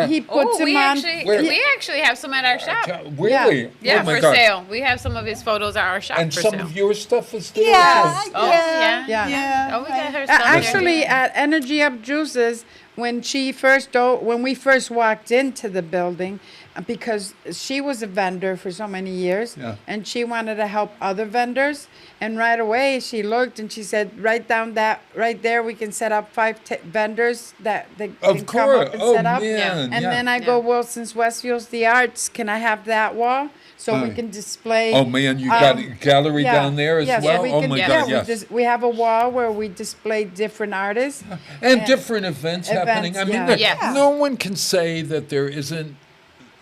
he puts them on. We actually have some at our shop. Really? Yeah, oh my for God. sale. We have some of his photos at our shop And for some sale. of your stuff is there? Yeah. Yeah. Oh, we got her stuff Actually, there. at Energy Up Juices, when we first walked into the building, because she was a vendor for so many years, and she wanted to help other vendors, and right away she looked and she said, right there we can set up 5 vendors that they can come up and set up. Man, and then I go, well, since Westfield's the arts, can I have that wall? So we can display. Oh man, you got a gallery down there as well? So Oh my God, yes. We have a wall where we display different artists. And different events happening. I mean, no one can say that there isn't.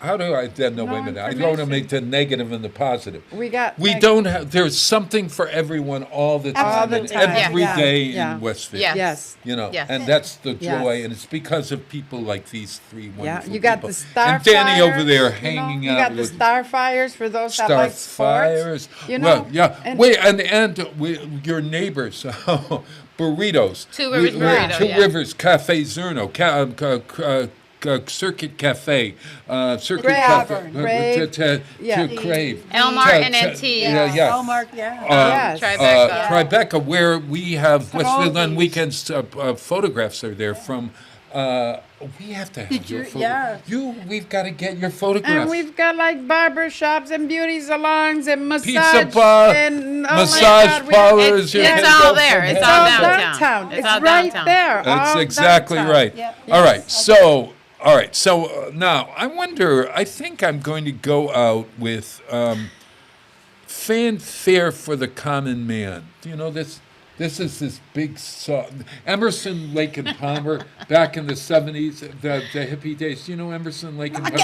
How do I then? No, wait a minute. I don't want to make the negative and the positive. We don't have. There's something for everyone all the time. All the time. Every day in Westfield. Yes. You know, Yes. and that's the joy, Yes. and it's because of people like these three wonderful You got people. the Starfires. And Danny over there hanging You out got the with Starfires for those that like sports. Starfires. You know, Well, yeah. Wait, your neighbors, burritos. Two Rivers Burrito, Two Rivers Cafe Zerno. Circuit Cafe, Circuit Cafe, Crave, Elmar and NT. Elmar, Tribeca, where we have Westfield on Weekends photographs are there from. We have to have your photographs. We've got to get your photographs. And we've got like barber shops and beauty salons and massage Pizza bar, and massage parlors. It's all there. It's all downtown. It's right there. That's all exactly downtown. right. Yep. All right, so now I wonder. I think I'm going to go out with "Fanfare for the Common Man." Do you know this? This is this big song. Emerson, Lake and Palmer, back in the 70s, the hippie days. Do you know Emerson, Lake and Palmer?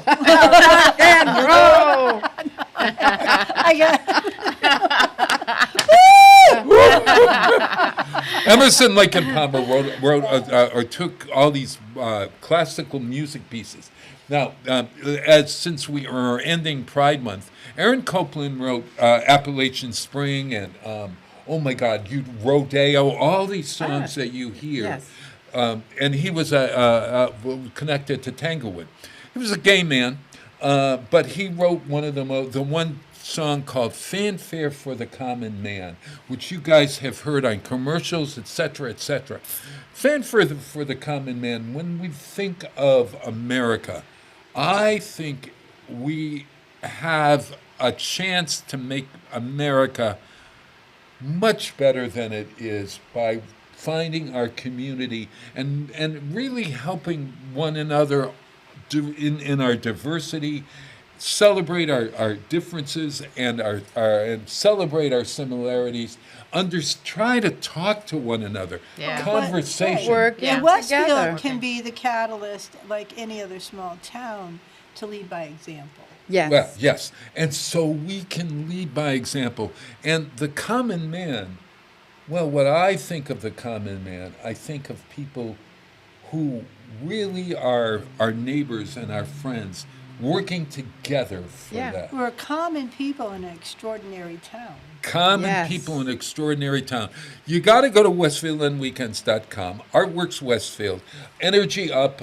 Rock and roll. Emerson, Lake and Palmer wrote or took all these classical music pieces. Now, since we are ending Pride Month, Aaron Copland wrote Appalachian Spring and oh my God, Rodeo, all these songs that you hear. Yes. And he was connected to Tanglewood. He was a gay man, but he wrote one of the one song called "Fanfare for the Common Man," which you guys have heard on commercials, etc., etc. Fanfare for the Common Man. When we think of America, I think we have a chance to make America much better than it is by finding our community and really helping one another in our diversity, celebrate our differences and and celebrate our similarities. Try to talk to one another. Conversation. And Westfield can be the catalyst, like any other small town, to lead by example. Yes. Well, yes. And so we can lead by example. And the common man, well, what I think of the common man, I think of people who really are our neighbors and our friends, working together for that. We're common people in an extraordinary town. Common people in extraordinary town. You got to go to WestfieldandWeekends.com. Artworks Westfield, Energy Up,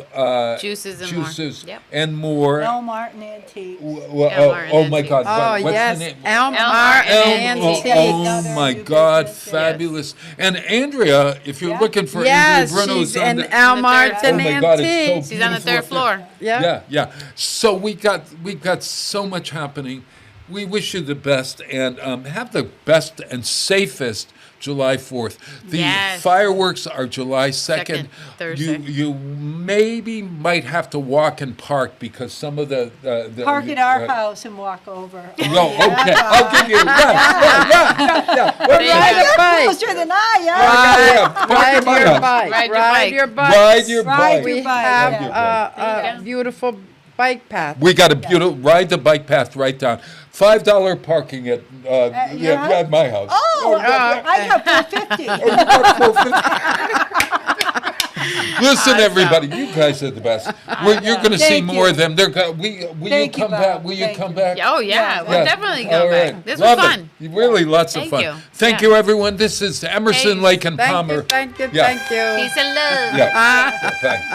Juices and more. El Martin Antiques. Oh my God! What's the name? El Martin Antiques. Oh my God! Fabulous. And Andrea, if you're looking for Andrea Bruno's she's in El Martin Antiques. Oh my God! It's so She's on the third floor. Yeah. So we've got so much happening. We wish you the best and have the best and safest July 4th. The fireworks are July 2nd. Thursday. You might have to walk and park because some of the Park at our house and walk over. No, okay. I'll give you Ride your bike. Closer than I Ride your bike. Ride your bike. We have a beautiful bike path. We got a beautiful ride the bike path right down. $5 parking at my house. I got $4.50. Listen, everybody, you guys are the best. You're going to see more of them. Will you come back? Will you come back? Oh, yeah. We'll definitely go back. This was fun. Really, lots of fun. Thank you, everyone. This is Emerson, Lake, and Palmer. Thank you. Peace and love. Thanks.